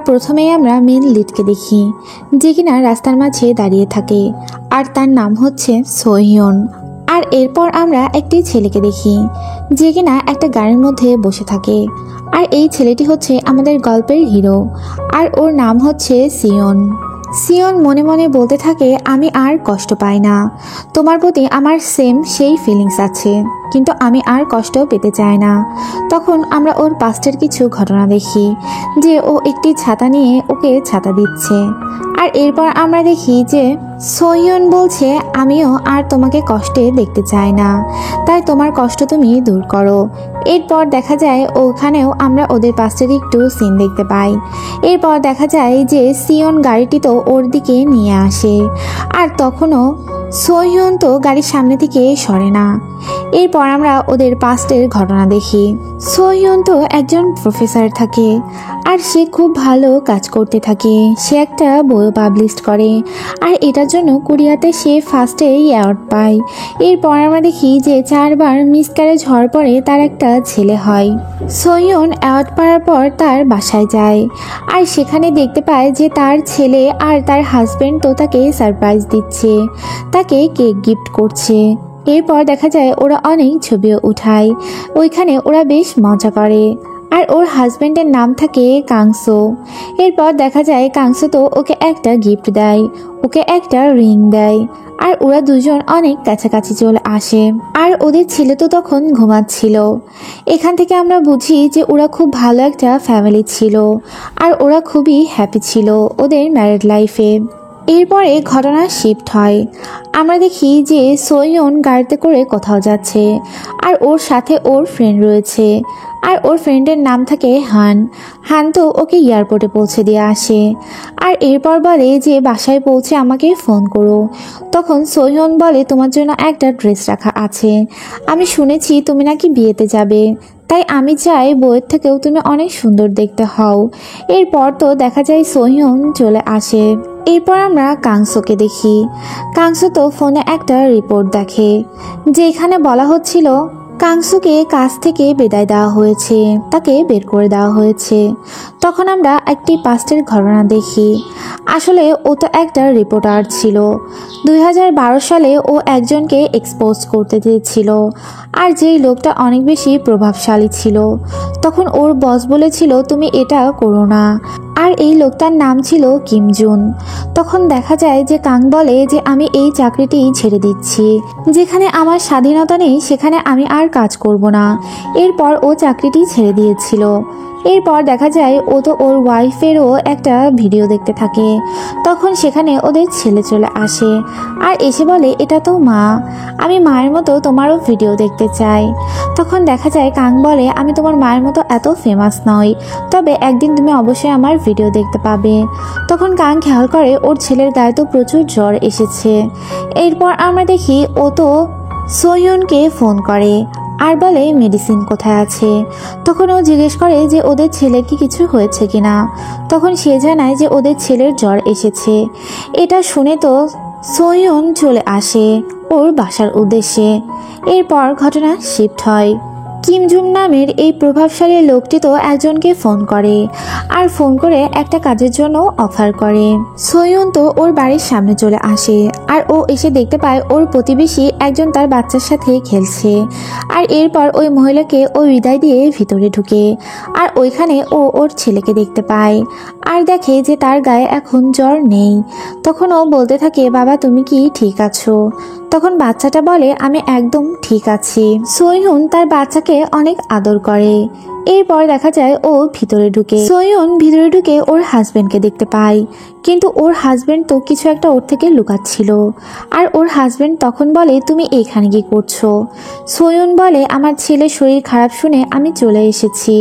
প্রথমেই আমরা মেন লিডকে দেখি, যে কিনা রাস্তার মাঝে দাঁড়িয়ে থাকে, আর তার নাম হচ্ছে সোহিয়ন। আর এরপর আমরা একটি ছেলেকে দেখি, যে কিনা একটা গাড়ির মধ্যে বসে থাকে, আর এই ছেলেটি হচ্ছে আমাদের গল্পের হিরো, আর ওর নাম হচ্ছে সিয়ন। সিয়ন মনে মনে বলতে থাকে, আমি আর কষ্ট পাই না, তোমার প্রতি আমার সেই ফিলিংস আছে, কিন্তু আমি আর কষ্ট পেতে চাই না। তখন আমরা ওর পাস্টের কিছু ঘটনা দেখি, যে ও একটি ছাতা নিয়ে ওকে ছাতা দিচ্ছে। আর এরপর আমরা দেখি যে সোহিয়ন বলছে, আমিও আর তোমাকে কষ্টে দেখতে চাই না, তাই তোমার কষ্ট তুমি দূর করো। এরপর দেখা যায় ওখানেও আমরা ওদের পাস্টের একটু সিন দেখতে পাই। এরপর দেখা যায় যে সিয়ন গাড়িটি তো ওর দিকে নিয়ে আসে, আর তখনও সোহিয়ন তো গাড়ির সামনে থেকে সরে না। এরপর আমরা ওদের পাস্টের ঘটনা দেখি। সোহিয়ন তো একজন প্রফেসর থাকে, আর সে খুব ভালো কাজ করতে থাকে। সে একটা বইও পাবলিশ করে, আর এটার জন্য কোরিয়াতে সে ফার্স্টে অ্যাওয়ার্ড পায়। এরপর আমরা দেখি যে 4 বার মিসক্যারেজ হওয়ার পরে তার একটা ছেলে হয়। সোহিয়ন অ্যাওয়ার্ড পাওয়ার পর তার বাসায় যায়, আর সেখানে দেখতে পায় যে তার ছেলে আর তার হাজবেন্ড তো তাকে সারপ্রাইজ দিচ্ছে, তাকে কেক গিফট করছে। এরপর দেখা যায় ওরা অনেক ছবিও উঠায়, ওইখানে ওরা বেশ মজা করে। আর ওর হাজবেন্ডের নাম থাকে কাংসো। এরপর দেখা যায় কাংসো তো ওকে একটা গিফট দেয়, ওকে একটা রিং দেয়, আর ওরা দুজন অনেক কাছাকাছি চলে আসে। আর ওদের ছেলে তো তখন ঘুমাচ্ছিল। এখান থেকে আমরা বুঝি যে ওরা খুব ভালো একটা ফ্যামিলি ছিল, আর ওরা খুবই হ্যাপি ছিল ওদের ম্যারিড লাইফে। এরপরে ঘটনা শিফট হয়। আমরা দেখি যে সোহিয়ন গাড়িতে করে কোথাও যাচ্ছে, আর ওর সাথে ওর ফ্রেন্ড রয়েছে, আর ওর ফ্রেন্ডের নাম থাকে হান তো ওকে এয়ারপোর্টে পৌঁছে দিয়ে আসে। আর এরপর বলে যে বাসায় পৌঁছে আমাকে ফোন করো। তখন সোহিয়ন বলে, তোমার জন্য একটা ড্রেস রাখা আছে, আমি শুনেছি তুমি নাকি বিয়েতে যাবে, তাই আমি চাই বইয়ের থেকেও তুমি অনেক সুন্দর দেখতে হও। এরপর তো দেখা যায় সোহিয়ন চলে আসে। এরপর আমরা কাংসোকে দেখি। কাংসো তো ফোনে একটা রিপোর্ট দেখে, যেখানে বলা হচ্ছিল কাংসুকে কাজ থেকে বিদায় দেওয়া হয়েছে, তাকে বের করে দেওয়া হয়েছে। তখন আমরা একটি পাস্টের ঘটনা দেখি। আসলে ও তো একটা রিপোর্টার ছিল। 2012 সালে ও একজনকে এক্সপোজ করতে চেয়েছিল, আর যেই লোকটা অনেক বেশি প্রভাবশালী ছিল। তখন ওর বস বলেছিল তুমি এটা করো না, আর এই লোকটার নাম ছিল কিম জুন। তখন দেখা যায় যে কাং বলে যে আমি এই চাকরিটি ছেড়ে দিচ্ছি, যেখানে আমার স্বাধীনতা নেই সেখানে আমি আর কাজ করব না। এরপর ও চাকরিটি ছেড়ে দিয়েছিল। এরপর দেখা যায় ও তো ওর ওয়াইফেরও একটা ভিডিও দেখতে থাকে। তখন সেখানে ওদের ছেলে চলে আসে, আর এসে বলে এটা তো মা, আমি মায়ের মতো তোমারও ভিডিও দেখতে চাই। তখন দেখা যায় কাং বলে আমি তোমার মায়ের মতো এত ফেমাস নই, তবে একদিন তুমি অবশ্যই আমার ভিডিও দেখতে পাবে। তখন কাং খেয়াল করে ওর ছেলের গায়ে তো প্রচুর জ্বর এসেছে। এরপর আমরা দেখি ও তো সোহিয়নকে ফোন করে, আর বলে মেডিসিন কোথায় আছে। তখন ও জিজ্ঞেস করে যে ওদের ছেলের কি কিছু হয়েছে কিনা। তখন সে জানায় যে ওদের ছেলের জ্বর এসেছে। এটা শুনে তো সোহিয়ন চলে আসে ওর বাসার উদ্দেশ্যে। এরপর ঘটনা শিফট হয়। কিম জুং নামের এই প্রভাবশালী লোকটি তো একজনকে ফোন করে, আর ফোন করে একটা কাজের জন্য অফার করে। সোহিয়ন তো ওর বাড়ির সামনে চলে আসে, আর ও এসে দেখতে পায় ওর প্রতিবেশী একজন তার বাচ্চার সাথে খেলছে। আর এরপর ওই মহিলাকে ও বিদায় দিয়ে ভিতরে ঢুকে, আর ওইখানে ও ওর ছেলেকে দেখতে পায়, আর দেখে যে তার গায়ে এখন জ্বর নেই। তখন ও বলতে থাকে বাবা তুমি কি ঠিক আছো? তখন বাচ্চাটা বলে আমি একদম ঠিক আছি। সোহিয়ন তার বাচ্চাকে অনেক আদর করে। এরপর দেখা যায় ও ভিতরে ঢুকে। সোহিয়ন ভিতরে ঢুকে ওর হাজবেন্ডকে দেখতে পায়, কিন্তু ওর হাজবেন্ড তো কিছু একটা ওর থেকে লুকাচ্ছিল। আর ওর হাজবেন্ড তখন বলে তুমি এখানে কি করছো? সোহিয়ন বলে আমার ছেলের শরীর খারাপ শুনে আমি চলে এসেছি,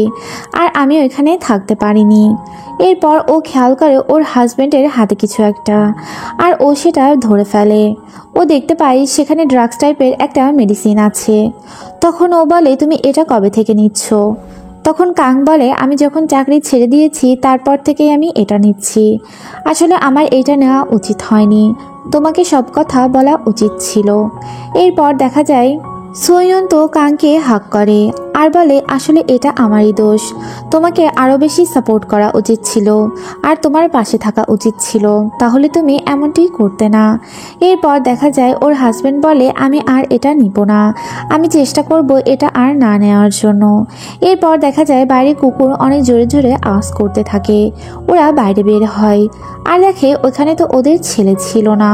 আর আমি ওইখানে থাকতে পারিনি। এরপর ও খেয়াল করে ওর হাজবেন্ডের হাতে কিছু একটা, আর ও সেটা ধরে ফেলে। ও দেখতে পায় সেখানে ড্রাগস টাইপের একটা মেডিসিন আছে। তখন ও বলে তুমি এটা কবে থেকে নিচ্ছ? তখন কাং বলে আমি যখন চাকরি ছেড়ে দিয়েছি তারপর থেকেই আমি এটা নিচ্ছি। আসলে আমার এটা নেওয়া উচিত হয়নি, তোমাকে সব কথা বলা উচিত ছিল। এরপর দেখা যায় সোহিয়ন তো কাংকে হাক করে, আর বলে আসলে এটা আমারই দোষ, তোমাকে আরো বেশি সাপোর্ট করা উচিত ছিল আর তোমার পাশে থাকা উচিত ছিল, তাহলে তুমি এমনটি করতে না। এরপর দেখা যায় ওর হাজবেন্ড বলে আমি আর এটা নিব না, আমি চেষ্টা করব এটা আর না নেওয়ার জন্য। এরপর দেখা যায় বাইরে কুকুর অনেক জোরে জোরে আওয়াজ করতে থাকে। ওরা বাইরে বের হয় আর দেখে ওখানে তো ওদের ছেলে ছিল না।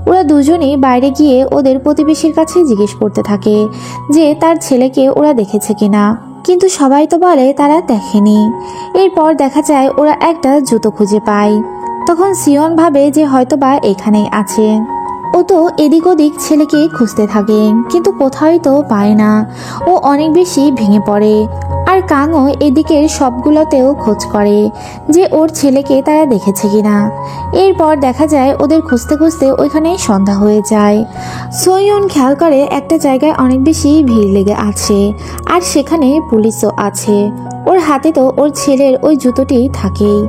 ওরা দুজনেই বাইরে গিয়ে ওদের প্রতিবেশীর কাছে জিজ্ঞেস করতে থাকে যে তার ছেলেকে ওরা দেখেছে কিনা, কিন্তু সবাই তো বলে তারা দেখেনি। এরপর দেখা যায় ওরা একটা জুতো খুঁজে পায়। তখন সিয়ন ভাবে যে হয়তোবা এখানেই আছে। ও তো এদিক ওদিক ছেলেকে খুঁজতে থাকে কিন্তু কোথাও তো পায় না। ও অনেক বেশি ভেঙে পড়ে। আর কাংও এদিকের সবগুলোতেও খোঁজ করে যে ওর ছেলেকে তারা দেখেছে কিনা। এরপর দেখা যায় ওদের খুঁজতে খুঁজতে ওইখানে সন্ধ্যা হয়ে যায়। সোয়ুন খেয়াল করে একটা জায়গায় অনেক বেশি ভিড় লেগে আছে আর সেখানে পুলিশও আছে। ওর হাতে তো ওর ছেলের ওই জুতোটি থাকেই।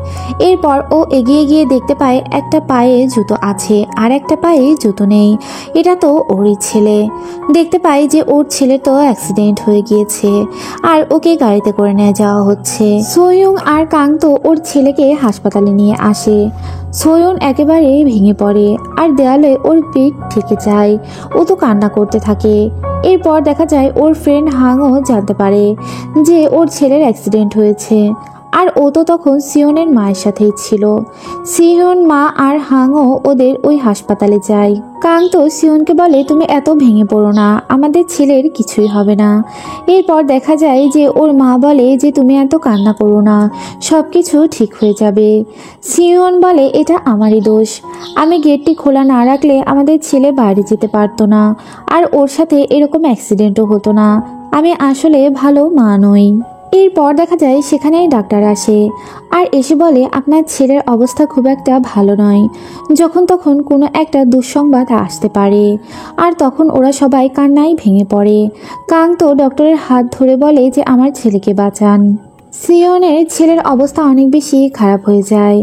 এরপর ও এগিয়ে গিয়ে দেখতে পায় একটা পায়ে জুতো আছে আর একটা পায়ে জুতো নেই। এটা তো ওরই ছেলে। দেখতে পায় যে ওর ছেলের তো অ্যাক্সিডেন্ট হয়ে গিয়েছে আর ওকে গাড়িতে করে নিয়ে যাওয়া হচ্ছে। সোয়ুং আর কাং তো ওর ছেলেকে হাসপাতালে নিয়ে আসে। সোয়ুন একেবারে ভেঙে পড়ে আর দেয়ালে ওর পিঠ ঠেকে যায়। ও তো কান্না করতে থাকে। এরপর দেখা যায় ওর ফ্রেন্ড হাংও জানতে পারে যে ওর ছেলের অ্যাক্সিডেন্ট হয়েছে আর ও তো তখন সিয়নের মায়ের সাথেই ছিল। সিয়ন মা আর হাংও ওদের ওই হাসপাতালে যায়। কাং তো সিয়নকে বলে তুমি এত ভেঙে পড়ো না, আমাদের ছেলের কিছুই হবে না। এরপর দেখা যায় যে ওর মা বলে যে তুমি এত কান্না করো না, সব কিছু ঠিক হয়ে যাবে। সিয়ন বলে এটা আমারই দোষ, আমি গেটটি খোলা না রাখলে আমাদের ছেলে বাইরে যেতে পারতো না আর ওর সাথে এরকম অ্যাক্সিডেন্টও হতো না, আমি আসলে ভালো মা নই। এরপর দেখা যায় সেখানে ডাক্তার আসে আর এসে বলে আপনার ছেলের অবস্থা খুব একটা ভালো নয়, যখন তখন কোনো একটা দুঃসংবাদ আসতে পারে। আর তখন ওরা সবাই কান্নায় ভেঙে পড়ে। কাং তো ডক্টরের হাত ধরে বলে যে আমার ছেলেকে বাঁচান। সিয়নের ছেলের অবস্থা অনেক বেশি খারাপ হয়ে যায়।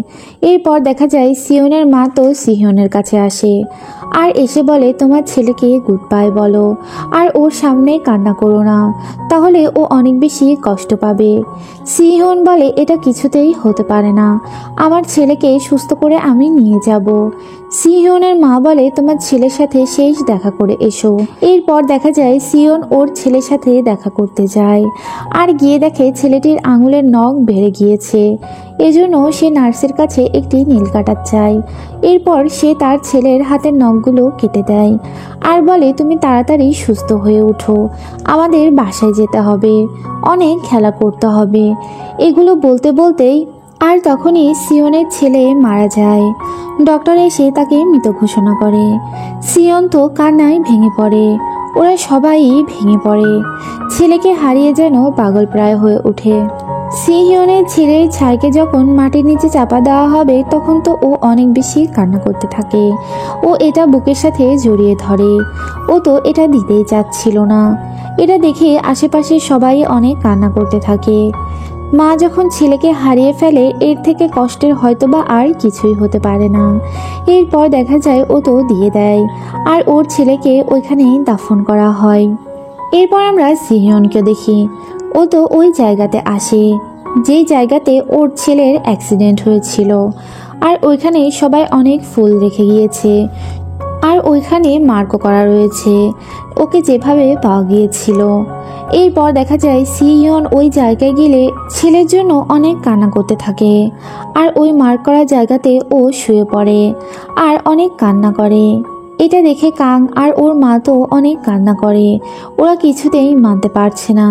এরপর দেখা যায় সিয়নের মা তো সিহিয়নের কাছে আসে আর এসে বলে তোমার ছেলেকে গুড বাই বলো আর ওর সামনে কান্না করো না, তাহলে ও অনেক বেশি কষ্ট পাবে। সিহিয়ন বলে এটা কিছুতেই হতে পারে না, আমার ছেলেকে সুস্থ করে আমি নিয়ে যাব। সিহিয়নের মা বলে তোমার ছেলের সাথে শেষ দেখা করে এসো। এরপর দেখা যায় সিয়ন ওর ছেলের সাথে দেখা করতে যায় আর গিয়ে দেখে ছেলেটির আঙুলের নখ বেড়ে গিয়েছে। এজন্য সে নার্সের কাছে একটি নীল কাটার চায়। এরপর সে তার ছেলের হাতের নখগুলো কেটে দেয় আর বলে তুমি তাড়াতাড়ি সুস্থ হয়ে ওঠো, আমাদের বাসায় যেতে হবে, অনেক খেলা করতে হবে। এগুলো বলতে বলতেই আর তখনই সিয়নের ছেলে মারা যায়। ডক্টর এসে তাকে মৃত ঘোষণা করে। সিয়ন তো কান্নায় ভেঙে পড়ে। ওরা সবাই ভেঙে পড়ে। ছেলেকে হারিয়ে যেন পাগল প্রায় হয়ে ওঠে। সিহিয়নের ছেলের ছাইকে যখন মাটির নিচে চাপা দেওয়া হবে তখন তো ও অনেক বেশি কান্না করতে থাকে। ও এটা বুকের সাথে জড়িয়ে ধরে। ও তো এটা দিতেই চাচ্ছিল না। এটা দেখে আশেপাশে সবাই অনেক কান্না করতে থাকে। মা যখন ছেলেকে হারিয়ে ফেলে এর থেকে কষ্টের হয়তোবা আর কিছুই হতে পারে না। এরপর দেখা যায় ও তো দিয়ে দেয় আর ওর ছেলেকে ওইখানেই দাফন করা হয়। এরপর আমরা সিহিয়নকে দেখি। ও তো ওই জায়গাতে আসে যেই জায়গাতে ওর ছেলের অ্যাক্সিডেন্ট হয়েছিল আর ওইখানে সবাই অনেক ফুল রেখে গিয়েছে আর ওইখানে মার্কও করা রয়েছে ওকে যেভাবে পাওয়া গিয়েছিল। এরপর দেখা যায় সিহিয়ন ওই জায়গায় গেলে ছেলের জন্য অনেক কান্না করতে থাকে আর ওই মার্ক করা জায়গাতে ও শুয়ে পড়ে আর অনেক কান্না করে। এটা দেখে কাং আর ওর মা তো অনেক কান্না করে। ওরা কিছুতেই মানতে পারছে না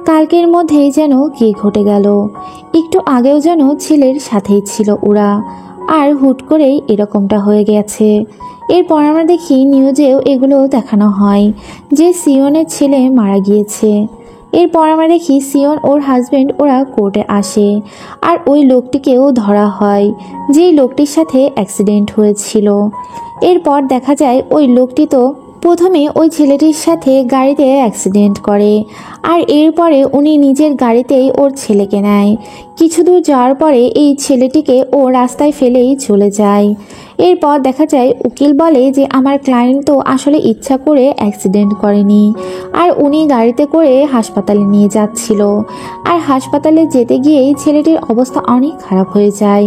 কালকের মধ্যেই যেন কি ঘটে গেল। একটু আগেও যেন ছেলের সাথেই ছিল ওরা আর হুট করেই এরকমটা হয়ে গেছে। এরপর আমরা দেখি নিউজেও এগুলো দেখানো হয় যে সিয়নের ছেলে মারা গিয়েছে। এরপর আমরা দেখি সিয়ন ওর হাজবেন্ড ওরা কোর্টে আসে আর ওই লোকটিকেও ধরা হয় যেই লোকটির সাথে অ্যাক্সিডেন্ট হয়েছিল। এরপর দেখা যায় ওই লোকটি তো প্রথমে ওই ছেলেটির সাথে গাড়িতে অ্যাক্সিডেন্ট করে আর এরপরে উনি নিজের গাড়িতেই ওর ছেলেকে নেয়। কিছু দূর যাওয়ার পরে এই ছেলেটিকে ও রাস্তায় ফেলেই চলে যায়। এরপর দেখা যায় উকিল বলে যে আমার ক্লায়েন্ট তো আসলে ইচ্ছা করে অ্যাক্সিডেন্ট করেনি, আর উনি গাড়িতে করে হাসপাতালে নিয়ে যাচ্ছিল, আর হাসপাতালে যেতে গিয়েই ছেলেটির অবস্থা অনেক খারাপ হয়ে যায়,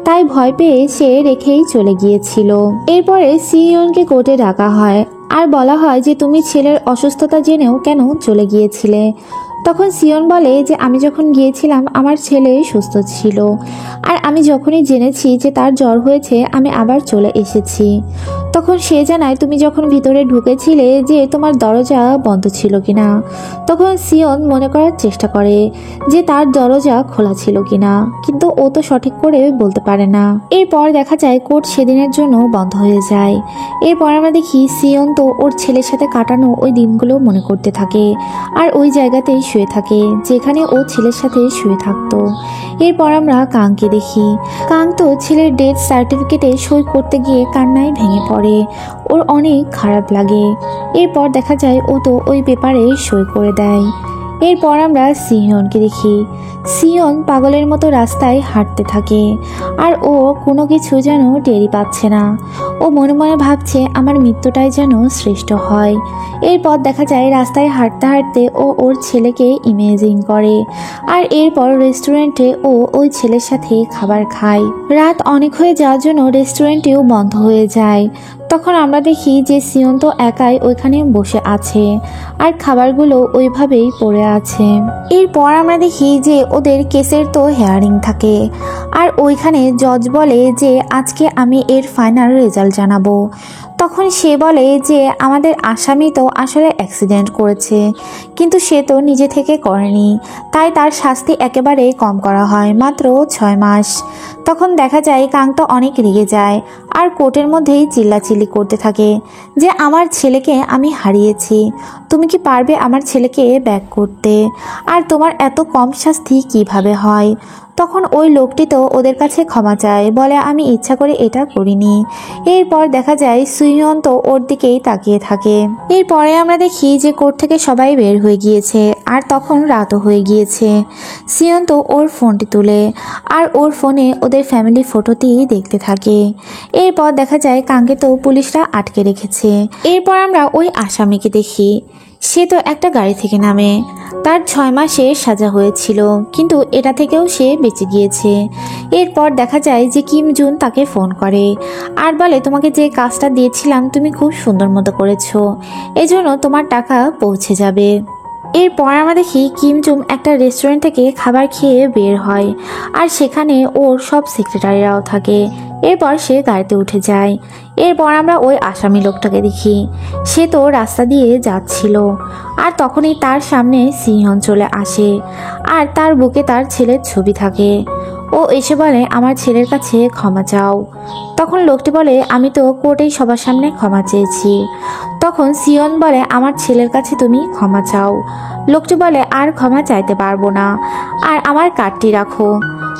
তাই ভয় পেয়ে সে রেখেই চলে গিয়েছিল। এরপরে সিওনকে কোর্টে ডাকা হয় আর বলা হয় যে তুমি ছেলের অসুস্থতা জেনেও কেন চলে গিয়েছিলে। তখন সিওন বলে যে আমি যখন গিয়েছিলাম আমার ছেলে সুস্থ ছিল, আর আমি যখনই জেনেছি যে তার জ্বর হয়েছে আমি আবার চলে এসেছি। তখন সে জানায় তুমি যখন ভিতরে ঢুকেছিলে যে তোমার দরজা বন্ধ ছিল কিনা। তখন সিওন মনে করার চেষ্টা করে যে তার দরজা খোলা ছিল কিনা, কিন্তু ও তো সঠিক করে বলতে পারে না। এরপর দেখা যায় কোর্ট সেদিনের জন্য বন্ধ হয়ে যায়। এরপর আমরা দেখি সিওন তো ওর ছেলের সাথে কাটানো ওই দিনগুলো মনে করতে থাকে, আর ওই জায়গাতেই শুয়ে থাকে যেখানে ও ছেলের সাথে শুয়ে থাকতো। এরপর আমরা কাংকে দেখি। কাং তো ছেলের ডেথ সার্টিফিকেটে সই করতে গিয়ে কান্নায় ভেঙে পড়ে, ওর অনেক খারাপ লাগে। এরপর দেখা যায় ও তো ওই পেপারে সই করে দেয়। এরপর আমরা সিওনকে দেখি। সিওন পাগলের মতো রাস্তায় হাঁটতে থাকে, আর ও কোনো কিছু যেন টেরই পাচ্ছে না। ও মনে মনে ভাবছে আমার মৃত্যুটাই যেন শ্রেষ্ঠ হয়। এরপর দেখা যায় রাস্তায় হাঁটতে হাঁটতে ও ওর ছেলেকে ইমেজিং করে, আর এরপর রেস্টুরেন্টে ও ওই ছেলের সাথে খাবার খায়। রাত অনেক হয়ে যাওয়ার জন্য রেস্টুরেন্টেও বন্ধ হয়ে যায়। তখন আমরা দেখি যে সিওন তো একাই ওইখানে বসে আছে, আর খাবারগুলো ওইভাবেই পড়ে আছে। এরপর আমরা দেখি যে ওদের কেসের তো হেয়ারিং থাকে, আর ওইখানে জজ বলে যে আজকে আমি এর ফাইনাল রেজাল্ট জানাবো। তখন সে বলে যে আমাদের আসামি তো আসলে অ্যাক্সিডেন্ট করেছে, কিন্তু সে তো নিজে থেকে করেনি, তাই তার শাস্তি একেবারে কম করা হয়, মাত্র 6 মাস। তখন দেখা যায় কাং তো অনেক রেগে যায়, আর কোর্টের মধ্যেই চিল্লাচিল্লি করতে থাকে যে আমার ছেলেকে আমি হারিয়েছি, তুমি কি পারবে আমার ছেলেকে ব্যাক করতে, আর তোমার এত কম শাস্তি কিভাবে হয়। তখন ওই লোকটি তো ওদের কাছে ক্ষমা চায়, বলে আমি ইচ্ছা করে এটা করিনি। এরপর দেখা যায় সুইয়ন তো ওর দিকেই তাকিয়ে থাকে। এরপরে আমরা দেখি যে কোর্ট থেকে সবাই বের হয়ে গিয়েছে, আর তখন রাতও হয়ে গিয়েছে। সিয়ন তো ওর ফোনটি তুলে, আর ওর ফোনে ওদের ফ্যামিলি ফটোটি দেখতে থাকে। এরপর দেখা যায় কাঙ্কে তো পুলিশরা আটকে রেখেছে। এরপর আমরা ওই আসামিকে দেখি। সে তো একটা গাড়ি থেকে নামে, তার 6 মাসের সাজা হয়েছিল, কিন্তু এটা থেকেও সে বেঁচে গিয়েছে। এরপর দেখা যায় যে কিম জুন তাকে ফোন করে আর বলে তোমাকে যে কাজটা দিয়েছিলাম তুমি খুব সুন্দর মতো করেছো, এজন্য তোমার টাকা পৌঁছে যাবে। এরপর আমরা দেখি কিম জুম একটা রেস্টুরেন্ট থেকে খাবার খেয়ে বের হয়, আর সেখানে ওর সব সেক্রেটারিরাও থাকে। এরপর সে গাড়িতে উঠে যায়। এরপর আমরা ওই আসামি লোকটাকে দেখি। সে তো রাস্তা দিয়ে যাচ্ছিল, আর তখনই তার সামনে সিংহন চলে আসে, আর তার বুকে তার ছেলের ছবি থাকে। ও এসে বলে আমার ছেলের কাছে ক্ষমা চাও। তখন লোকটি বলে আমি তো কোর্টেই সবার সামনে ক্ষমা চেয়েছি। তখন সিয়ন বলে আমার ছেলের কাছে তুমি ক্ষমা চাও। লোকটি বলে আর ক্ষমা চাইতে পারবো না, আর আমার কার্ডটি রাখো,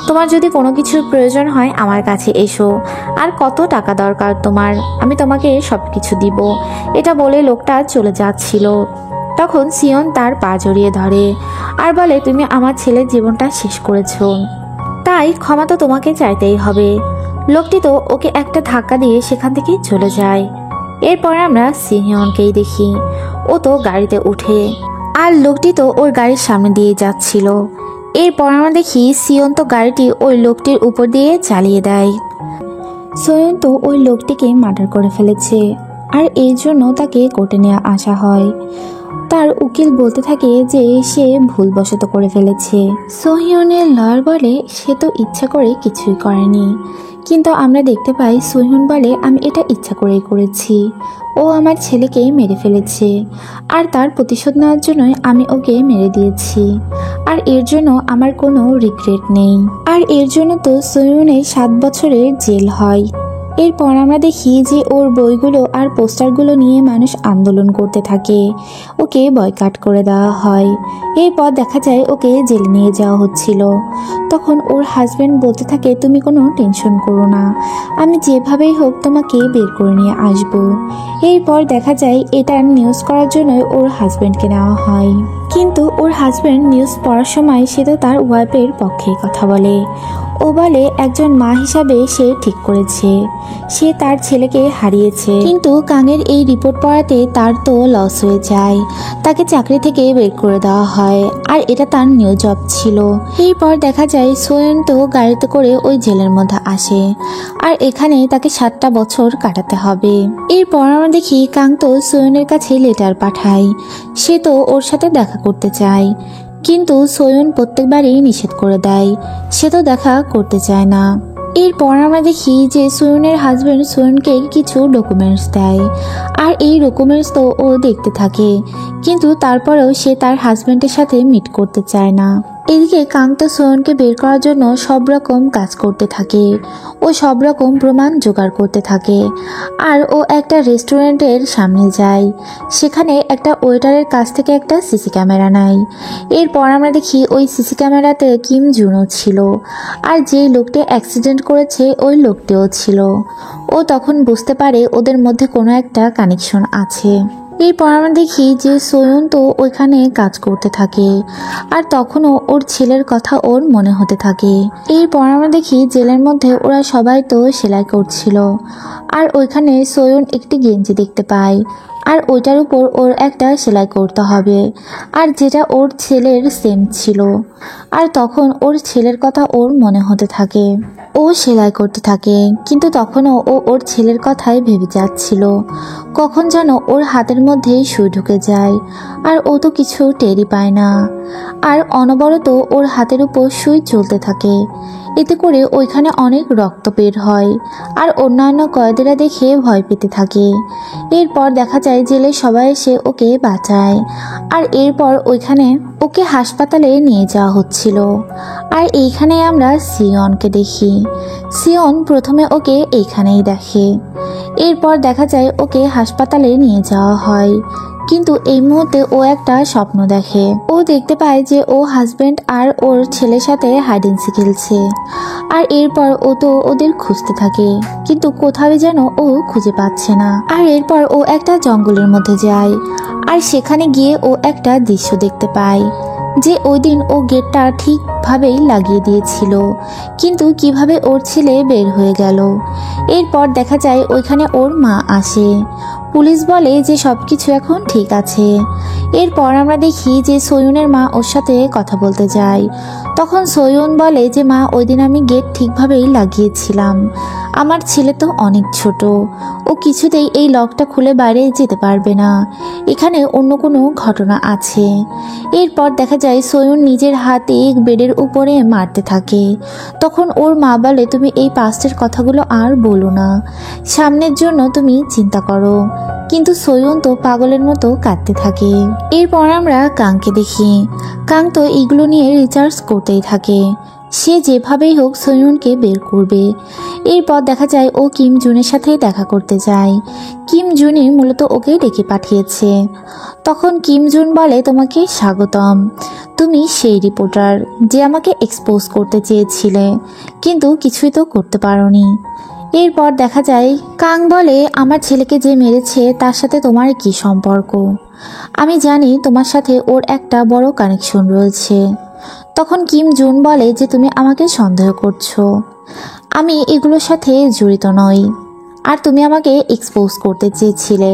তোমার যদি কোনো কিছুর প্রয়োজন হয় আমার কাছে এসো, আর কত টাকা দরকার তোমার আমি তোমাকে সব কিছু দিব। এটা বলে লোকটা চলে যাচ্ছিল। তখন সিয়ন তার পা জড়িয়ে ধরে আর বলে তুমি আমার ছেলের জীবনটা শেষ করেছো, তাই ক্ষমা তো তোমাকে চাইতেই হবে। লোকটি তো ওকে একটা ধাক্কা দিয়ে সেখান থেকে চলে যায়। এরপর আমরা সিহিয়নকেই দেখি। ও তো গাড়িতে উঠে, আর লোকটি তো ওর গাড়ির সামনে দিয়ে যাচ্ছিল। এরপর আমরা দেখি সিয়ন তো গাড়িটি ওই লোকটির উপর দিয়ে চালিয়ে দেয়। সোয়ন তো ওই লোকটিকে মার্ডার করে ফেলেছে, আর এই জন্য তাকে কোর্টে নিয়ে আসা হয়। তার উকিল বলতে থাকে যে সে ভুলবশত করে ফেলেছে। সোহিয়নের লয়ার বলে সে তো ইচ্ছা করে কিছুই করেনি, কিন্তু আমরা দেখতে পাই সোহিয়ন বলে আমি এটা ইচ্ছা করেই করেছি, ও আমার ছেলেকেই মেরে ফেলেছে, আর তার প্রতিশোধ নেওয়ার জন্যই আমি ওকে মেরে দিয়েছি, আর এর জন্য আমার কোনো রিগ্রেট নেই। আর এর জন্য তো সোহিয়নের 7 বছরের জেল হয়। এরপর আমরা দেখি যে ওর বইগুলো আর পোস্টারগুলো নিয়ে মানুষ আন্দোলন করতে থাকে, ওকে বয়কট করে দেওয়া হয়। এরপর দেখা যায় ওকে জেলে নিয়ে যাওয়া হচ্ছিল। তখন ওর হাজব্যান্ড বলতে থাকে তুমি কোনো টেনশন করো না, আমি যেভাবেই হোক তোমাকে বের করে নিয়ে আসবো। এরপর দেখা যায় এটা নিউজ করার জন্য ওর হাজব্যান্ডকে নেওয়া হয়, কিন্তু ওর হাজব্যান্ড নিউজ পড়ার সময় সে তো তার ওয়াইফের পক্ষে কথা বলে। ও ও বলে একজন মা হিসাবে সে ঠিক করেছে, সে তার ছেলেকে হারিয়েছে। কিন্তু কাঙের এই রিপোর্ট পড়াতে তার তো লস হয়ে যায়, তাকে চাকরি থেকে বের করে দেওয়া হয়, আর এটা তার নিউ জব ছিল। এরপর দেখা যায় সোয়ন তো গাড়িতে করে ওই জেলের মধ্যে আসে, আর এখানে তাকে 7টা বছর কাটাতে হবে। এরপর আমরা দেখি কাং তো সোয়নের কাছে লেটার পাঠায়, সে তো ওর সাথে দেখা করতে চায়, কিন্তু সোয়ন প্রত্যেকবারই নিষেধ করে দেয়, সে তো দেখা করতে চায় না। এরপর আমরা দেখি যে সোয়নের হাজবেন্ড সোয়নকে কিছু ডকুমেন্টস দেয়, আর এই ডকুমেন্টস তো ও দেখতে থাকে, কিন্তু তারপরেও সে তার হাজবেন্ডের সাথে মিট করতে চায় না। এদিকে কাং তো সোয়নকে বের করার জন্য সব রকম কাজ করতে থাকে, ও সব রকম প্রমাণ জোগাড় করতে থাকে। আর ও একটা রেস্টুরেন্টের সামনে যায়, সেখানে একটা ওয়েটারের কাছ থেকে একটা সিসি ক্যামেরা নেয়। এরপর আমরা দেখি ওই সিসি ক্যামেরাতে কিম জুনও ছিল, আর যে লোকটি অ্যাক্সিডেন্ট করেছে ওই লোকটিও ছিল। ও তখন বুঝতে পারে ওদের মধ্যে কোনো একটা কানেকশন আছে। এরপর আমরা দেখি যে সোয়ন তো ওইখানে কাজ করতে থাকে, আর তখনও ওর ছেলের কথা ওর মনে হতে থাকে। এরপর আমরা দেখি জেলের মধ্যে ওরা সবাই তো সেলাই করছিল, আর ওইখানে সোয়ন একটি গেঞ্জি দেখতে পায়, আর ওইটার উপর ওর একটা সেলাই করতে হবে, আর যেটা ওর ছেলের সেম ছিল। আর তখন ওর ছেলের কথা ওর মনে হতে থাকে, ও সেলাই করতে থাকে, কিন্তু তখনও ও ওর ছেলের কথাই ভেবে যাচ্ছিল। কখন যেন ওর হাতের মধ্যেই সুই ঢুকে যায়, আর ও তো কিছু টেরই পায় না, আর অনবরত ওর হাতের উপর সুই চলতে থাকে। এতে করে ওইখানে অনেক রক্ত বের হয়, আর অন্যান্য কয়েদিরা দেখে ভয় পেতে থাকে। এরপর দেখা যায় জেলে সবাই এসে ওকে বাঁচায়, আর এরপর ওইখানে ওকে হাসপাতালে নিয়ে যাওয়া হচ্ছিল। আর এইখানে আমরা সিয়নকে দেখি, সিয়ন প্রথমে ওকে এইখানেই দেখে। এরপর দেখা যায় ওকে হাসপাতালে নিয়ে যাওয়া হয়, কিন্তু এই মুহূর্তে ও একটা স্বপ্ন দেখে। ও দেখতে পায় যে ও হাজবেন্ড আর ওর ছেলের সাথে হাইড এন্ড সিক খেলছে, আর এরপর ও তো ওদের খুঁজতে থাকে, কিন্তু কোথাও যেন ও খুঁজে পাচ্ছে না। আর এরপর ও একটা জঙ্গলের মধ্যে যায়, আর সেখানে গিয়ে ও একটা দৃশ্য দেখতে পায় যে ওই দিন ও গেটটা ঠিকভাবেই লাগিয়ে দিয়েছিল, কিন্তু কিভাবে ওর ছেলে বের হয়ে গেল। এরপর দেখা যায় ওইখানে ওর মা আসে, পুলিশ বলে যে সবকিছু এখন ঠিক আছে। এরপর আমরা দেখি যে সোয়নের মা ওর সাথে কথা বলতে যায়। তখন সোয়ন বলে যে মা, ওই দিন আমি গেট ঠিকভাবেই লাগিয়েছিলাম, আমার ছেলে তো অনেক ছোট, ও কিছুতেই এই লকটা খুলে বাইরে যেতে পারবে না, এখানে অন্য কোনো ঘটনা আছে। এরপর দেখা যায় সোয়ন নিজের হাতে বেডের উপরে মারতে থাকে। তখন ওর মা বলে, তুমি এই পাস্টের কথাগুলো আর বলো না, সামনের জন্য তুমি চিন্তা করো। কিন্তু সোয়ন তো পাগলের মতো কাঁদতে থাকে। এরপর আমরা কাংকে দেখি, কাং তো এগুলো নিয়ে রিসার্চ করতেই থাকে, সে যেভাবেই হোক সোয়নকে বের করবে। এরপর দেখা যায় ও কিম জুনের সাথে দেখা করতে যায়। কিম জুনই মূলত ওকে ডেকে পাঠিয়েছে। তখন কিম জুন বলে, তোমাকে স্বাগতম, তুমি সেই রিপোর্টার যে আমাকে এক্সপোজ করতে চেয়েছিলে, কিন্তু কিছুই তো করতে পারোনি। এরপর দেখা যায় কাং বলে, আমার ছেলেকে যে মেরেছে তার সাথে তোমার কি সম্পর্ক? আমি জানি তোমার সাথে ওর একটা বড় কানেকশন রয়েছে। তখন কিম জুন বলে যে তুমি আমাকে সন্দেহ করছো, আমি এগুলোর সাথে জড়িত নই, আর তুমি আমাকে এক্সপোজ করতে চেয়েছিলে,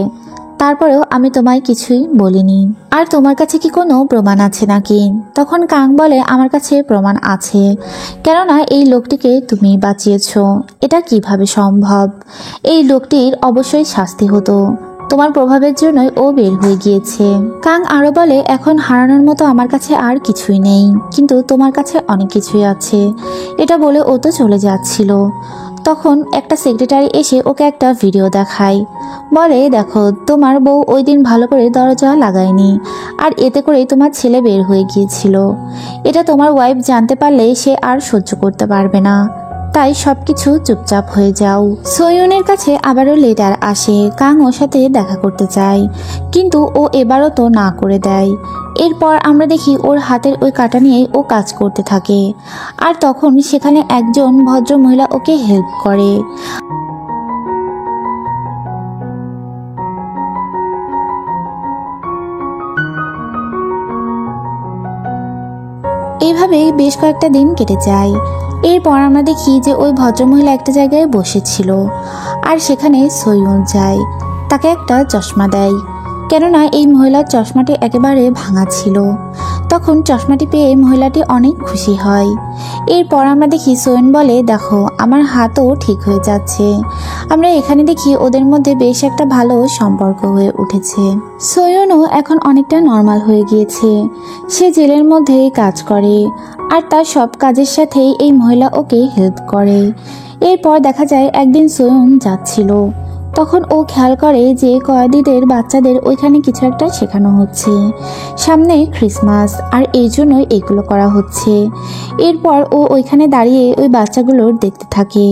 তারপরেও আমি তোমায় কিছুই বলিনি। আর তোমার কাছে কি কোনো প্রমাণ আছে নাকি? তখন কাং বলে, আমার কাছে প্রমাণ আছে, কেননা এই লোকটিকে তুমি বাঁচিয়েছো। এটা কিভাবে সম্ভব? এই লোকটির অবশ্যই শাস্তি হতো, তোমার প্রভাবের জন্যই ও বের হয়ে গিয়েছে। কাং আরো বলে, এখন হারানোর মতো আমার কাছে আর কিছুই নেই, কিন্তু তোমার কাছে অনেক কিছুই আছে। এটা বলে ও তো চলে যাচ্ছিল। তখন একটা সেক্রেটারি এসে ওকে একটা ভিডিও দেখায়, বলে, দেখো তোমার বউ ওই দিন ভালো করে দরজা লাগায়নি, আর এতে করে তোমার ছেলে বের হয়ে গিয়েছিল। এটা তোমার ওয়াইফ জানতে পারলে সে আর সহ্য করতে পারবে না, তাই সবকিছু চুপচাপ হয়ে যাও। সোয়নের কাছে আবারও লেটার আসে, কাং ওর সাথে দেখা করতে চায়, কিন্তু ও এবারও তো না করে দেয়। এরপর আমরা দেখি ওর হাতের ওই কাটা নিয়ে ও কাজ করতে থাকে, আর তখন সেখানে একজন ভদ্র মহিলা ওকে হেল্প করে। এভাবে বেশ কয়েকটা দিন কেটে যায়, এরপর আমরা দেখি যে ওই ভদ্রমহিলা একটা জায়গায় বসেছিল আর সেখানে সৈয়দ যায়, তাকে একটা চশমা দেয়, কেননা এই মহিলার চশমাটি একেবারে ভাঙা ছিল। তখন চশমাটি পেয়ে মহিলাটি অনেক খুশি হয়। এরপর আমরা দেখি সৈয়দ বলে, দেখো আমার হাতও ঠিক হয়ে যাচ্ছে। আমরা এখানে দেখি ওদের মধ্যে বেশ একটা ভালো সম্পর্ক হয়ে উঠেছে। সৈয়দও এখন অনেকটা নর্মাল হয়ে গিয়েছে। সে জেলের মধ্যে কাজ করে আর তার সব কাজের সাথেই এই মহিলা ওকে হেল্প করে। এরপর দেখা যায় একদিন সৈয়দ যাচ্ছিল, তখন ও খেয়াল করে যে কয়েদিদের বাচ্চাদের ওইখানে কিছু একটা শেখানো হচ্ছে, সামনে ক্রিসমাস আর এই জন্যই এগুলো করা হচ্ছে। এরপর ও ওইখানে দাঁড়িয়ে ওই বাচ্চাগুলোর দেখতে থাকে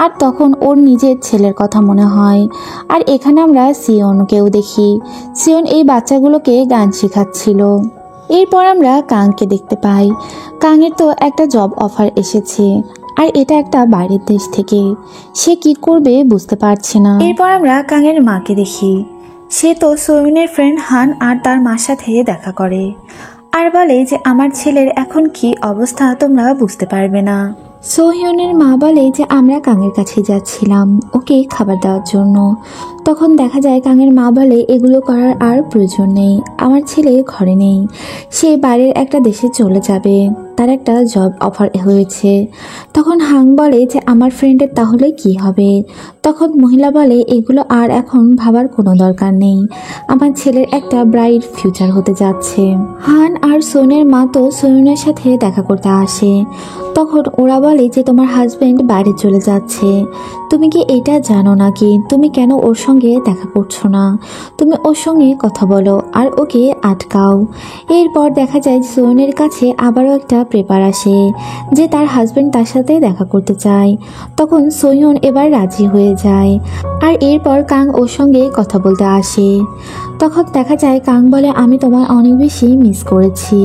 আর তখন ওর নিজের ছেলের কথা মনে হয়। আর এখানে আমরা সিয়নকেও দেখি, সিয়ন এই বাচ্চাগুলোকে গান শেখাচ্ছিল। এরপর আমরা কাংকে দেখতে পাই। কাংয়ের তো একটা জব অফার এসেছে আর এটা একটা বাইরের দেশ থেকে, সে কি করবে বুঝতে পারছে না। এরপর আমরা কাংয়ের মাকে দেখি, সে তো সৈয়নের ফ্রেন্ড হান আর তার মার সাথে দেখা করে আর বলে যে আমার ছেলের এখন কি অবস্থা তোমরা বুঝতে পারবে না। সোহিয়নের মা বলে যে আমরা কাঙের কাছে যাচ্ছিলাম ওকে খাবার দেওয়ার জন্য। তখন দেখা যায় কাঙের মা বলে এগুলো করার আর প্রয়োজন নেই, আমার ছেলে ঘরে নেই, সে বাইরের একটা দেশে চলে যাবে, তার একটা জব অফার হয়েছে। তখন হাং বলে যে আমার ফ্রেন্ডের তাহলে কি হবে? তখন মহিলা বলে এগুলো আর এখন ভাবার কোনো দরকার নেই, আমার ছেলের একটা ব্রাইট ফিউচার হতে যাচ্ছে। হান আর সোনের মা তো সোনের সাথে দেখা করতে আসে। তখন ওরা বলে যে তোমার হাজবেন্ড বাইরে চলে যাচ্ছে, তুমি কি এটা জানো নাকি? তুমি কেন ওর সঙ্গে দেখা করছো না? তুমি ওর সঙ্গে কথা বলো আর ওকে আটকাও। এরপর দেখা যায় সোনের কাছে আবারও একটা পেপার আসে যে তার হাজবেন্ড তার সাথে দেখা করতে চায়। তখন সোয়ন এবার রাজি হয়ে যায় আর এরপর কাং ওর সঙ্গে কথা বলতে আসে। তখন দেখা যায় কাং বলে আমি তোমায় অনেক বেশি মিস করেছি।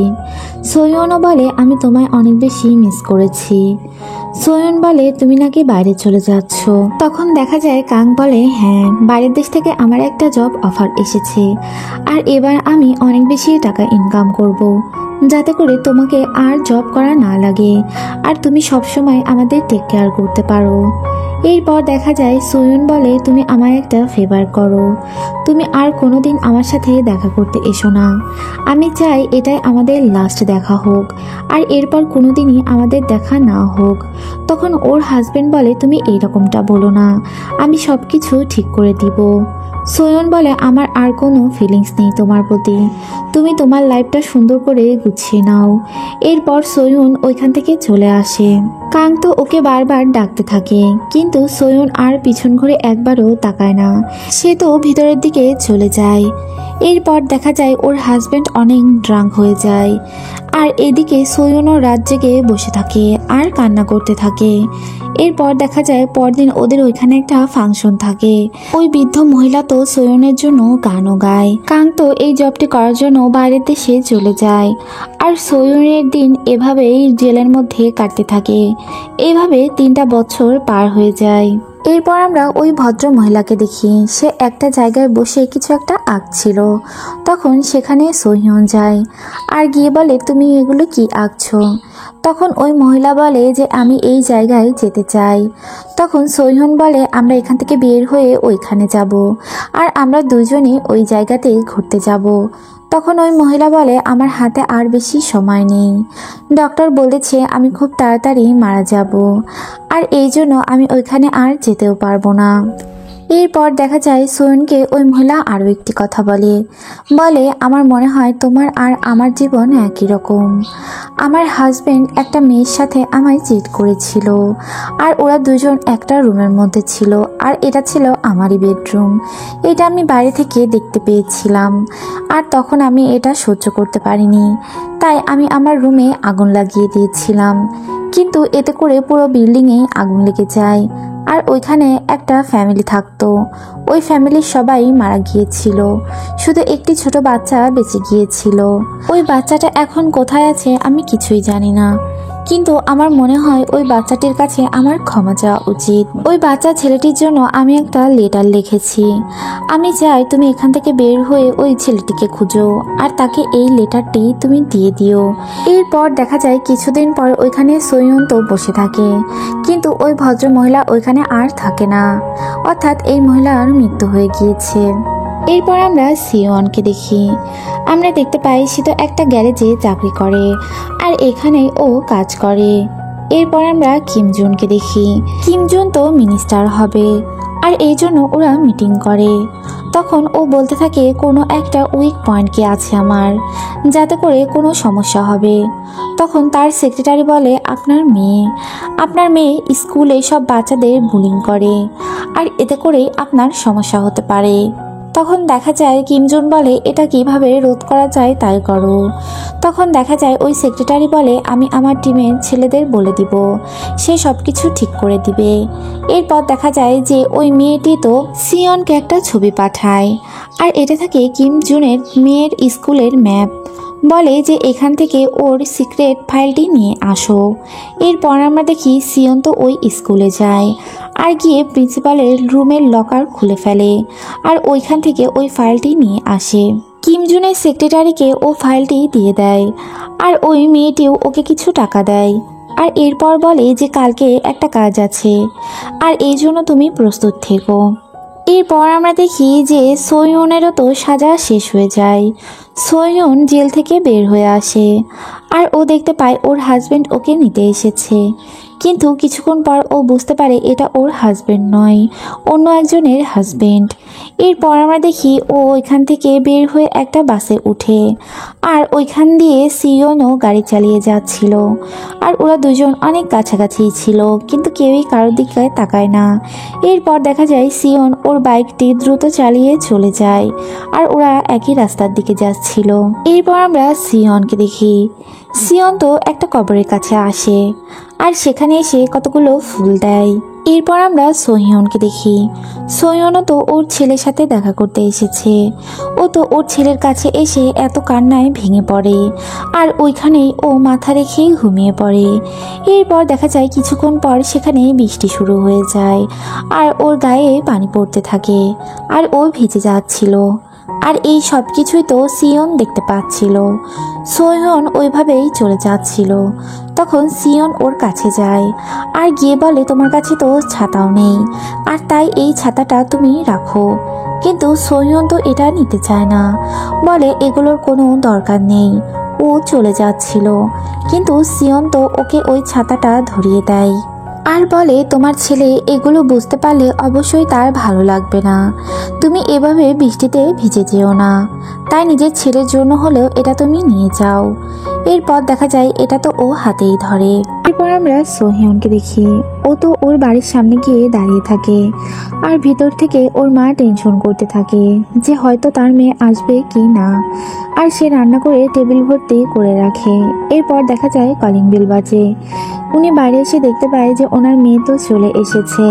সোয়নও বলে আমি তোমায় অনেক বেশি মিস করেছি। সোয়ন বলে তুমি নাকি বাইরে চলে যাচ্ছ। তখন দেখা যায় কাং বলে হ্যাঁ, বাইরের দেশ থেকে আমার একটা জব অফার এসেছে আর এবার আমি অনেক বেশি টাকা ইনকাম করব, যাতে করে তোমাকে আর জব করা না লাগে আর তুমি সবসময় আমাদের টেক কেয়ার করতে পারো। এরপর দেখা যায় সোয়ন বলে তুমি আমায় একটা ফেভার করো, তুমি আর কোনোদিন আমার সাথে দেখা করতে এসো না, আমি চাই এটাই আমাদের লাস্ট দেখা হোক আর এরপর কোনোদিনই আমাদের দেখা না হোক। তখন ওর হাজবেন্ড বলে তুমি এইরকমটা বলো না, আমি সব কিছু ঠিক করে দিব। সোয়ন বলে আমার আর কোনো ফিলিংস নেই তোমার প্রতি, তুমি তোমার লাইফটা সুন্দর করে গুছিয়ে নাও। এরপর সোয়ন ওইখান থেকে চলে আসে। কাং তো ওকে বারবার ডাকতে থাকে কিন্তু সোয়ন আর পিছন ঘুরে একবারও তাকায় না, সে তো ভিতরের দিকে চলে যায়। এরপর দেখা যায় ওর হাজবেন্ড অনেক ড্রাঙ্ক হয়ে যায় আর এদিকে সোয়নও রাত জেগে বসে থাকে আর কান্না করতে থাকে। এরপর দেখা যায় পরদিন ওদের ওইখানে একটা ফাংশন থাকে, ওই বৃদ্ধ মহিলা তো সোয়নের জন্য গানও গায়। কাং তো এই জবটি করার জন্য বাইরের দেশে চলে যায় আর সোয়নের দিন এভাবেই জেলের মধ্যে কাটতে থাকে। এভাবে 3টা বছর পার হয়ে যায়। এরপর আমরা ওই ভদ্র মহিলাকে দেখি, সে একটা জায়গায় বসে কিছু একটা আঁকছিল। তখন সেখানে সোহিয়ন যায় আর গিয়ে বলে তুমি এগুলো কি আঁকছো? তখন ওই মহিলা বলে যে আমি এই জায়গায় যেতে চাই। তখন সোহিয়ন বলে আমরা এখান থেকে বের হয়ে ওইখানে যাব আর আমরা দুজনই ওই জায়গাতে ঘুরতে যাব। তখন ওই মহিলা বলে আমার হাতে আর বেশি সময় নেই, ডক্টর বলেছে আমি খুব তাড়াতাড়ি মারা যাব আর এই জন্য আমি ওইখানে আর যেতেও পারবো না। এরপর দেখা যায় সোয়নকে ওই মহিলা আরও একটি কথা বলে আমার মনে হয় তোমার আর আমার জীবন একই রকম। আমার হাজবেন্ড একটা মেয়ের সাথে আমায় চিট করেছিল আর ওরা দুজন একটা রুমের মধ্যে ছিল আর এটা ছিল আমারই বেডরুম। এটা আমি বাইরে থেকে দেখতে পেয়েছিলাম আর তখন আমি এটা সহ্য করতে পারিনি, তাই আমি আমার রুমে আগুন লাগিয়ে দিয়েছিলাম, কিন্তু এতে করে পুরো বিল্ডিংয়ে আগুন লেগে যায় আর ওইখানে একটা ফ্যামিলি থাকতো, ওই ফ্যামিলির সবাই মারা গিয়েছিল, শুধু একটি ছোট বাচ্চা বেঁচে গিয়েছিল। ওই বাচ্চাটা এখন কোথায় আছে আমি কিছুই জানি না, কিন্তু আমার মনে হয় ওই বাচ্চাটির কাছে আমার ক্ষমা চাওয়া উচিত। ওই বাচ্চা ছেলেটির জন্য আমি একটা লেটার লিখেছি। আমি চাই তুমি এখান থেকে বের হয়ে ওই ছেলেটিকে খুঁজো আর তাকে এই লেটারটি তুমি দিয়ে দিও। এরপর দেখা যায় কিছুদিন পর ওইখানে সৈয়ন্ত বসে থাকে, কিন্তু ওই ভদ্র মহিলা ওইখানে আর থাকে না, অর্থাৎ এই মহিলার মৃত্যু হয়ে গিয়েছে। এরপর আমরা সিওনকে দেখি। আমরা দেখতে পাই সে তো একটা গ্যারেজে চাকরি করে আর এখানেই ও কাজ করে। এরপর আমরা কিমজুনকে দেখি। কিমজুন তো মিনিস্টার হবে আর এই জন্য ওরা মিটিং করে। তখন ও বলতে থাকে কোনো একটা উইক পয়েন্ট কি আছে আমার, যাতে করে কোনো সমস্যা হবে। তখন তার সেক্রেটারি বলে আপনার মেয়ে স্কুলে সব বাচ্চাদের বুলিং করে আর এতে করেই আপনার সমস্যা হতে পারে। তখন দেখা যায় কিমজুন বলে এটা কিভাবে রোধ করা যায় তাই করো। তখন দেখা যায় ওই সেক্রেটারি বলে আমি আমার টিমের ছেলেদের বলে দিব, সে সব কিছু ঠিক করে দিবে। এরপর দেখা যায় যে ওই মেয়েটি তো সিয়নকে একটা ছবি পাঠায় আর এটা থাকে কিমজুনের মেয়ের স্কুলের ম্যাপ। বলে যে এখান থেকে ওর সিক্রেট ফাইলটি নিয়ে আসো। এরপর আমরা দেখি সিয়ন তো ওই স্কুলে যায় আর গিয়ে প্রিন্সিপালের রুমের লকার খুলে ফেলে আর ওইখান থেকে ওই ফাইলটি নিয়ে আসে। কিমজুনের সেক্রেটারিকে ও ফাইলটি দিয়ে দেয় আর ওই মেয়েটিও ওকে কিছু টাকা দেয় আর এরপর বলে যে কালকে একটা কাজ আছে আর এই জন্য তুমি প্রস্তুত থেকো। এরপর আমরা দেখি যে সৈয়নেরও তো সাজা শেষ হয়ে যায়। সৈয়ন জেল থেকে বের হয়ে আসে আর ও দেখতে পায় ওর হাজবেন্ড ওকে নিতে এসেছে, কিন্তু কিছুক্ষণ পর ও বুঝতে পারে এটা ওর হাজবেন্ড নয়, অন্য একজনের হাজবেন্ড। এরপর আমরা দেখি ও ওইখান থেকে বের হয়ে একটা বাসে উঠে আর ওইখান দিয়ে সিয়নও গাড়ি চালিয়ে যাচ্ছিল আর ওরা দুজন অনেক কাছাকাছি ছিল, কিন্তু কেউই কারোর দিকে তাকায় না। এরপর দেখা যায় সিয়ন ওর বাইকটি দ্রুত চালিয়ে চলে যায় আর ওরা একই রাস্তার দিকে যাচ্ছিল। এরপর আমরা সিয়নকে দেখি। সিয়ন তো একটা কবরের কাছে আসে আর সেখানে এসে কতগুলো ফুল দেয়। এরপর আমরা সোহিয়নকে দেখি। সোহিয়নও তো ওর ছেলের সাথে দেখা করতে এসেছে। ও তো ওর ছেলের কাছে এসে এত কান্নায় ভেঙে পড়ে আর ওইখানেই ও মাথা রেখে ঘুমিয়ে পড়ে। এরপর দেখা যায় কিছুক্ষণ পর সেখানে বৃষ্টি শুরু হয়ে যায় আর ওর গায়ে পানি পড়তে থাকে আর ও ভিজে যাচ্ছিল আর এই সব কিছুই তো সিয়ন দেখতে পাচ্ছিল। সোহিয়ন ওইভাবেই চলে যাচ্ছিল। তখন সিয়ন ওর কাছে যায় আর গিয়ে বলে তোমার কাছে তো ছাতাও নেই আর তাই এই ছাতাটা তুমি রাখো। কিন্তু সোহিয়ন তো এটা নিতে চায় না, বলে এগুলোর কোনো দরকার নেই। ও চলে যাচ্ছিল, কিন্তু সিয়ন তো ওকে ওই ছাতাটা ধরিয়ে দেয় আর বলে তোমার ছেলে এগুলো বুঝতে পারলে অবশ্যই তার ভালো লাগবে না, তুমি এভাবে বৃষ্টিতে ভিজে যেও না, তাই নিজের ছেলের জন্য হলেও এটা তুমি নিয়ে যাও। এরপর দেখা যায় এটা তো ও হাতেই ধরে। এরপর আমরা সোহিয়নকে দেখি। ও তো ওর বাড়ির সামনে গিয়ে দাঁড়িয়ে থাকে আর ভিতর থেকে ওর মা টেনশন করতে থাকে যে হয়তো তার মেয়ে আসবে কি না, আর সে রান্না করে টেবিল ভর্তি করে রাখে। এরপর দেখা যায় কলিং বেল বাজে। উনি বাইরে এসে দেখতে পায় যে ওনার মেয়ে তো চলে এসেছে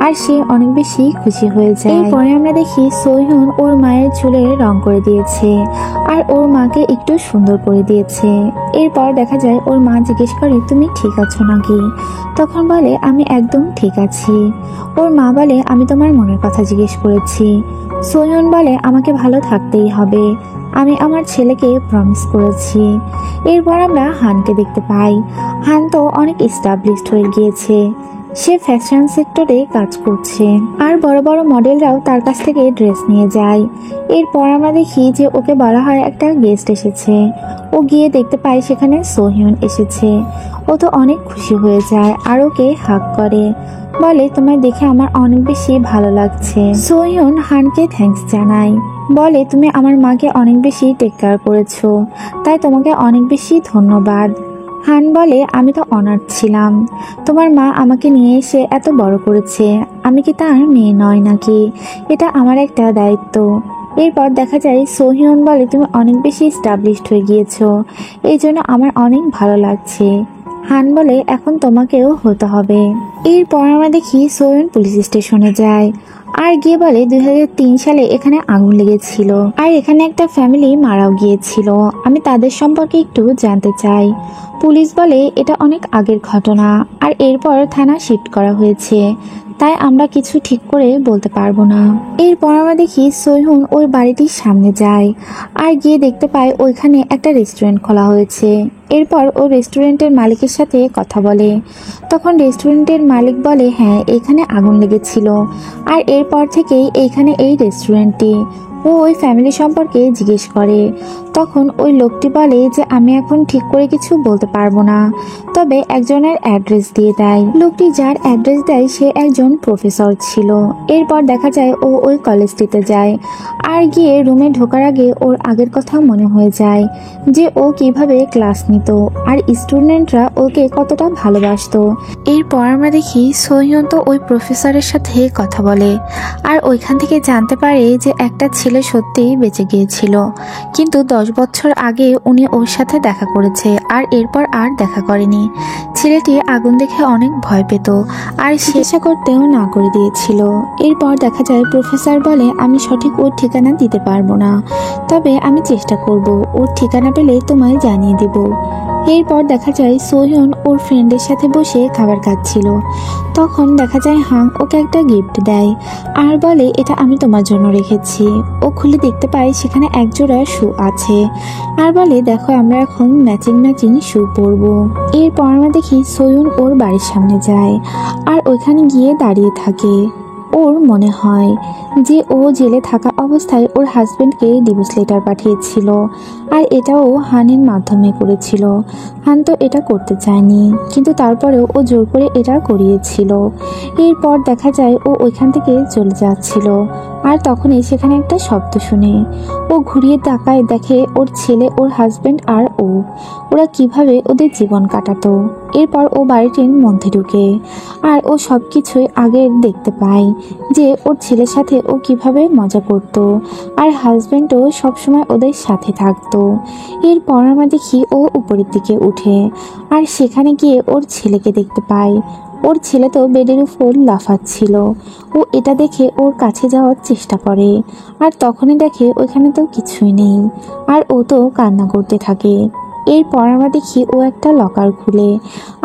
আর সে অনেক বেশি খুশি হয়ে যায়। এরপরে আমরা দেখি সোহিয়ন ওর মায়ের চুলের রং করে দিয়েছে আর ওর মাকে একটু সুন্দর করে দিয়েছে। এরপর দেখা যায় ওর মা জিজ্ঞেস করে তুমি ঠিক আছো নাকি? তখন বলে আমি একদম ঠিক আছি। ওর মা বলে আমি তোমার মনের কথা জিজ্ঞেস করেছি। সোহিয়ন বলে আমাকে ভালো থাকতেই হবে, আমি আমার ছেলেকে প্রমিস করেছি। এরপর আমরা হানকে দেখতে পাই। হান তো অনেক এস্টাবলিশড হয়ে গিয়েছে, সে ফ্যাশন সেক্টরে কাজ করছে আর বড় বড় মডেলরাও তার কাছ থেকে ড্রেস নিয়ে যায়। এরপর আমরা দেখি যে ওকে বলা হয় একটা গেস্ট এসেছে। ও গিয়ে দেখতে পায় সেখানে সোহিয়ন এসেছে। ও তো অনেক খুশি হয়ে যায় আর ওকে হাগ করে, বলে তোমায় দেখে আমার অনেক বেশি ভালো লাগছে। সোহিয়ন হানকে থ্যাঙ্কস জানায়, বলে তুমি আমার মাকে অনেক বেশি টেক কেয়ার করেছো, তাই তোমাকে অনেক বেশি ধন্যবাদ। হান বলে আমি তো অনাথ ছিলাম, তোমার মা আমাকে নিয়ে এসে এত বড় করেছে, আমি কি তার মেয়ে নয় নাকি? এটা আমার একটা দায়িত্ব। এরপর দেখা যায় সোহিয়ন বলে তুমি অনেক বেশি এস্টাবলিশড হয়ে গিয়েছো, এই জন্য আমার অনেক ভালো লাগছে। হান বলে এখন তোমাকেও হতে হবে। এরপর আমরা দেখি সোহিয়ন পুলিশ স্টেশনে যায় আর গিয়ে বলে 2003 সালে এখানে আগুন লেগেছিল আর এখানে একটা ফ্যামিলি মারাও গিয়েছিল, আমি তাদের সম্পর্কে একটু জানতে চাই। পুলিশ বলে এটা অনেক আগের ঘটনা আর এরপর থানা শিফট করা হয়েছে, তাই আমরা কিছু ঠিক করে বলতে পারবো না। এরপর আমরা দেখি সোহিউন ওই বাড়িটির সামনে যায় আর গিয়ে দেখতে পায় ওইখানে একটা রেস্টুরেন্ট খোলা হয়েছে। এরপর ও রেস্টুরেন্টের মালিকের সাথে কথা বলে। তখন রেস্টুরেন্টের মালিক বলে হ্যাঁ এখানে আগুন লেগেছিল আর এরপর থেকেই এইখানে এই রেস্টুরেন্টটি। ও ওই ফ্যামিলি সম্পর্কে জিজ্ঞেস করে। তখন ওই লোকটি বলে যে আমি এখন ঠিক করে কিছু বলতে পারবো না, তবে একজনের অ্যাড্রেস দিয়ে দেয়। লোকটি যার অ্যাড্রেস দেয় সে একজন প্রফেসর ছিল। এরপর দেখা যায় ও ওই কলেজটিতে যায় আর গিয়ে রুমে ঢোকার আগে ওর আগের কথা মনে হয়ে যায় যে ও কিভাবে ক্লাস নিত আর স্টুডেন্টরা ওকে কতটা ভালোবাসতো। এরপর আমরা দেখি সোহিউন তো ওই প্রফেসরের সাথে কথা বলে আর ওইখান থেকে জানতে পারে যে একটা ছেলে সত্যিই বেঁচে গিয়েছিল, কিন্তু 10 বছর আগে উনি ওর সাথে দেখা করেছে আর এরপর আর দেখা করেনি। ছেলেটি আগুন দেখে অনেক ভয় পেত আর চিকিৎসা করতেও না করে দিয়েছিল। এরপর দেখা যায় প্রফেসর বলে আমি সঠিক ওর ঠিকানা দিতে পারবো না, তবে আমি চেষ্টা করব, ওর ঠিকানা পেলে তোমায় জানিয়ে দেব। এরপর দেখা যায় সোহিউন ওর ফ্রেন্ডের সাথে বসে খাবার খাচ্ছিল। তখন দেখা যায় হাং ওকে একটা গিফট দেয় আর বলে এটা আমি তোমার জন্য রেখেছি। ও খুলে দেখতে পায় সেখানে একজোড়া শু আছে আর বলে দেখো আমরা এখন ম্যাচিং ম্যাচিং শু পরবো। এরপর আমরা দেখি সোহিউন ওর বাড়ির সামনে যায় আর ওইখানে গিয়ে দাঁড়িয়ে থাকে। ওর মনে হয় যে ও জেলে থাকা অবস্থায় ওর হাজবেন্ডকে ডিভোর্স লেটার পাঠিয়েছিল আর এটাও হানের মাধ্যমে করেছিল। হান তো এটা করতে চায়নি, কিন্তু তারপরেও ও জোর করে এটা করিয়েছিল। এরপর দেখা যায় ও ওইখান থেকে চলে যাচ্ছিল আর তখনই সেখানে একটা শব্দ শুনে ও ঘুরিয়ে তাকায়, দেখে ওর ছেলে, ওর হাজবেন্ড আর ওরা কিভাবে ওদের জীবন কাটাতো। এরপর ও বাড়িটির মধ্যে ঢুকে আর ও সবকিছুই আগের দেখতে পায় যে ওর ছেলের সাথে ও কিভাবে মজা করত আর হাজবেন্ডও সবসময় ওদের সাথে থাকতো। এরপর আমরা দেখি ও উপরের দিকে উঠে আর সেখানে গিয়ে ওর ছেলেকে দেখতে পায়। ওর ছেলে তো বেডের উপর লাফাচ্ছিল। ও এটা দেখে ওর কাছে যাওয়ার চেষ্টা করে আর তখনই দেখে ওইখানে তো কিছুই নেই আর ও তো কান্না করতে থাকে। এরপর আমরা দেখি ও একটা লকার খুলে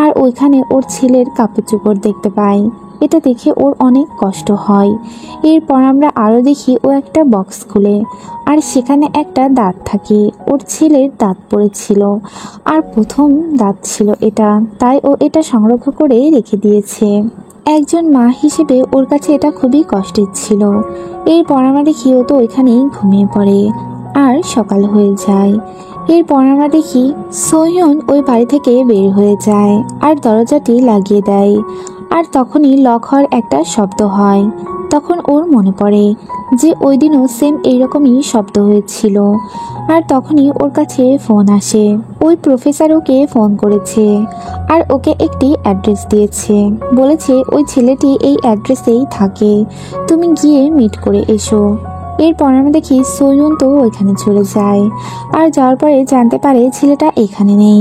আর ওইখানে ওর ছেলের কাপড় চোপড় দেখতে পাই। এটা দেখে ওর অনেক কষ্ট হয়। এরপর আমরা আরও দেখি ও একটা বক্স খুলে আর সেখানে একটা দাঁত থাকে। ওর ছেলের দাঁত পড়েছিল আর প্রথম দাঁত ছিল এটা, তাই ও এটা সংরক্ষণ করে রেখে দিয়েছে। একজন মা হিসেবে ওর কাছে এটা খুবই কষ্টের ছিল। এরপর আমরা দেখি ও তো ওইখানেই ঘুমিয়ে পড়ে আর সকাল হয়ে যায়। এরপর আমরা দেখি সোহিউন ওই বাড়ি থেকে বের হয়ে যায় আর দরজাটি লাগিয়ে দেয় আর তখনই লক হওয়ার একটা শব্দ হয়। তখন ওর মনে পড়ে যে ওই দিনও সেম এইরকমই শব্দ হয়েছিল আর তখনই ওর কাছে ফোন আসে। ওই প্রফেসর ওকে ফোন করেছে আর ওকে একটি অ্যাড্রেস দিয়েছে, বলেছে ওই ছেলেটি এই অ্যাড্রেসেই থাকে, তুমি গিয়ে মিট করে এসো। এরপর আমরা দেখি সোহিউন তো ওইখানে চলে যায় আর যাওয়ার পরে জানতে পারে ছেলেটা এখানে নেই,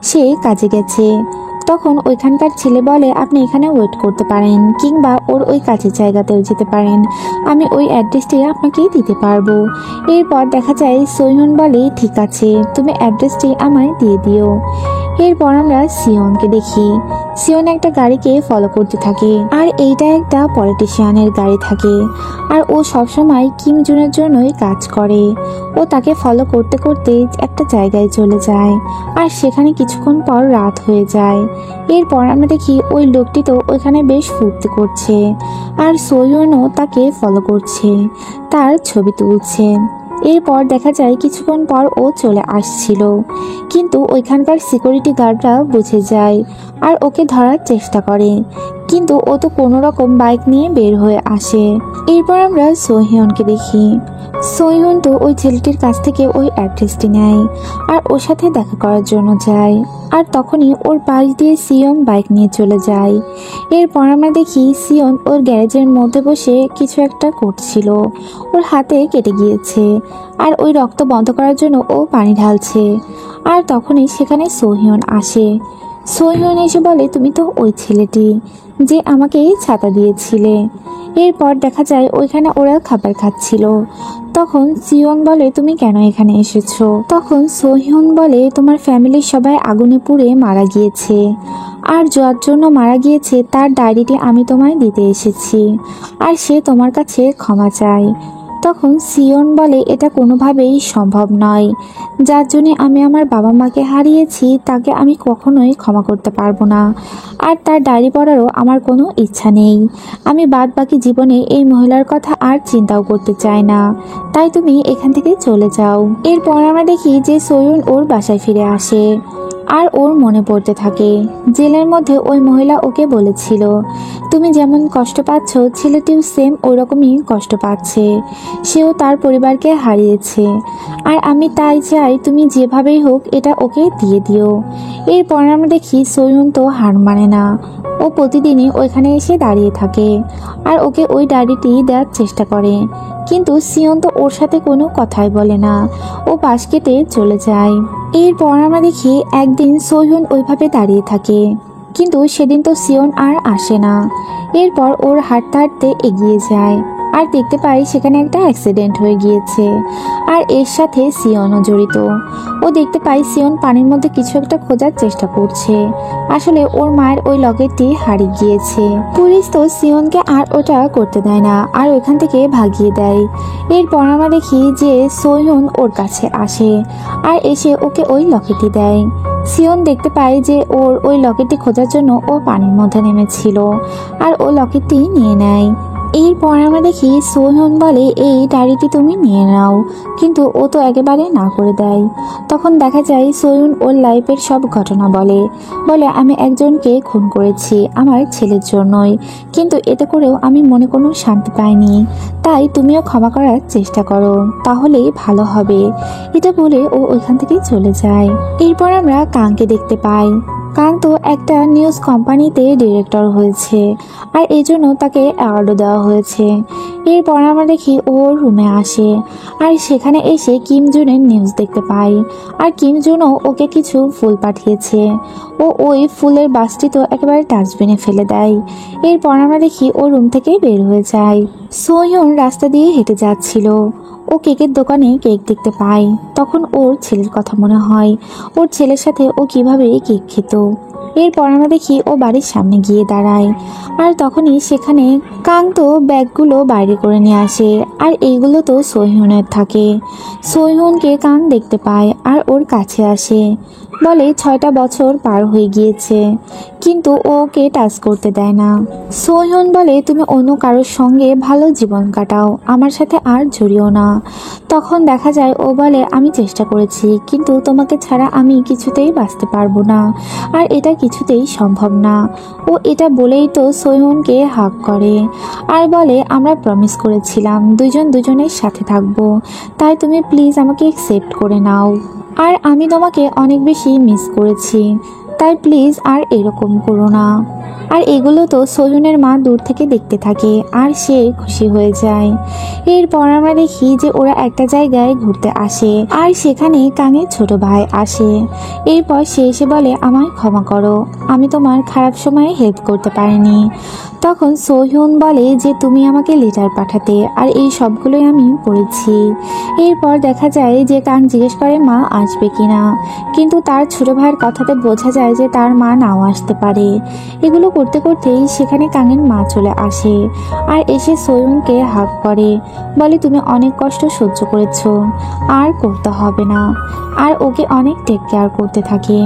সে কাজে গেছে। তখন ওইখানকার ছেলে বলে আপনি এখানে ওয়েট করতে পারেন কিংবা ওর ওই কাজের জায়গাতেও যেতে পারেন, আমি ওই অ্যাড্রেসটি আপনাকে দিতে পারবো। এরপর দেখা যায় সোহিউন বলে ঠিক আছে, তুমি অ্যাড্রেসটি আমায় দিয়ে দিও। এরপর আমরা সিয়নকে দেখি। সিয়ন একটা গাড়িকে ফলো করতে থাকে আর এইটা একটা পলিটিশিয়ানের গাড়ি থাকে আর ও সবসময় কিম জুনের জন্যই কাজ করে। ও তাকে ফলো করতে করতে একটা জায়গায় চলে যায় আর সেখানে কিছুক্ষণ পর রাত হয়ে যায়। এরপর আমরা দেখি ওই লোকটি তো ওইখানে বেশ ফুর্তি করছে আর সোহিউনও তাকে ফলো করছে, তার ছবি তুলছে। এরপর দেখা যায় কিছুক্ষণ পর ও চলে আসছিল, কিন্তু ওইখানকার সিকিউরিটি গার্ডরা বুঝে যায় আর ওকে ধরার চেষ্টা করে, কিন্তু ও তো কোনো রকম বাইক নিয়ে বের হয়ে আসে। এরপর আমরা সোহিউনকে দেখি। সোহিউন তো ওই ছেলেটির কাছ থেকে ওই অ্যাড্রেসটি নেয় আর ওর সাথে দেখা করার জন্য যায় আর তখনই ওর পাশ দিয়ে সিয়ন বাইক নিয়ে চলে যায়। এরপর আমরা দেখি সিয়ন ওর গ্যারেজের মধ্যে বসে কিছু একটা করছিল, ওর হাতে কেটে গিয়েছে আর ওই রক্ত বন্ধ করার জন্য ও পানি ঢালছে আর তখনই সেখানে সোহিউন আসে। সোহিউন এসে বলে তুমি তো ওই ছেলেটি যে আমাকে ছাতা দিয়েছিলে। এরপর দেখা যায় ওইখানে ওরা খাবার খাচ্ছিল। তখন সিওন বলে, তুমি কেন এখানে এসেছো? তখন সোহিউন বলে, তোমার ফ্যামিলির সবাই আগুনে পুড়ে মারা গিয়েছে, আর যার জন্য মারা গিয়েছে তার ডায়েরিটি আমি তোমায় দিতে এসেছি, আর সে তোমার কাছে ক্ষমা চায়। তখন সিওন বলে, এটা কোনোভাবেই সম্ভব নয়। যার জন্য আমি আমার বাবা মাকে হারিয়েছি তাকে আমি কখনোই ক্ষমা করতে পারবো না, আর তার ডায়েরি পড়ারও আমার কোনো ইচ্ছা নেই। আমি বাদবাকি জীবনে এই মহিলার কথা আর চিন্তাও করতে চাই না, তাই তুমি এখান থেকে চলে যাও। এরপর আমরা দেখি যে সোয়ুন ওর বাসায় ফিরে আসে, আর ওর মনে পড়তে থাকে জেলের মধ্যে ওই মহিলা ওকে বলেছিল, তুমি যেমন কষ্ট পাচ্ছ ছেলেটিও সেম ওই রকমই কষ্ট পাচ্ছে, সেও তার পরিবারকে হারিয়েছে, আর আমি তাই চাই তুমি যেভাবেই হোক এটা ওকে দিয়ে দিও। এরপর আমরা দেখি সোয়ুন তো হার মানে না, ও প্রতিদিনই ওইখানে এসে দাঁড়িয়ে থাকে আর ওকে ওই ডায়েরিটি দেওয়ার চেষ্টা করে, কিন্তু সিওন তো ওর সাথে কোনো কথাই বলে না, ও পাশ কেটে চলে যায়। এরপর আমরা দেখি একদিন সোহিউন ওইভাবে দাঁড়িয়ে থাকে, কিন্তু সেদিন তো সিওন আর আসে না। এরপর ওর হাঁটতে হাঁটতে এগিয়ে যায়, আর দেখতে পাই সেখানে একটা অ্যাক্সিডেন্ট হয়ে গিয়েছে, আর এর সাথে সিওনও জড়িত। ও দেখতে পাই সিওন পানির মধ্যে কিছু একটা খোঁজার চেষ্টা করছে, আসলে ওর মায়ের ওই লকেটটি হারিয়ে গিয়েছে। পুলিশ তো সিওনকে আর ওটা করতে দেয় না, আর ওইখান থেকে ভাগিয়ে দেয়। এরপর আমরা দেখি যে সোহিউন ওর কাছে আসে, আর এসে ওকে ওই লকেটটি দেয়। সিওন দেখতে পায় যে ওর ওই লকেটটি খোঁজার জন্য ও পানির মধ্যে নেমেছিল, আর ও লকেটটি নিয়ে নেয়। এরপর আমরা দেখি সোহিউন বলে, এই ডায়েরিটি তুমি নিয়ে নাও, কিন্তু ও তো একেবারে না করে দেয়। তখন দেখা যায় সোহিউন ওর লাইফের সব ঘটনা বলে, আমি একজনকে খুন করেছি আমার ছেলের জন্যই, কিন্তু এতে করেও আমি মনে কোনো শান্তি পাইনি, তাই তুমিও ক্ষমা করার চেষ্টা করো, তাহলেই ভালো হবে। এটা বলে ও ওইখান থেকে চলে যায়। এরপর আমরা কাংকে দেখতে পাই। কাং তো একটা নিউজ কোম্পানিতে ডিরেক্টর হয়েছে, আর এই জন্য তাকে অ্যাওয়ার্ডও দেওয়া হয়েছে। এরপর আমরা দেখি ওর রুমে আসে, আর সেখানে এসে কিম জুনের নিউজ দেখতে পাই, আর কিম জুনও ওকে কিছু ফুল পাঠিয়েছে। ও ওই ফুলের বাসটি তো একেবারে ডাস্টবিনে ফেলে দেয়। এরপর আমরা দেখি ও রুম থেকে বের হয়ে যায়। সোহিউন রাস্তা দিয়ে হেঁটে যাচ্ছিল, ও কেকের দোকানে কেক দেখতে পায়। তখন ওর ছেলের কথা মনে হয়, ওর ছেলের সাথে ও কিভাবে কেক খেত। এরপর আমরা দেখি ও বাড়ির সামনে গিয়ে দাঁড়ায়, আর তখনই সেখানে কাং তো ব্যাগগুলো বাইরে করে নিয়ে আসে, আর এইগুলো তো সোহিউনের থাকে। সোহিউনকে কাং দেখতে পায় আর ওর কাছে আসে, বলে 6টা বছর পার হয়ে গিয়েছে, কিন্তু ওকে টাচ করতে দেয় না। সোহিউন বলে, তুমি অন্য কারোর সঙ্গে ভালো জীবন কাটাও, আমার সাথে আর জড়িও না। তখন দেখা যায় ও বলে, আমি চেষ্টা করেছি, কিন্তু তোমাকে ছাড়া আমি কিছুতেই বাঁচতে পারবো না, আর এটা কিছুতেই সম্ভব না। ও এটা বলেই তো সোহিউনকে হাগ করে, আর বলে, আমরা প্রমিস করেছিলাম দুজন দুজনের সাথে থাকবো, তাই তুমি প্লিজ আমাকে অ্যাকসেপ্ট করে নাও, আর আমি তোমাকে অনেক বেশি মিস করেছি, তাই প্লিজ আর এরকম করো না। আর এগুলো তো সোহিউনের মা দূর থেকে দেখতে থাকে, আর সে খুশি হয়ে যায়। এরপর আমরা দেখি যে ওরা একটা জায়গায় ঘুরতে আসে, আর সেখানে কাঙের ছোট ভাই আসে। এরপর সে এসে বলে, আমায় ক্ষমা করো, আমি তোমার খারাপ সময়ে হেল্প করতে পারিনি। তখন সোহিউন বলে যে তুমি আমাকে লেটার পাঠাতে, আর এই সবগুলোই আমি পড়েছি। এরপর দেখা যায় যে কাং জিজ্ঞেস করে মা আসবে কিনা, কিন্তু তার ছোট ভাইয়ের কথাতে বোঝা যায় যে তার মা নাও আসতে পারে। এগুলো করতে করতেই সেখানে কাঙের মা চলে আসে, আর এসে সোহিউনকে হাগ করে, বলে তুমি অনেক কষ্ট সহ্য করেছো, আর করতে হবে না, আর ওকে অনেক টেক কেয়ার করতে থাকে।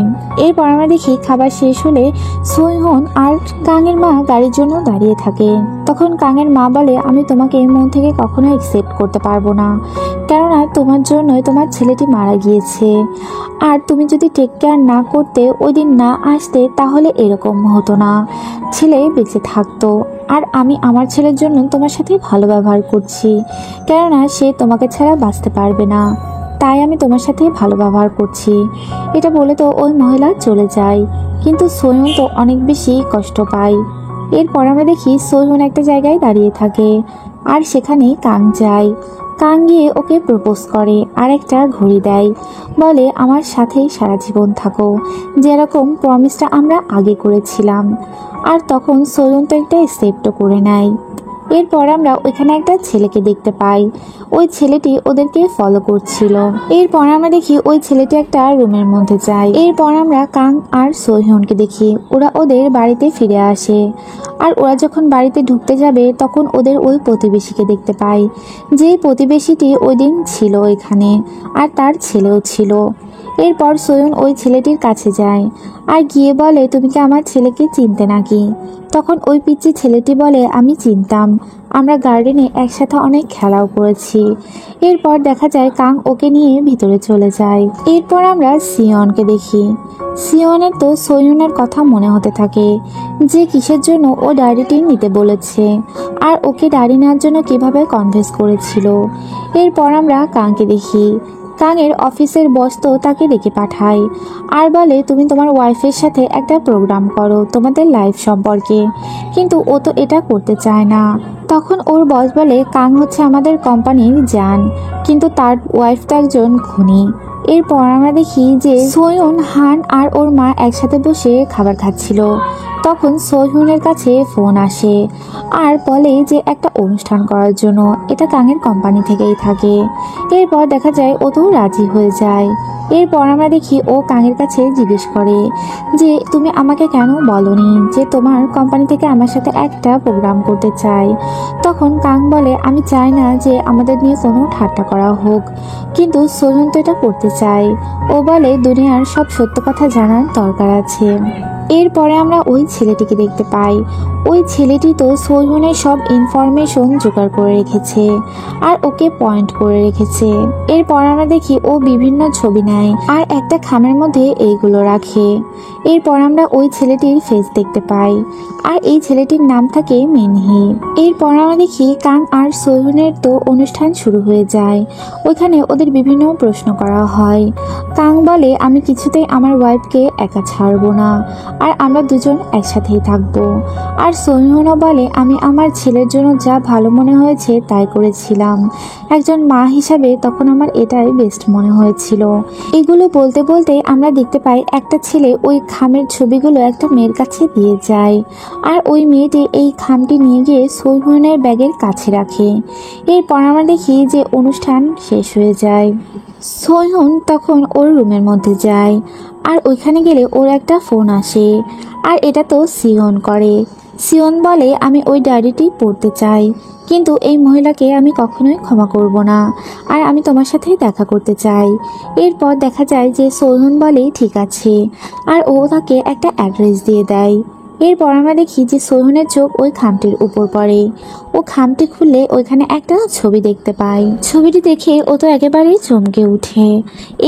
এরপর আমরা দেখি খাবার শেষ হলে সোহিউন আর কাঙের মা গাড়ির জন্য দাঁড়িয়ে থাকে। তখন কাঙের মা বলে, আমি তোমাকে এই মন থেকে কখনো অ্যাকসেপ্ট করতে পারবো না, কেননা তোমার জন্যই তোমার ছেলেটি মারা গিয়েছে, আর তুমি যদি টেক কেয়ার না করতে, ওই দিন না আসতে, তাহলে এরকম হতো না, ছেলে বেঁচে থাকতো। আর আমি আমার ছেলের জন্য তোমার সাথে ভালো ব্যবহার করছি, কেননা সে তোমাকে ছাড়া বাঁচতে পারবে না, তাই আমি তোমার সাথে ভালো ব্যবহার করছি। এটা বলে তো ওই মহিলা চলে যায়, কিন্তু সোহিউন তো অনেক বেশি কষ্ট পায়। এরপর আমরা দেখি সোহিউন একটা জায়গায় দাঁড়িয়ে থাকে, আর সেখানে কাং যায়। কাং গিয়ে ওকে প্রপোজ করে, আর একটা ঘড়ি দেয়, বলে আমার সাথেই সারা জীবন থাকো, যেরকম প্রমিসটা আমরা আগে করেছিলাম। আর তখন সোহিউন তো একটা অ্যাকসেপ্টও করে নেয়। এরপর আমরা ওইখানে একটা ছেলেকে দেখতে পাই। ওই ছেলেটি ওদেরকে ফলো করছিল। এরপর আমরা দেখি ওই ছেলেটি একটা রুমের মধ্যে যায়। এরপর আমরা কাং আর সোহিয়নকে দেখি ওরা ওদের বাড়িতে ফিরে আসে। আর ওরা যখন বাড়িতে ঢুকতে যাবে তখন ওদের ওই প্রতিবেশীকে দেখতে পাই, যে প্রতিবেশীটি ওই দিন ছিল ওইখানে, আর তার ছেলেও ছিল। এরপর সোহিয়ন ওই ছেলেটির কাছে যায় আর গিয়ে বলে, তুমি কি আমার ছেলেকে চিনতে নাকি? তখন ওই পিচ্চি ছেলেটি বলে, আমি চিনতাম, আমরা গার্ডেনে একসাথে অনেক খেলাও করেছি। এরপর দেখা যায় কাং ওকে নিয়ে ভিতরে চলে যায়। এরপর আমরা সিয়নকে দেখি। সিয়নের তো সোহিয়নের কথা মনে হতে থাকে, যে কিসের জন্য ও ডায়েরিটি নিতে বলেছে আর ওকে ডায়েরি নেওয়ার জন্য কিভাবে কনভিন্স করেছিল। এরপর আমরা কাংকে দেখি। কাংয়ের অফিসের বস তো তাকে ডেকে পাঠায় আর বলে, তুমি তোমার ওয়াইফের সাথে একটা প্রোগ্রাম করো তোমাদের লাইফ সম্পর্কে, কিন্তু ও তো এটা করতে চায় না। তখন ওর বস বলে, কাং হচ্ছে আমাদের কোম্পানির জান, কিন্তু তার ওয়াইফ তো একজন খুনি। এরপর আমরা দেখি যে সোহিয়ন, হান আর ওর মা একসাথে বসে খাবার খাচ্ছিল। তখন সোহিয়নের কাছে ফোন আসে আর বলে যে একটা অনুষ্ঠান করার জন্য, এটা কাংয়ের কোম্পানি থেকেই থাকে। এরপর দেখা যায় ও তো রাজি হয়ে যায়। এরপর আমরা দেখি ও কাংয়ের কাছে জিজ্ঞেস করে যে, তুমি আমাকে কেন বলনি যে তোমার কোম্পানি থেকে আমার সাথে একটা প্রোগ্রাম করতে চাই? তখন কাং বলে, আমি চাই না যে আমাদের নিয়ে কোনো ঠাট্টা করা হোক, কিন্তু সোহিয়ন তো এটা করতে চায়। ও বলে, দুনিয়ার সব সত্য কথা জানার দরকার আছে। এরপরে আমরা ওই ছেলেটিকে দেখতে পাই। ওই ছেলেটি তো সোহিয়নের সব ইনফরমেশন জোগাড় করে রেখেছে আর ওকে পয়েন্ট করে রেখেছে। এরপর আমরা দেখি ও বিভিন্ন ছবি নেয় আর একটা খামের মধ্যে এইগুলো রাখে। এরপর আমরা ওই ছেলেটির ফেস দেখতে পাই আর এই ছেলেটির নাম থাকে মিনহি। এরপর আমরা দেখি কাং আর সোহিয়নের তো অনুষ্ঠান শুরু হয়ে যায়। ওইখানে ওদের বিভিন্ন প্রশ্ন করা হয়। কাং বলে, আমি কিছুতেই আমার ওয়াইফকে একা ছাড়বো না আর আমরা দুজন একসাথেই থাকবো। আর সোহিয়নও বলে, আমি আমার ছেলের জন্য যা ভালো মনে হয়েছে তাই করেছিলাম, একজন মা হিসাবে তখন আমার এটাই বেস্ট মনে হয়েছিল। এগুলো বলতে বলতে আমরা দেখতে পাই একটা ছেলে ওই খামের ছবিগুলো একটা মেয়ের কাছে দিয়ে যায় আর ওই মেয়েটি এই খামটি নিয়ে গিয়ে সোহিয়নের ব্যাগের কাছে রাখে। এরপর আমরা দেখি যে অনুষ্ঠান শেষ হয়ে যায়। সোহিয়ন তখন ওর রুমের মধ্যে যায় আর ওইখানে গেলে ওর একটা ফোন আসে আর এটা তো সিয়ন করে। সিয়ন বলে, আমি ওই ডায়েরিটি পড়তে চাই, কিন্তু এই মহিলাকে আমি কখনোই ক্ষমা করব না আর আমি তোমার সাথে দেখা করতে চাই। এরপর দেখা যায় যে সোহিয়ন বলে ঠিক আছে আর ও তাকে একটা অ্যাড্রেস দিয়ে দেয়। এরপর আমরা দেখি যে সোহিয়নের চোখ ওই খামটির উপর পড়ে। ও খামটি খুললে ওইখানে একটা ছবি দেখতে পাই। ছবিটি দেখে ও তো একেবারেই চমকে উঠে।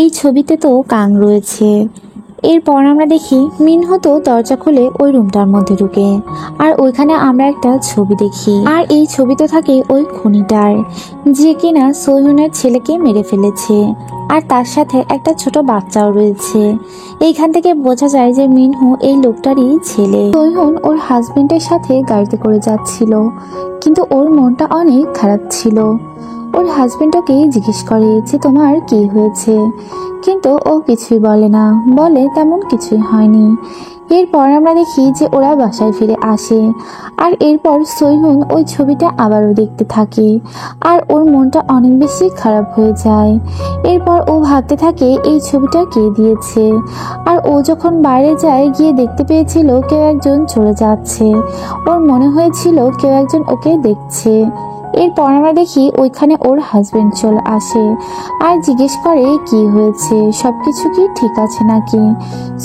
এই ছবিতে তো কাং রয়েছে। এরপর আমরা দেখি মিনহো তো দরজা খুলে ওই রুমটার মধ্যে ঢুকে আর ওইখানে আমরা একটা ছবি দেখি আর এই ছবিতে থাকে ওই খুনিটার, যে কিনা সোহিয়নের ছেলেকে মেরে ফেলেছে আর তার সাথে একটা ছোট বাচ্চাও রয়েছে। এইখান থেকে বোঝা যায় যে মিনহো এই লোকটারই ছেলে। সোহিয়ন ওর হাজবেন্ডের সাথে গাড়িতে করে যাচ্ছিল, কিন্তু ওর মনটা অনেক খারাপ ছিল। ওর হাজবেন্ড ওকে জিজ্ঞেস করে যে তোমার কি হয়েছে, কিন্তু ও কিছুই বলে না, বলে তেমন কিছুই হয়নি। এরপর আমরা দেখি যে ওরা বাসায় ফিরে আসে আর এরপর সোহিয়ন ওই ছবিটা আবারও দেখতে থাকে আর ওর মনটা অনেক বেশি খারাপ হয়ে যায়। এরপর ও ভাবতে থাকে এই ছবিটা কে দিয়েছে, আর ও যখন বাইরে যায় গিয়ে দেখতে পেয়েছিল কেউ একজন চলে যাচ্ছে। ওর মনে হয়েছিল কেউ একজন ওকে দেখছে। এরপর আমরা দেখি ওইখানে ওর হাজবেন্ড চলে আসে আর জিজ্ঞেস করে কি হয়েছে, সবকিছু কি ঠিক আছে নাকি।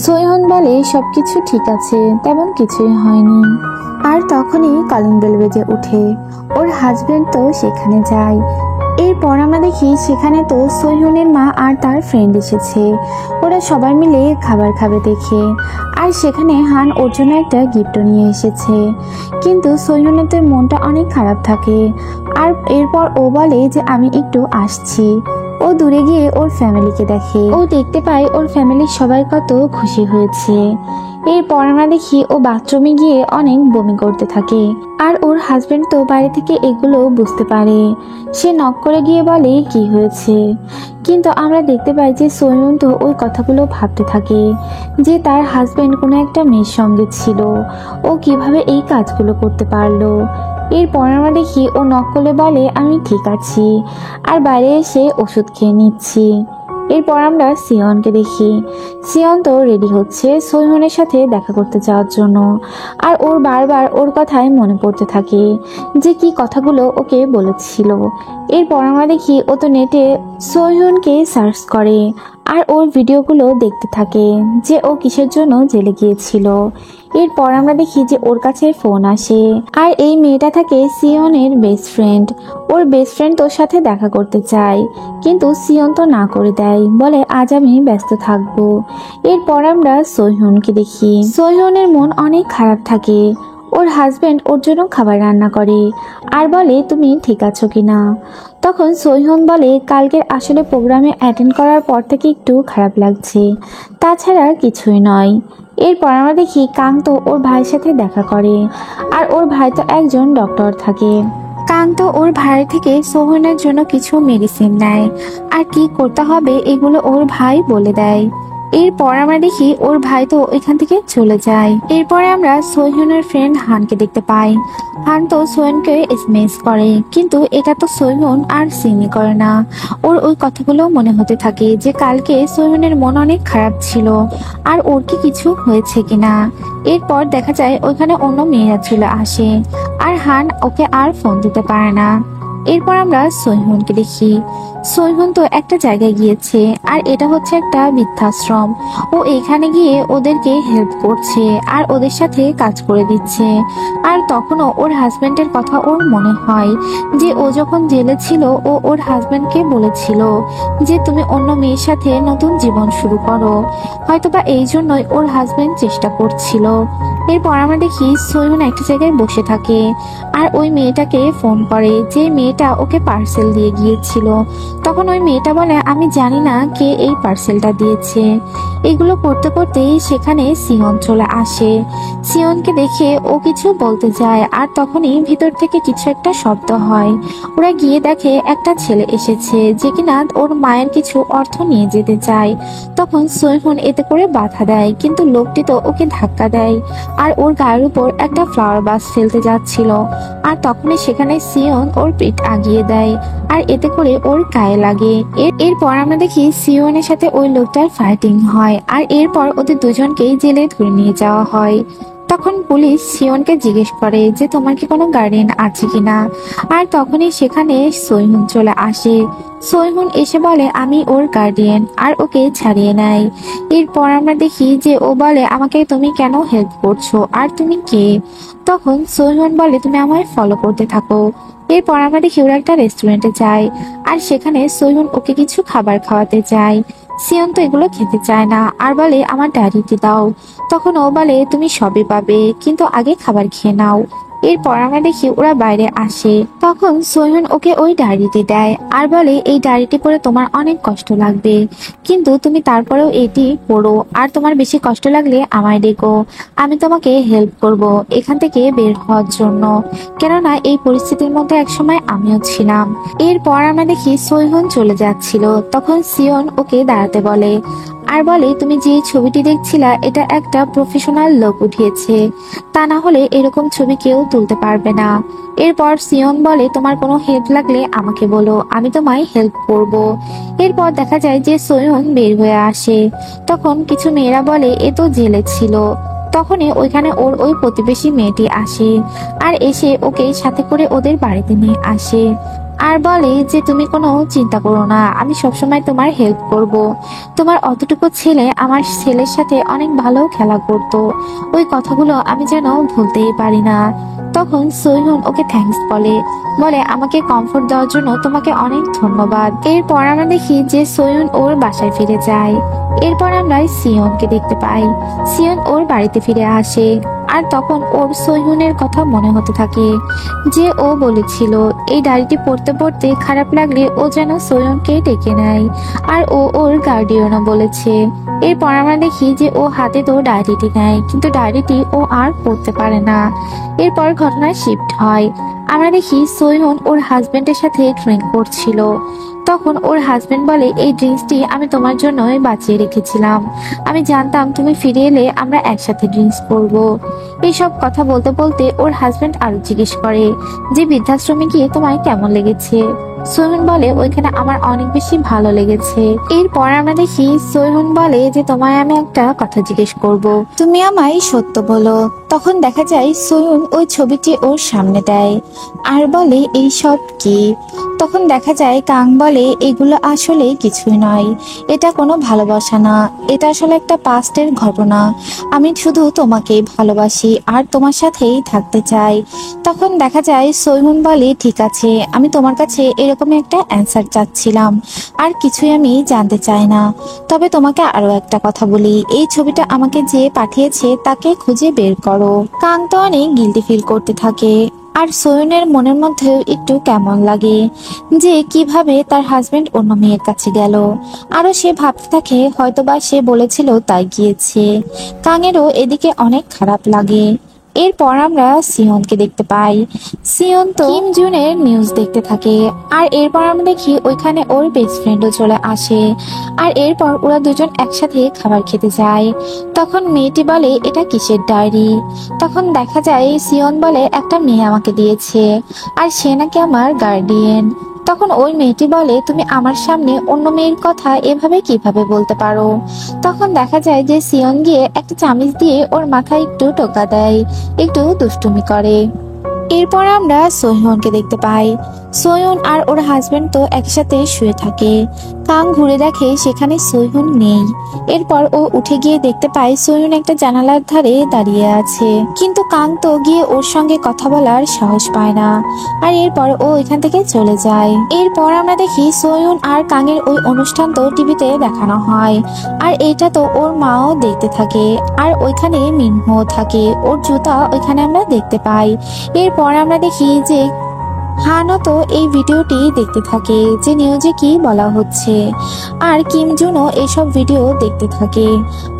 সোহিয়ন বলে সবকিছু ঠিক আছে, তেমন কিছুই হয়নি। আর তখনই কলিং বেল বেজে ওঠে। ওর হাজবেন্ড তো সেখানে যায়। এরপর আমরা দেখি সেখানে তো সোহিয়নের মা আর তার ফ্রেন্ড এসেছে। ওরা সবাই মিলে খাবার খাবে দেখে, আর সেখানে হান ওর জন্য একটা গিফটও নিয়ে এসেছে। কিন্তু সোহিয়নের তো মনটা অনেক খারাপ থাকে আর এরপর ও বলে যে আমি একটু আসছি। ও দূরে গিয়ে ওর ফ্যামিলিকে দেখে। ও দেখতে পায় ওর ফ্যামিলির সবাই কত খুশি হয়েছে। এরপর আমরা দেখি ও বাথরুমে গিয়ে অনেক বমি করতে থাকে আর ওর হাজবেন্ড তো বাইরে থেকে এগুলো বুঝতে পারে। সে নক করে গিয়ে বলে কি হয়েছে, কিন্তু আমরা দেখতে পাই যে সোহিয়ন তো ওই কথাগুলো ভাবতে থাকে যে তার হাজবেন্ড কোনো একটা মেয়ের সঙ্গে ছিল, ও কিভাবে এই কাজগুলো করতে পারলো। এরপর আমরা দেখি ও নক করলে বলে আমি ঠিক আছি, আর বাইরে এসে ওষুধ খেয়ে নিচ্ছি। এরপর আমরা সিয়নকে দেখি। সিয়ন তো রেডি হচ্ছে সোহিনের সাথে দেখা করতে যাওয়ার জন্য, আর ওর বারবার ওর কথাই মনে পড়তে থাকে যে কি কথাগুলো ওকে বলেছিল। এরপর আমরা দেখি ও তো নেটে সোহিনকে সার্চ করে আর ওর ভিডিওগুলো দেখতে থাকে যে ও কিসের জন্য জেলে গিয়েছিল। এরপর আমরা দেখি যে ওর কাছে ফোন আসে, আর এই মেয়েটা থাকে সিয়নের বেস্ট ফ্রেন্ড। ওর বেস্ট ফ্রেন্ড তোর সাথে দেখা করতে চায়, কিন্তু সিয়ন তো না করে দেয়, বলে আজ আমি ব্যস্ত থাকবো। এরপর আমরা সোহিনকে দেখি। সোহিনের মন অনেক খারাপ থাকে। ওর হাজবেন্ড ওর জন্য খাবার রান্না করে আর বলে তুমি ঠিক আছো কিনা। তখন সোহিন বলে কালকের আসলে প্রোগ্রামে অ্যাটেন্ড করার পর থেকে একটু খারাপ লাগছে, তাছাড়া কিছুই নয়। এরপর আমরা দেখি কান্ত ওর ভাইয়ের সাথে দেখা করে, আর ওর ভাই তো একজন ডক্টর থাকে। কান্ত ওর ভাই থেকে সোহিনের জন্য কিছু মেডিসিন নেয়, আর কি করতে হবে এগুলো ওর ভাই বলে দেয়। এরপর আমরা দেখি ওর ভাই তো ওইখান থেকে চলে যায়। এরপরে আমরা সোহিনের ফ্রেন্ড হানকে দেখতে পাই। হান তো সোহিনকে এসএমএস করে, কিন্তু এটা তো সোহিন আর সিনই করে না। ওর ওই কথাগুলো মনে হতে থাকে যে কালকে সোহিনের মন অনেক খারাপ ছিল, আর ওর কি কিছু হয়েছে কিনা। এরপর দেখা যায় ওইখানে অন্য মেয়েরা চলে আসে, আর হান ওকে আর ফোন দিতে পারে না। এরপর আমরা সোহিনকে দেখি। সোহিন তো একটা জায়গায় গিয়েছে, আর এটা হচ্ছে একটা বৃদ্ধাশ্রম। ও এখানে গিয়ে ওদেরকে হেল্প করছে আর ওদের সাথে কাজ করে দিচ্ছে। আর তখনও ওর হাজবেন্ডের কথা ওর মনে হয় যে ও যখন জেলে ছিল ও ওর হাজবেন্ডকে বলেছিল যে তুমি অন্য মেয়ের সাথে নতুন জীবন শুরু করো, হয়তোবা এই জন্যই ওর হাজবেন্ড চেষ্টা করছিল। এরপর আমরা দেখি সোহিন একটা জায়গায় বসে থাকে, আর ওই মেয়েটাকে ফোন করে যে মেয়েটা ওকে পার্সেল দিয়ে গিয়েছিল। তখন ওই মেয়েটা বলে আমি জানি না কে এই পার্সেলটা দিয়েছে। এগুলো করতে করতেই সেখানে সিয়ন চলে আসে। সিয়নকে দেখে ও কিছু বলতে যায়, আর তখনই ভিতর থেকে কিছু একটা শব্দ হয়। ওরা গিয়ে দেখে একটা ছেলে এসেছে যে কিনা ওর মায়ের কিছু অর্থ নিয়ে যেতে চায়। তখন সোহিন এতে করে বাধা দেয়, কিন্তু লোকটি তো ওকে ধাক্কা দেয়, আর ওর গায়ের উপর একটা ফ্লাওয়ার বাস ফেলতে যাচ্ছিল। আর তখনই সেখানে সিয়ন ওর পিঠ আগিয়ে দেয়, আর এতে করে ওর গায়ে লাগে। এরপর আমরা দেখি সিয়নের সাথে ওই লোকটার ফাইটিং হয়, আর এরপর ওদের দুজনকেই জেলে ধরে নিয়ে যাওয়া হয়। তখন পুলিশ সিয়নকে জিজ্ঞেস করে যে তোমার কি কোনো গার্ডিয়ান আছে কিনা, আর তখনই সেখানে সোহিন চলে আসে। সোহিন এসে বলে আমি ওর গার্ডিয়ান, আর ওকে ছাড়িয়ে নেয়। এরপর আমরা দেখি যে ও বলে আমাকে তুমি কেন হেল্প করছো, আর তুমি কে। তখন সোহিন বলে তুমি আমায় ফলো করতে থাকো। এরপর আমরা দেখি ওরা একটা রেস্টুরেন্টে যায়, আর সেখানে সোহিন ওকে কিছু খাবার খাওয়াতে যায়। সিয়ন তো এগুলো খেতে চায় না, আর বলে আমার ডায়েরিটি দাও। তখন ও বলে তুমি সবই পাবে, কিন্তু আগে খাবার খেয়ে নাও। এরপর আমরা দেখি ওরা বাইরে আসে। তখন সোহিন ওকে ওই ডায়েরিটি দেয়, আর বলে এই ডায়েরিটি পড়ে তোমার অনেক কষ্ট লাগবে, কিন্তু তুমি তারপরেও এটি পড়ো, আর তোমার বেশি কষ্ট লাগলে আমায় ডেকো, আমি তোমাকে হেল্প করব এখান থেকে বের হওয়ার জন্য, কেননা এই পরিস্থিতির মধ্যে একসময় আমিও ছিলাম। এরপর আমরা দেখি সোহিন চলে যাচ্ছিল, তখন সিয়ন ওকে দাঁড়াতে বলে, আর বলে তুমি যে ছবিটি দেখছিলা এটা একটা প্রফেশনাল লোক উঠিয়েছে, তা না হলে এরকম ছবি কেউ তুলতে পারবে না। এরপর সিয়ন বলে তোমার কোনো হেল্প লাগলে আমাকে বলো, আমি তোমায় হেল্প করব। এরপর দেখা যায় যে সোহিন বের হয়ে আসে। তখন কিছু মেয়েরা বলে এ তো জেলে ছিল। তখনই ওইখানে ওর ওই প্রতিবেশী মেয়েটি আসে, আর এসে ওকে সাথে করে ওদের বাড়িতে নিয়ে আসে, আর বলে যে তুমি কোনো চিন্তা করো না, আমি সবসময় তোমার হেল্প করব। তোমার অতটুকু ছেলে আমার ছেলের সাথে অনেক ভালো খেলা করতো, ওই কথাগুলো আমি যেন ভুলতেই পারি না। তখন সোহিন ওকে থ্যাঙ্কস বলে, বলে আমাকে কমফোর্ট দেওয়ার জন্য তোমাকে অনেক ধন্যবাদ। এরপর আমরা দেখি যে সোহিন ওর বাসায় ফিরে যায়। এরপর আমরা সিয়নকে দেখতে পাই। সিয়ন ওর বাড়িতে ফিরে আসে, আর তখন ওর সোহিনের কথা মনে হতে থাকে যে ও বলেছিল এই ডায়েরিটি পড়তে পড়তে খারাপ লাগলে ও যেন সোহিনকে ডেকে নেয়, আর ও ওর গার্ডিয়ানও বলেছে। এরপর আমরা দেখি যে ও হাতে তো ডায়েরিটি নেয়, কিন্তু ডায়েরিটি ও আর পড়তে পারে না। এরপর ঘটনা শিফট হয়। আমরা দেখি সোহিন ওর হাজবেন্ডের সাথে ড্রিঙ্ক করছিল। তখন ওর হাজবেন্ড বলে, এই ড্রিঙ্কসটি আমি তোমার জন্যই বাঁচিয়ে রেখেছিলাম, আমি জানতাম তুমি ফিরে এলে আমরা একসাথে ড্রিঙ্কস করব। এইসব কথা বলতে বলতে ওর হাজবেন্ড আরো জিজ্ঞেস করে যে বৃদ্ধাশ্রমে গিয়ে তোমায় কেমন লেগেছে। সোহেন বলে, ওইখানে আমার অনেক বেশি ভালো লেগেছে। এরপর আমরা দেখি সোহেন বলে যে তোমায় আমি একটা কথা জিজ্ঞেস করব, তুমি আমায় সত্য বলো। তখন দেখা যায় সোহেন ওই ছবিটি ওর সামনে দেয় আর বলে, এই সব কি? তখন দেখা যায় কাং বলে, এগুলো আসলে কিছুই নয়, এটা কোনো ভালোবাসা না, এটা আসলে একটা পাস্টের ঘটনা। আমি শুধু তোমাকেই ভালোবাসি আর তোমার সাথেই থাকতে চাই। তখন দেখা যায় সোহেন বলে, ঠিক আছে, আমি তোমার কাছে এরকম একটা অ্যান্সার চাচ্ছিলাম, আর কিছুই আমি জানতে চাই না। তবে তোমাকে আরো একটা কথা বলি, এই ছবিটা আমাকে যে পাঠিয়েছে তাকে খুঁজে বের করো। কাং তো অনেক গিল্টি ফিল করতে থাকে, আর সোহেনের মনের মধ্যেও একটু কেমন লাগে যে কিভাবে তার হাজবেন্ড অন্য মেয়ের কাছে গেল। আরো সে ভাবতে থাকে হয়তোবা সে বলেছিল তাই গিয়েছে। কাঙেরও এদিকে অনেক খারাপ লাগে। এরপর আমরা সিয়নকে দেখতে পাই। সিয়ন তো কিম জুনের নিউজ দেখতে থাকে, আর এরপর আমরা দেখি ওইখানে ওর বেস্ট ফ্রেন্ডও চলে আসে, আর এরপর ওরা দুজন একসাথে খাবার খেতে যায়। তখন মেয়েটি বলে, এটা কিসের ডায়েরি? তখন দেখা যায় সিয়ন বলে, একটা মেয়ে আমাকে দিয়েছে, আর সে নাকি আমার গার্ডিয়ান। তখন ওই মেয়েটি বলে, তুমি আমার সামনে অন্য মেয়ের কথা এভাবে কিভাবে বলতে পারো? তখন দেখা যায় যে সিয়ন গিয়ে একটা চামিচ দিয়ে ওর মাথায় একটু টোকা দেয়, একটু দুষ্টুমি করে। এরপর আমরা সোহিয়নকে দেখতে পাই। সোহিয়ন আর ওর হাজবেন্ড তো একসাথে শুয়ে থাকে। কাং ঘুরে দেখে সেখানে সোহিয়ন নেই। এরপর ও উঠে গিয়ে দেখতে পায় সোহিয়ন একটা জানালার ধারে দাঁড়িয়ে আছে, কিন্তু কাং তো গিয়ে ওর সঙ্গে কথা বলার সাহস পায় না, আর এরপর ও এখান থেকে চলে যায়। এরপর আমরা দেখি সোহিয়ন আর কাঙের ওই অনুষ্ঠান তো টিভিতে দেখানো হয়, আর এটা তো ওর মাও দেখতে থাকে, আর ওইখানে মিনহো থাকে, ওর জুতা ওইখানে আমরা দেখতে পাই। এরপর আমরা দেখি যে হানও তো এই ভিডিওটি দেখতে থাকে যে নিউজে কি বলা হচ্ছে, আর কিম জুনও এইসব ভিডিও দেখতে থাকে,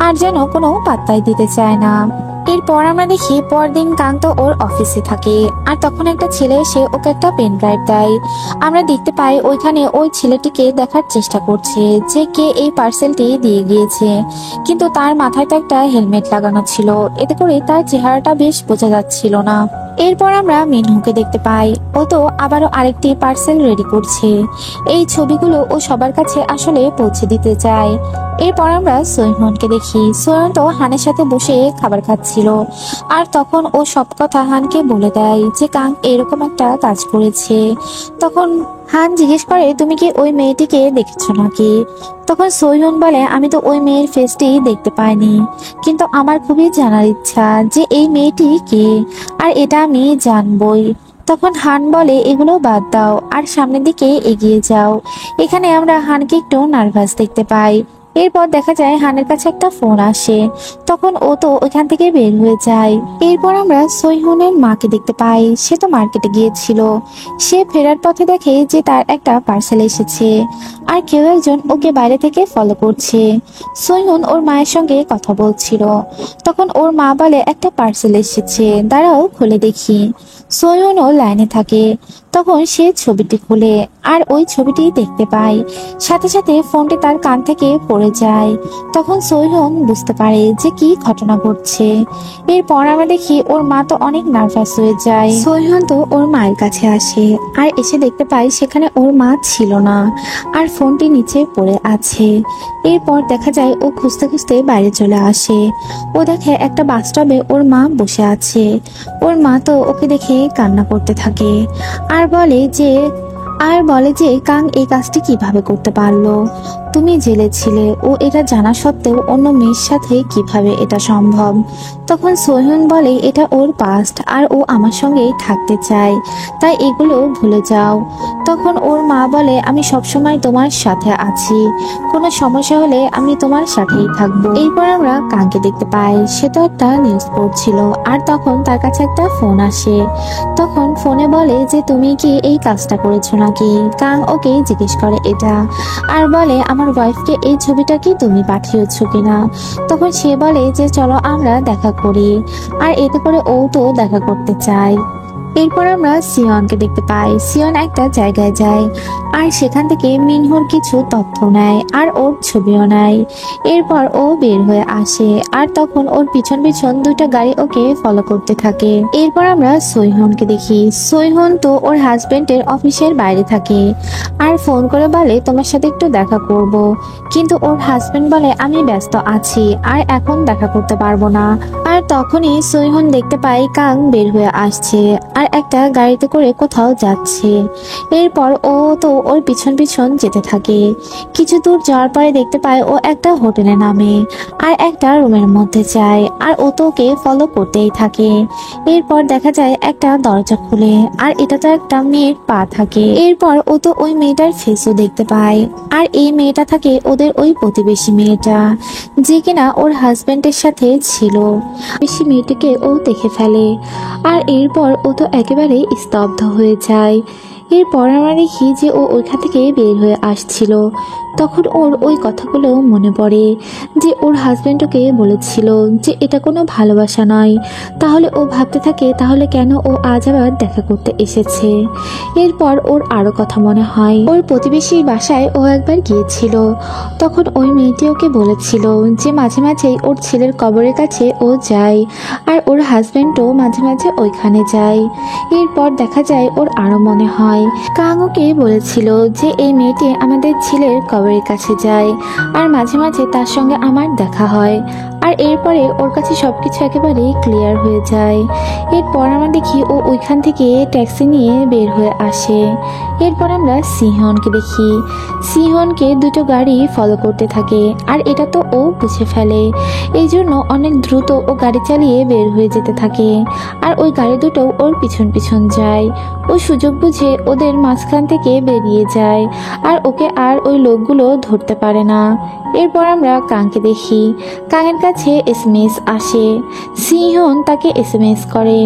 আর যেন কোনো পাত্তাই দিতে চায় না। এরপর আমরা দেখি পরদিন কান্ত ওর অফিসে থাকে, আর তখন একটা ছেলে এসে ওকে একটা পেন ড্রাইভ দেয়। আমরা দেখতে পাই ওইখানে ওই ছেলেটিকে দেখার চেষ্টা করছে যে কে এই পার্সেলটি দিয়ে গিয়েছে, কিন্তু তার মাথায় তো একটা হেলমেট লাগানো ছিল, এতে করে তার চেহারাটা বেশ বোঝা যাচ্ছিল না। এরপর আমরা মিনহুকে দেখতে পাই, ও তো আবারও আরেকটি পার্সেল রেডি করছে। এই ছবিগুলো ও সবার কাছে আসলে পৌঁছে দিতে চায়। এরপর আমরা সোহিয়নকে দেখি। সোহিয়ন তো হানের সাথে বসে খাবার খাচ্ছিল, আর তখন ও সব কথা হানকে বলে দেয় যে কাং এরকম একটা কাজ করেছে। তখন হান জিজ্ঞেস করে, তুমি কি ওই মেয়েটিকে দেখেছো নাকি? তখন সোহিয়ন বলে, আমি তো ওই মেয়ের ফেসটি দেখতে পাইনি, কিন্তু আমার খুবই জানার ইচ্ছা যে এই মেয়েটি কে, আর এটা আমি জানবই। তখন হান বলে, এগুলো বাদ দাও আর সামনের দিকে এগিয়ে যাও। এখানে আমরা হানকে একটু নার্ভাস দেখতে পাই। এরপর দেখা যায় হানের কাছে একটা ফোন আসে, তখন ও তো ওইখান থেকে বের হয়ে যায়। এরপর আমরা সোহিয়নের মাকে দেখতে পাই, সে তো মার্কেটে গিয়েছিল। সে ফেরার পথে দেখে যে তার একটা পার্সেল এসেছে, আর কেউ একজন ওকে বাইরে থেকে ফলো করছে। সোহিয়ন ওর মায়ের সঙ্গে কথা বলছিল, তখন ওর মা বলে, একটা পার্সেল এসেছে, দাঁড়াও খুলে দেখি। সোহিয়নও লাইনে থাকে, তখন সে ছবিটি খুলে আর ওই ছবিটি দেখতে পায়। সাথে সাথে ফোনটি তার কান থেকে পড়ে যায়। তখন সোহিয়ন বুঝতে পারে যে কি ঘটনা ঘটছে। এরপর আমরা দেখি ওর মা তো অনেক নার্ভাস হয়ে যায়। সোহিয়ন তো ওর মায়ের কাছে আসে, আর এসে দেখতে পায় সেখানে ওর মা ছিল না, আর ফোনটি নিচে পড়ে আছে। এরপর দেখা যায় ও খুঁজতে খুঁজতে বাইরে চলে আসে। ও দেখে একটা বাসস্টপে ওর মা বসে আছে। ওর মা তো ওকে দেখে কান্না করতে থাকে, আর বলে যে কাং এই কাজটি কিভাবে করতে পারলো? তুমি জেলে ছিলে, ও এটা জানা সত্ত্বেও অন্য মেয়ের সাথে কিভাবে এটা সম্ভব? তখন সোহিয়ন বলে, এটা ওর পাস্ট, আর ও আমার সঙ্গেই থাকতে চায়, তাই এগুলো ভুলে যাও। তখন ওর মা বলে, আমি সবসময় তোমার সাথে আছি, কোনো সমস্যা হলে আমি তোমার সাথেই থাকবো। এরপর আমরা কাংকে দেখতে পাই, সে তো একটা নিউজ পড়ছিল, আর তখন তার কাছে একটা ফোন আসে। তখন ফোনে বলে যে তুমি কি এই কাজটা করেছো নাকি? কাং ওকে জিজ্ঞেস করে এটা, আর বলে, আমার ওয়াইফকে এই ছবিটা কি তুমি পাঠিয়েছো কিনা? তখন সে বলে যে চলো আমরা দেখা করি, আর এতে করে ও তো দেখা করতে চায়। এরপর আমরা সিয়নকে দেখতে পাই। সিয়ন একটা জায়গায় যায় আর সেখান থেকে মিনহুর কিছু তথ্য নেয় আর ওর ছবিও নেয়। এরপর ও বের হয়ে আসে আর তখন ওর পিছন পিছন দুইটা গাড়ি ওকে ফলো করতে থাকে। এরপর আমরা সোহিহনকে দেখি। সোহিহন তো ওর হাজবেন্ডের অফিসের বাইরে থাকে আর ফোন করে বলে তোমার সাথে একটু দেখা করব, কিন্তু ওর হাজবেন্ড বলে আমি ব্যস্ত আছি আর এখন দেখা করতে পারবো না। আর তখনই সোহিহন দেখতে পায় কাং বের হয়ে আসছে আর একটা গাড়িতে করে কোথাও যাচ্ছে। এরপর ও তো ওর পিছন পিছন যেতে থাকে। কিছু দূর যাওয়ার পরে দেখতে পায় ও একটা হোটেলে নামে আর একটা রুমের মধ্যে যায় আর ও তো ওকে ফলো করতেই থাকে। এরপর দেখা যায় একটা দরজা খুলে আর এটা তো একটা মেয়ের পা থাকে। এরপর ও তো ওই মেয়েটার ফেসও দেখতে পায় আর এই মেয়েটা থাকে ওদের ওই প্রতিবেশী মেয়েটা, যে কিনা ওর হাজবেন্ডের সাথে ছিল। বেশি মেয়েটিকে ও দেখে ফেলে আর এরপর ও তো একেবারে স্তব্ধ হয়ে যায়। এরপর আমরা দেখি যে ও ওইখান থেকে বের হয়ে আসছিল। তখন ওর ওই কথাগুলো মনে পড়ে যে ওর হাজবেন্ড ওকে বলেছিল যে এটা কোনো ভালোবাসা নয়। তাহলে ও ভাবতে থাকে তাহলে কেন ও আজ আবার দেখা করতে এসেছে। এরপর ওর আরো কথা মনে হয়, ওর প্রতিবেশীর বাসায় ও একবার গিয়েছিল। তখন ওই মেয়েটি ওকে বলেছিল যে মাঝে মাঝেই ওর ছেলের কবরের কাছে ও যায় আর ওর হাজবেন্ডও মাঝে মাঝে ওইখানে যায়। এরপর দেখা যায় ওর আরো মনে হয় কাং ওকে বলেছিল যে এই মেয়েটি আমাদের ছেলের কবরের কাছে যায় আর মাঝে মাঝে তার সঙ্গে আমার দেখা হয়। আর এরপরে ওর কাছে সবকিছু একেবারে ক্লিয়ার হয়ে যায়। এরপর আমরা দেখি ও ওইখান থেকে ট্যাক্সি নিয়ে বের হয়ে আসে। এরপর আমরা সিহনকে দেখি। সিহনকে দুটো গাড়ি ফলো করতে থাকে আর এটা তো ও বুঝে ফেলে, এই জন্য অনেক দ্রুত ও গাড়ি চালিয়ে বের হয়ে যেতে থাকে আর ওই গাড়ি দুটো ওর পিছন পিছন যায়। ও সুযোগ বুঝে ওদের মাঝখান থেকে বেরিয়ে যায় আর ওকে আর ওই লোকগুলো ধরতে পারে না। এরপর আমরা কাংকে দেখি। কাংয়ের কাছে এসএমএস আসে। সিহন তাকে এসএমএস করে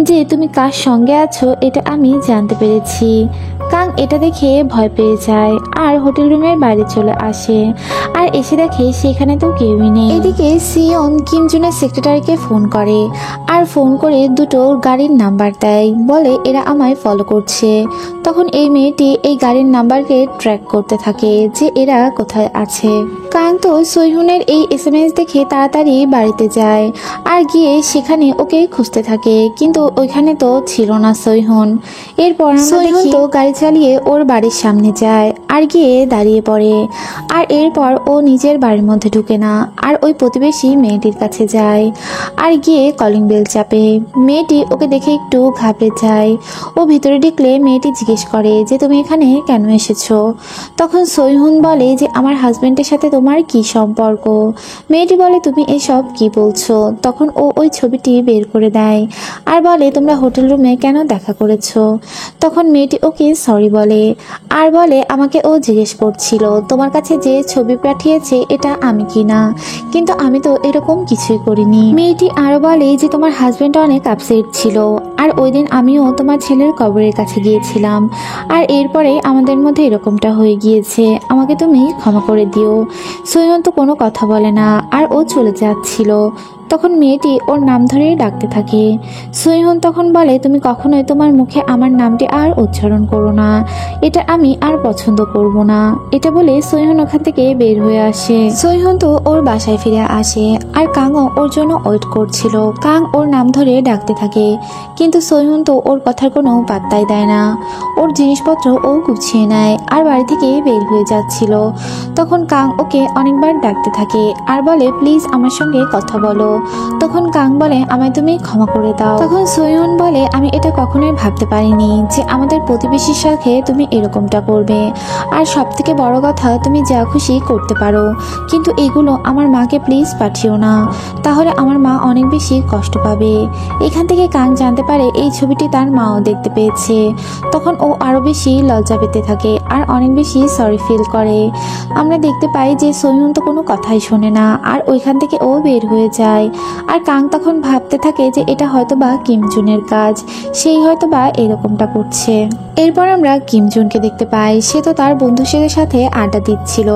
যে তুমি কার সঙ্গে আছো এটা আমি জানতে পেরেছি। কাং এটা দেখে ভয় পেয়ে যায় আর হোটেল রুমের বাইরে চলে আসে আর এসে দেখে সেখানে তো কেউই নেই। এদিকে সিয়ন কিমজুনের সেক্রেটারিকে ফোন করে আর ফোন করে দুটো গাড়ির নাম্বার দেয়, বলে এরা আমায় ফলো করছে। তখন এই মেয়েটি এই গাড়ির নাম্বারকে ট্র্যাক করতে থাকে যে এরা কোথায় আছে। কাং তো সোহিহনের এই এসএমএস দেখে তাড়াতাড়ি বাড়িতে যায় আর গিয়ে সেখানে ওকে খুঁজতে থাকে, কিন্তু ওইখানে তো ছিল না সোহিহন। এরপর সোহিহন তো গাড়ি চালিয়ে ওর বাড়ির সামনে যায় আর গিয়ে দাঁড়িয়ে পড়ে আর এরপর ও নিজের বাড়ির মধ্যে ঢুকে না আর ওই প্রতিবেশী মেয়েটির কাছে যায় আর গিয়ে কলিং বেল চাপে। মেয়েটি ওকে দেখে একটু ঘাবড়ে যায়। ও ভিতরে ঢুকলে মেয়েটি জিজ্ঞেস করে যে তুমি এখানে কেন এসেছো। তখন সোহিহন বলে যে আমার হাজবেন্ডের সাথে তোমার কি সম্পর্ক। মেয়েটি বলে তুমি এসব কি বলছো। তখন ও ওই ছবিটি বের করে দেয় আর বলে তোমরা হোটেল রুমে কেন দেখা করেছো। তখন মেয়েটি ওকে সরি বলে আর বলে আমাকে ও জিজ্ঞেস করছিল তোমার কাছে যে ছবি পাঠিয়েছে এটা আমি কিনা, কিন্তু আমি তো এরকম কিছুই করিনি। মেয়েটি আরো বলে যে তোমার হাজবেন্ড অনেক আপসেট ছিল আর ওই দিন আমিও তোমার ছেলের কবরের কাছে গিয়েছিলাম আর এরপরে আমাদের মধ্যে এরকমটা হয়ে গিয়েছে, আমাকে তুমি ক্ষমা করে দিও। সোহিহন তো কোনো কথা বলে না আর ও চলে যাচ্ছিল। তখন মেয়েটি ওর নাম ধরেই ডাকতে থাকে। সোহিহন তখন বলে তুমি কখনোই তোমার মুখে আমার নামটি আর উচ্চারণ করো না, এটা আমি আর পছন্দ করব না। এটা বলে সোহিহন ওখান থেকে বের হয়ে আসে। সোহিহন তো ওর বাসায় ফিরে আসে আর কাংও ওর জন্য ওয়েট করছিল। কাং ওর নাম ধরে ডাকতে থাকে, কিন্তু সোহিহন তো ওর কথার কোনো পাত্তাই দেয় না। ওর জিনিসপত্র ও গুছিয়ে নেয় আর বাড়ি থেকে বের হয়ে যাচ্ছিল। তখন কাং ওকে অনেকবার ডাকতে থাকে আর বলে প্লিজ আমার সঙ্গে কথা বলো। তখন কাং বলে আমায় তুমি ক্ষমা করে দাও। তখন সোহিহন বলে আমি এটা কখনোই ভাবতে পারিনি যে আমাদের প্রতিবেশীর সাথে তুমি এরকমটা করবে, আর সব থেকে বড় কথা তুমি যা খুশি করতে পারো, কিন্তু এগুলো আমার মাকে প্লিজ পাঠিও না, তাহলে আমার মা অনেক বেশি কষ্ট পাবে। এখান থেকে কাং জানতে পারে এই ছবিটি তার মাও দেখতে পেয়েছে। তখন ও আরো বেশি লজ্জা পেতে থাকে আর অনেক বেশি সরি ফিল করে। আমরা দেখতে পাই যে সোহিহন তো কোনো কথাই শোনে না আর ওইখান থেকে ও বের হয়ে যায়। আর কাং তখন ভাবতে থাকে যে এটা হয়তোবা কিমজুনের কাজ, সেই হয়তোবা এরকমটা করছে। এরপর আমরা কিমজুনকে দেখতে পাই। সে তো তার বন্ধুদের সাথে আড্ডা দিচ্ছিল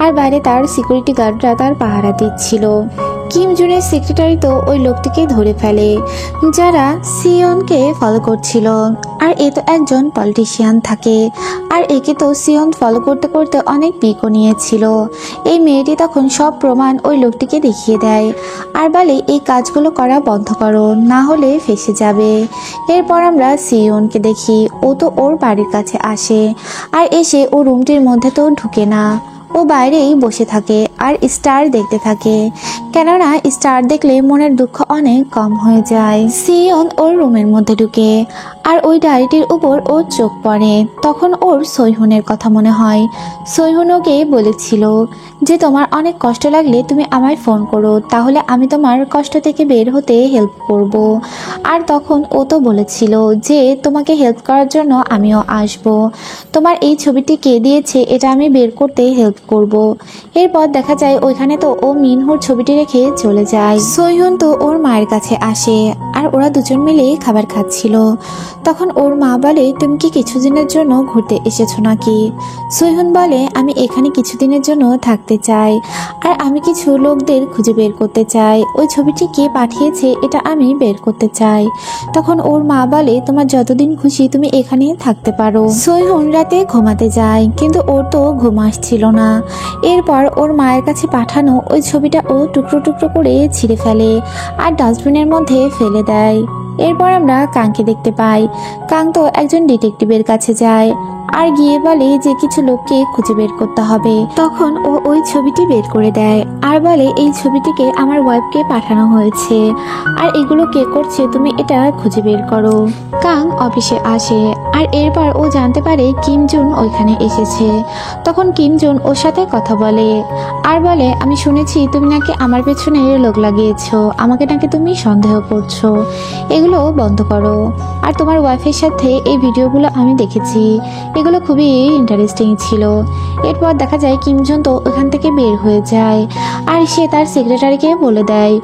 আর বাইরে তার সিকিউরিটি গার্ডরা তার পাহারা দিচ্ছিল। কিম জুনের সেক্রেটারি তো ওই লোকটিকে ধরে ফেলে যারা সিয়নকে ফলো করছিল। আর এ তো একজন পলিটিশিয়ান থাকে, আর একে তো সিয়ন ফলো করতে করতে অনেক পিকও নিয়েছিল। এই মেয়েটি তখন সব প্রমাণ ওই লোকটিকে দেখিয়ে দেয় আর বলে এই কাজগুলো করা বন্ধ করো, না হলে ফেঁসে যাবে। এরপর আমরা সিয়নকে দেখি, ও তো ওর বাড়ির কাছে আসে আর এসে ও রুমটির মধ্যে তো ঢুকে না, ও বাইরেই বসে থাকে আর স্টার দেখতে থাকে, কেননা স্টার দেখলে মনের দুঃখ অনেক কম হয়ে যায়। সিয়ন ওর রুমের মধ্যে ঢুকে আর ওই ডায়েরিটির উপর ওর চোখ পড়ে। তখন ওর সৈহুনের কথা মনে হয়। সৈহুন ওকে বলেছিল যে তোমার অনেক কষ্ট লাগলে তুমি আমায় ফোন করো, তাহলে আমি তোমার কষ্ট থেকে বের হতে হেল্প করব। আর তখন ও তো বলেছিল যে তোমাকে হেল্প করার জন্য আমিও আসব, তোমার এই ছবিটি কে দিয়েছে এটা আমি বের করতে হেল্প করব। এরপর দেখা যায় ওইখানে তো ও মিনহুর ছবিটি রেখে চলে যায়। সৈহুন তো ওর মায়ের কাছে আসে আর ওরা দুজন মিলে খাবার খাচ্ছিল। তখন ওর মা বলে তুমি কি কিছুদিনের জন্য ঘুরতে এসেছো নাকি? সৈহুন বলে আমি এখানে কিছুদিনের জন্য থাকতে চাই আর আমি কিছু লোকদের খুঁজে বের করতে চাই, ওই ছবিটি কে পাঠিয়েছে এটা আমি বের করতে চাই। তখন ওর মা বলে তোমার যতদিন খুশি তুমি এখানে থাকতে পারো। সৈহুন রাতে ঘুমাতে যায় কিন্তু ওর তো ঘুম আসছিল না। এরপর ওর মায়ের কাছে পাঠানো ওই ছবিটা ও টুকরো টুকরো করে ছিঁড়ে ফেলে আর ডাস্টবিনের মধ্যে ফেলে দেয়। এরপর আমরা কাংকে দেখতে পাই। কাং তো একজন ডিটেকটিভের কাছে যায় আর গিয়ে বলে যে কিছু লোককে খুঁজে বের করতে হবে। তখন ও ওই ছবিটি বের করে দেয় আর বলে এই ছবিটিকে আমার ওয়াইফকে পাঠানো হয়েছে আর এগুলো কে করছে তুমি এটা খুঁজে বের করো। কাং অফিসে আসে আর এরপর ও জানতে পারে কিম জুন ওইখানে এসেছে। তখন কিম জুন ওর সাথে কথা বলে আর বলে আমি শুনেছি তুমি নাকি আমার পেছনে লোক লাগিয়েছো, আমাকে নাকি তুমি সন্দেহ করছো, এগুলো বন্ধ করো। আর তোমার ওয়াইফের সাথে এই ভিডিওগুলো আমি দেখেছি, এগুলো খুবই ইন্টারেস্টিং ছিল। এরপর দেখা যায় কিম জুন তো ওখান থেকে বের হয়ে যায় আর সে তার সেক্রেটারিকে বলে দেয়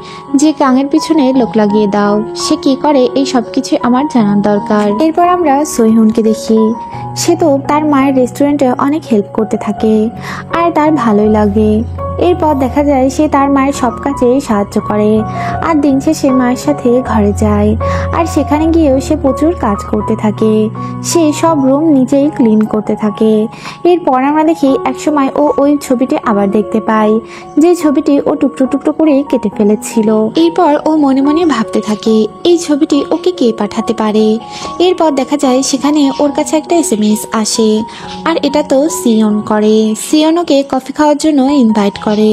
যে কাঙের পিছনে লোক লাগিয়ে দাও, সে কি করে এই সব কিছু আমার জানার দরকার। এরপর আমরা সৈহুনকে দেখি, সে তো তার মায়ের রেস্টুরেন্টে অনেক হেল্প করতে থাকে আর তার ভালোই লাগে। এরপর দেখা যায় সে তার মায়ের সব কাজে সাহায্য করে আর দিন শেষে মায়ের সাথে ঘরে যায় আর সেখানে গিয়েও সে প্রচুর কাজ করতে থাকে, সে সব রুম নিজেই ক্লিন করতে থাকে। এরপর আমরা দেখি একসময় ও ওই ছবিটি আবার দেখতে পাই, যে ছবিটি ও টুকরো টুকরো করে কেটে ফেলেছিল। এরপর ও মনে মনে ভাবতে থাকে এই ছবিটি ওকে কে পাঠাতে পারে। এরপর দেখা যায় সেখানে ওর কাছে একটা SMS আসে আর এটা তো সিয়ন করে। সিয়ন ওকে কফি খাওয়ার জন্য ইনভাইট করে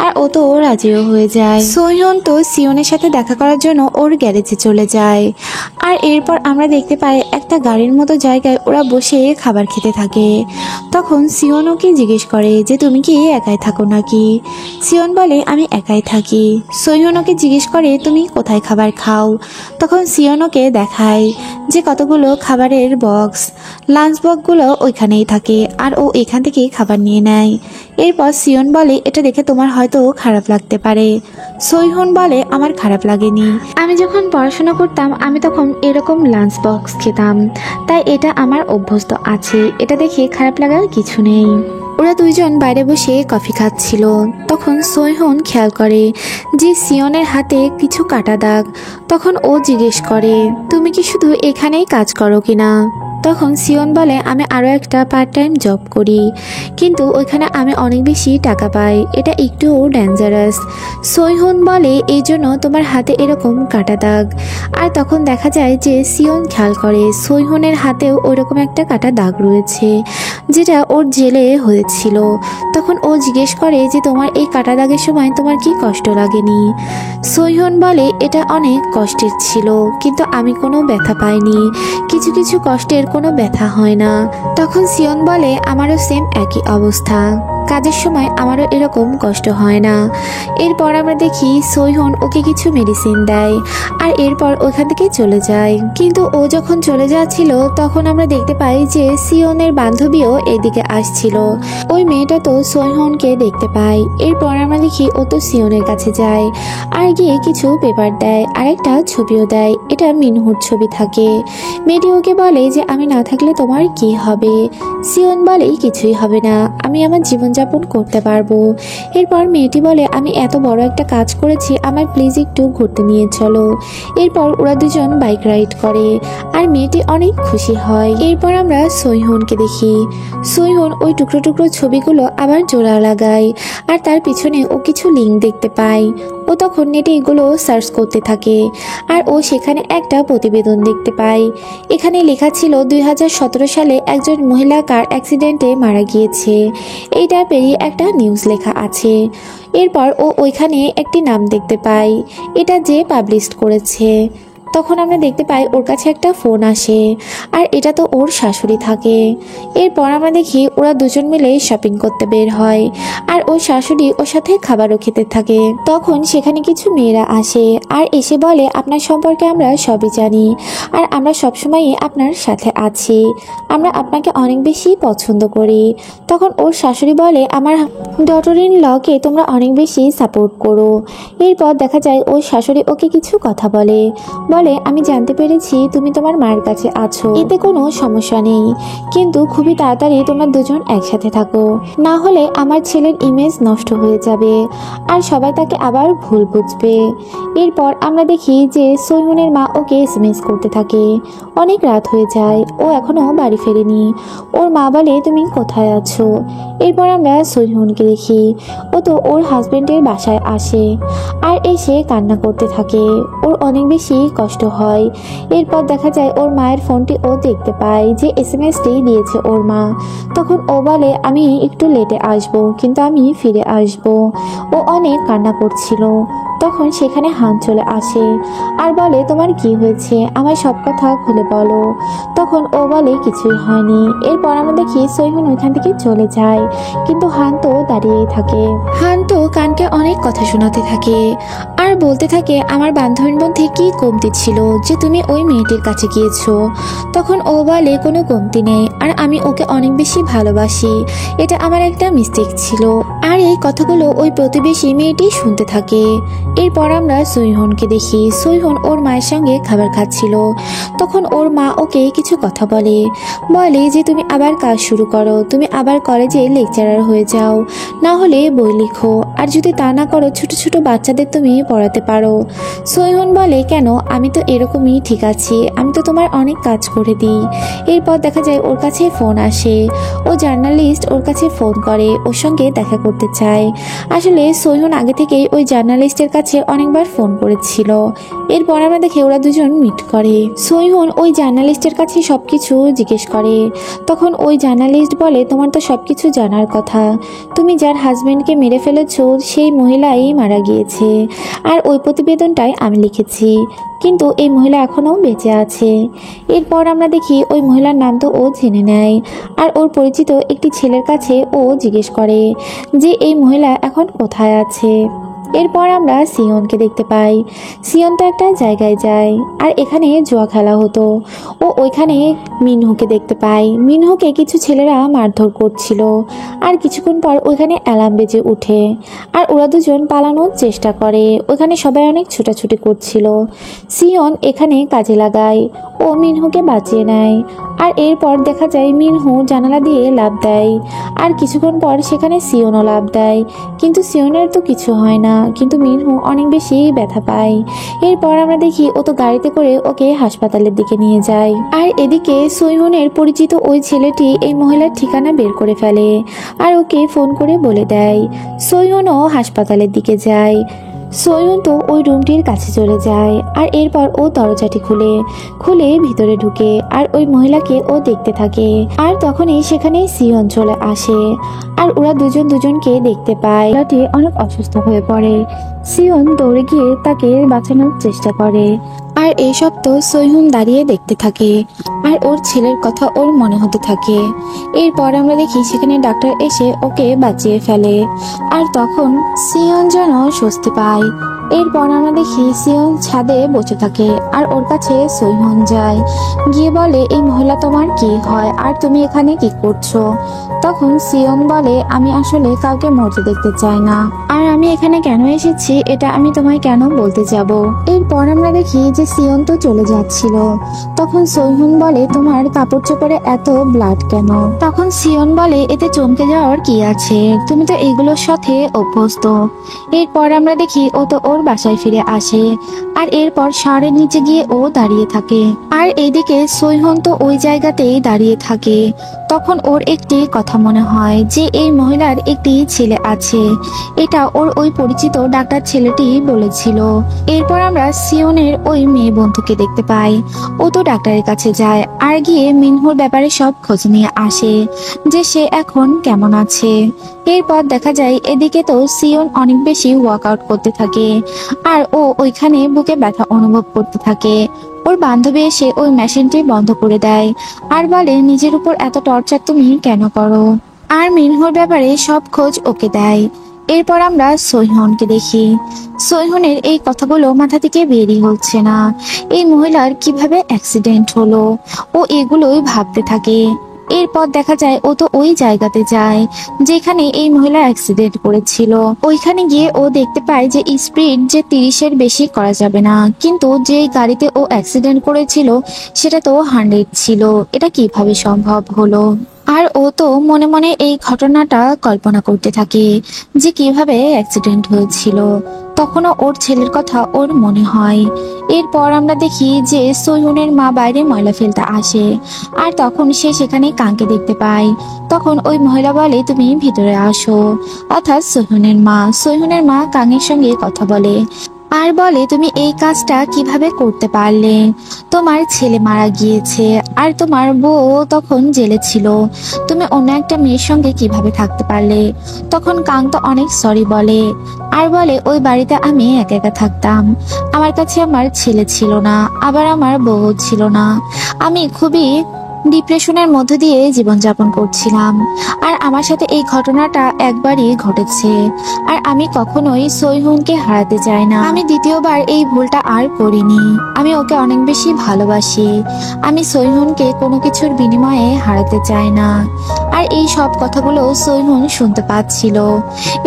আর ও তো রাজিও হয়ে যায়। সৈহুন তো সিয়নের সাথে দেখা করার জন্য ওর গ্যারেজে চলে যায় আর এরপর আমরা দেখতে পাই একটা গাড়ির মতো জায়গায় ওরা বসে খাবার খেতে থাকে। তখন সিয়ন ওকে জিজ্ঞেস করে যে তুমি কি একাই থাকো নাকি? সিয়ন বলে আমি একাই থাকি। সৈহুন ওকে জিজ্ঞেস করে তুমি কোথায় খাবার খাও? তখন সিয়ন ওকে দেখায় যে কতগুলো খাবারের বক্স, লাঞ্চ বক্সগুলো ওইখানেই থাকে আর ও এখান থেকে খাবার নিয়ে নেয়। এরপর সিয়ন বলে এটা দেখে তোমার হয়তো খারাপ লাগতে পারে। সৈহুন বলে আমার খারাপ লাগেনি, আমি যখন পড়াশোনা করতাম আমি তখন এরকম লাঞ্চ বক্স খেতাম, তাই এটা আমার অভ্যস্ত আছে, এটা দেখে খারাপ লাগার কিছু নেই। ওরা দুইজন বাইরে বসে কফি খাচ্ছিল। তখন সৈহুন খেয়াল করে যে সিয়নের হাতে কিছু কাটা দাগ। তখন ও জিজ্ঞেস করে তুমি কি শুধু এখানেই কাজ করো কিনা? তখন সিয়ন বলে আমি আরও একটা পার্ট টাইম জব করি, কিন্তু ওইখানে আমি অনেক বেশি টাকা পাই, এটা একটু ডেঞ্জারাস। সৈহুন বলে এই জন্য তোমার হাতে এরকম কাটা দাগ। আর তখন দেখা যায় যে সিয়ন খেয়াল করে সৈহুনের হাতেও ওইরকম একটা কাটা দাগ রয়েছে, যেটা ওর জেলে হয়েছিল। তখন ও জিজ্ঞেস করে যে তোমার এই কাটা দাগের সময় তোমার কি কষ্ট লাগেনি? সৈহুন বলে এটা অনেক কষ্টের ছিল, কিন্তু আমি কোনো ব্যথা পাইনি, কিছু কিছু কষ্টের কোনো ব্যথা হয় না। তখন সিয়ন বলে আমারও সেম একই অবস্থা, কাজের সময় আমারও এরকম কষ্ট হয় না। এরপর আমরা দেখি সৈহুন ওকে কিছু মেডিসিন দেয় আর এরপর ওখান থেকে চলে যায়। কিন্তু ও যখন চলে যাচ্ছিল তখন আমরা দেখতে পাই যে সিয়নের বান্ধবীও এদিকে আসছিল। ওই ওই মেয়েটা তো সোহিউনকে দেখতে পায়। এরপর আমরা দেখি ও তো সিয়নের কাছে যায় আর গিয়ে কিছু পেপার দেয় আর একটা ছবিও দেয়। এটা মিনহুর ছবি থাকে। মেয়েটি ওকে বলে যে আমি না থাকলে তোমার কি হবে? সিয়ন বলে কিছুই হবে না, আমি আমার জীবনযাপন করতে পারবো। এরপর মেয়েটি বলে আমি এত বড় একটা কাজ করেছি, আমার প্লিজ একটু ঘুরতে নিয়ে চলো। এরপর ওরা দুজন বাইক রাইড করে আর মেয়েটি অনেক খুশি হয়। এরপর আমরা সোহিউনকে দেখি। সোহিউন ওই টুকরো টুকরো ছবিগুলো আবার জোড়া লাগায় আর তার পিছনে ও কিছু লিঙ্ক দেখতে পায়। ও তখন নেটে এগুলো সার্চ করতে থাকে আর ও সেখানে একটা প্রতিবেদন দেখতে পায়। এখানে লেখা ছিল 2017 সালে একজন মহিলা কার অ্যাক্সিডেন্টে মারা গিয়েছে। এইটা পেরিয়ে একটা নিউজ লেখা আছে। এরপর ও ওইখানে একটি নাম দেখতে পায়, এটা যে পাবলিশ করেছে। তখন আমরা দেখতে পাই ওর কাছে একটা ফোন আসে আর এটা তো ওর শাশুড়ি থাকে। এরপর আমরা দেখি ওরা দুজন মিলে শপিং করতে বের হয় আর ওর শাশুড়ি ওর সাথে খাবারও খেতে থাকে। তখন সেখানে কিছু মেয়েরা আসে আর এসে বলে আপনার সম্পর্কে আমরা সবই জানি আর আমরা সবসময়ই আপনার সাথে আছি, আমরা আপনাকে অনেক বেশি পছন্দ করি। তখন ওর শাশুড়ি বলে আমার ডটার ইন লকে তোমরা অনেক বেশি সাপোর্ট করো। এরপর দেখা যায় ওর শাশুড়ি ওকে কিছু কথা বলে আমি জানতে পেরেছি তুমি তোমার মায়ের কাছে আছো, এতে কোনো সমস্যা নেই, কিন্তু খুবই তাড়াতাড়ি তোমরা দুজন একসাথে থাকো, না হলে আমার ছেলের ইমেজ নষ্ট হয়ে যাবে আর সবাই তাকে আবার ভুল বুঝবে। এরপর আমরা দেখি যে সোহিউনের মা ওকে এসএমএস করতে থাকে। অনেক রাত হয়ে যায়, ও এখনো বাড়ি ফেরেনি। ওর মা বলে তুমি কোথায় আছো? এরপর আমরা সোহিউনকে দেখি। ও তো ওর হাজবেন্ডের বাসায় আসে আর এসে কান্না করতে থাকে। ওর অনেক বেশি কষ্ট হয়। এরপর দেখা যায় ওর মায়ের ফোনটি ও দেখতে পায় যে এসএমএসটি দিয়েছে ওর মা। তখন ও বলে আমি একটু লেটে আসবো, কিন্তু আমি ফিরে আসবো। ও অনেক কান্না করছিল। তখন সেখানে হান চলে আসে আর বলে তোমার কি হয়েছে, আমার সব কথা খুলে বলো। তখন ও বলে কিছুই হয়নি। এরপর আমরা দেখি সোহিউন ওইখান থেকে চলে যায়, কিন্তু হান তো দাঁড়িয়েই থাকে। হান তো কানকে অনেক কথা শোনাতে থাকে আর বলতে থাকে আমার বান্ধবীর মধ্যে কি কমতি ছিল যে তুমি ওই মেয়েটির কাছে গিয়েছো। তখন ও বলে কোনো কমতি নেই আর আমি ওকে অনেক বেশি ভালোবাসি, এটা আমার একটা মিস্টেক ছিল। আর এই কথাগুলো ওই প্রতিবেশী মেয়েটি শুনতে থাকে। এরপর আমরা সোহিউনকে দেখি। সোহিউন ওর মায়ের সঙ্গে খাবার খাচ্ছিল। তখন ওর মা ওকে কিছু কথা বলে যে তুমি আবার কাজ শুরু করো, তুমি আবার কলেজে লেকচারার হয়ে যাও, না হলে বই লিখো, আর যদি তা না করো ছোট ছোট বাচ্চাদের তুমি পড়াতে পারো। সোহিউন বলে কেন, আমি তো এরকমই ঠিক আছি, আমি তো তোমার অনেক কাজ করে দিই। এরপর দেখা যায় ওর কাছে ফোন আসে। ও জার্নালিস্ট ওর কাছে ফোন করে, ওর সঙ্গে দেখা করতে চায়। আসলে সোহিউন আগে থেকেই ওই জার্নালিস্টের কাছে অনেকবার ফোন করেছিল। এরপর আমরা দেখি ওরা দুজন মিট করে। সোহিউন ওই জার্নালিস্টের কাছে সবকিছু জিজ্ঞেস করে। তখন ওই জার্নালিস্ট বলে তোমার তো সবকিছু জানার কথা, তুমি যার হাজবেন্ডকে মেরে ফেলেছো সেই মহিলাই মারা গিয়েছে আর ওই প্রতিবেদনটাই আমি লিখেছি, কিন্তু এই মহিলা এখনো বেঁচে আছে। এরপর আমরা দেখি ওই মহিলার নাম তো ও জেনে নেয় আর ওর পরিচিত একটি ছেলের কাছে ও জিজ্ঞেস করে যে এই মহিলা এখন কোথায় আছে। এরপর আমরা সিয়নকে দেখতে পাই। সিয়ন তো একটা জায়গায় যায় আর এখানে জুয়া খেলা হতো। ও ওইখানে মিনহুকে দেখতে পায়। মিনহুকে কিছু ছেলেরা মারধর করছিল আর কিছুক্ষণ পর ওইখানে অ্যালার্ম বেজে উঠে আর ওরা দুজন পালানোর চেষ্টা করে। ওইখানে সবাই অনেক ছুটাছুটি করছিল। সিয়ন এখানে কাজে লাগায়, ও মিনহুকে বাঁচিয়ে নেয়। আর এরপর দেখা যায় মিনহু জানালা দিয়ে লাফ দেয় আর কিছুক্ষণ পর সেখানে সিয়নও লাফ দেয়, কিন্তু সিয়নের তো কিছু হয় না, কিন্তু মিনহু অনেক বেশি ব্যথা পায়। এরপর আমরা দেখি ও তো গাড়িতে করে ওকে হাসপাতালের দিকে নিয়ে যায়। আর এদিকে সোহিউনের পরিচিত ওই ছেলেটি এই মহিলার ঠিকানা বের করে ফেলে আর ওকে ফোন করে বলে দেয়। সোহিউনও হাসপাতালের দিকে যায়। সোহিউন তো ওই রুমটির কাছে চলে যায় আর এরপর ও দরজাটি খুলে ভিতরে ঢুকে আর ওই মহিলাকে ও দেখতে থাকে। আর তখনই সেখানে সিয়ন চলে আসে আর ওরা দুজন দুজনকে দেখতে পায়। মহিলাটি অনেক অসুস্থ হয়ে পড়ে। সিয়ন দৌড়ে গিয়ে তাকে বাঁচানোর চেষ্টা করে আর এইসব তো সোহিউন দাঁড়িয়ে দেখতে থাকে আর ওর ছেলের কথা ওর মনে হতে থাকে। এরপর আমরা দেখি সেখানে ডাক্তার এসে ওকে বাঁচিয়ে ফেলে আর তখন সিয়ন যেন স্বস্তি পায়। এরপর আমরা দেখি সিয়ন ছাদে বসে থাকে আর ওর কাছে সৈহন যায়, গিয়ে বলে এই মহিলা তোমার কি হয় আর তুমি এখানে কি করছো? তখন সিয়ন বলে আমি আসলে কাউকে মরতে দেখতে চাই না, আর আমি এখানে কেন এসেছি এটা আমি তোমায় কেন বলতে যাব। এরপর আমরা দেখি যে সিয়ন তো চলে যাচ্ছিল, তখন সৈহন বলে তোমার কাপড় চোপড়ে এত ব্লাড কেন? তখন সিয়ন বলে এতে চমকে যাওয়ার কি আছে, তুমি তো এগুলোর সাথে অভ্যস্ত। এরপর আমরা দেখি ও তো ওর বাসায় ফিরে আসে, আর এরপর শাওয়ারের নিচে গিয়ে ও দাঁড়িয়ে থাকে, আর এইদিকে সৈহন তো ওই জায়গাতেই দাঁড়িয়ে থাকে। তখন ওর একটি কথা মনে হয় যে এই মহিলার একটি ছেলে আছে, এটা ওর ওই পরিচিত ডাক্তার ছেলেটি বলেছিল। এরপর আমরা সিয়নের ওই মেয়ে বন্ধুকে দেখতে পাই, ও তো ডাক্তারের কাছে যায় আর গিয়ে মিনহুর ব্যাপারে সব খোঁজ নিয়ে আসে যে সে এখন কেমন আছে। এরপর দেখা যায় এদিকে তো সিয়ন অনেক বেশি ওয়ার্কআউট করতে থাকে, আর ও ওইখানে বুকে ব্যথা অনুভব করতে থাকে। ওর বান্ধবী এসে ওই মেশিনটি বন্ধ করে দেয় আর বলে নিজের উপর এত টর্চার তুমি কেন করো, আর মিনহুর ব্যাপারে সব খোঁজ ওকে দেয়। এরপর আমরা সৈহনকে দেখি, সৈহনের এই কথাগুলো মাথা থেকে বেরই হচ্ছে না, এই মহিলার কিভাবে অ্যাক্সিডেন্ট হলো, ও এগুলোই ভাবতে থাকে। এরপর দেখা যায় ও তো ওই জায়গাতে যায় যেখানে এই মহিলা অ্যাক্সিডেন্ট করেছিল। ওইখানে গিয়ে ও দেখতে পায় যে স্পিড যে 30-এর বেশি করা যাবে না, কিন্তু যে গাড়িতে ও অ্যাক্সিডেন্ট করেছিল সেটা তো 100 ছিল। এটা কিভাবে সম্ভব হলো? আর ও তো মনে মনে এই ঘটনাটা কল্পনা করতে থাকে যে কিভাবে অ্যাক্সিডেন্ট হয়েছিল। তখনও ওর ছেলের কথা ওর মনে হয়। এরপর আমরা দেখি যে সৈহুনের মা বাইরে ময়লা ফেলতে আসে, আর তখন সে সেখানে কাঙ্কে দেখতে পায়। তখন ওই মহিলা বলে তুমি ভিতরে আসো, অর্থাৎ সৈহুনের মা কাঙ্গের সঙ্গে কথা বলে আর বলে তুমি এই কাজটা কিভাবে করতে পারলে? তোমার ছেলে মারা গিয়েছে আর তোমার বউ তখন জেলে ছিল, তুমি অন্য একটা মেয়ের সঙ্গে কিভাবে থাকতে পারলে? তখন কাং তো অনেক সরি বলে আর বলে ওই বাড়িতে আমি একা একা থাকতাম, আমার কাছে আমার ছেলে ছিল না, আবার আমার বউ ছিল না, আমি খুবই ডিপ্রেশনের মধ্য দিয়ে জীবনযাপন করছিলাম, আর আমার সাথে এই ঘটনাটা একবারই ঘটেছে, আর আমি কখনোই সৈহুনকে হারাতে চাই না। আমি দ্বিতীয়বার এই ভুলটা আর করিনি, আমি ওকে অনেক বেশি ভালোবাসি, আমি সৈহুনকে কোনো কিছুর বিনিময়ে হারাতে চাই না। আর এই সব কথাগুলো সৈহুন শুনতে পাচ্ছিল।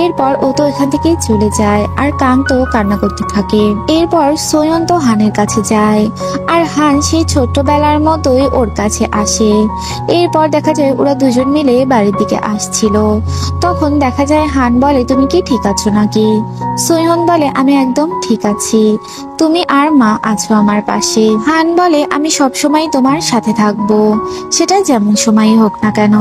এরপর ও তো এখান থেকে চলে যায় আর কাং তো কান্না করতে থাকে। এরপর সৈয়ন তো হানের কাছে যায়, আর হান সেই ছোট্টবেলার মতোই ওর কাছে আসে। এরপর দেখা যায় ওরা দুজন মিলে বাড়ির দিকে আসছিল। তখন দেখা যায় হান বলে তুমি কি ঠিক আছো নাকি? সৈয়ন বলে আমি একদম ঠিক আছি, তুমি আর মা আছো আমার পাশে। হান বলে আমি সবসময় তোমার সাথে থাকবো, সেটা যেমন সময়ই হোক না কেন।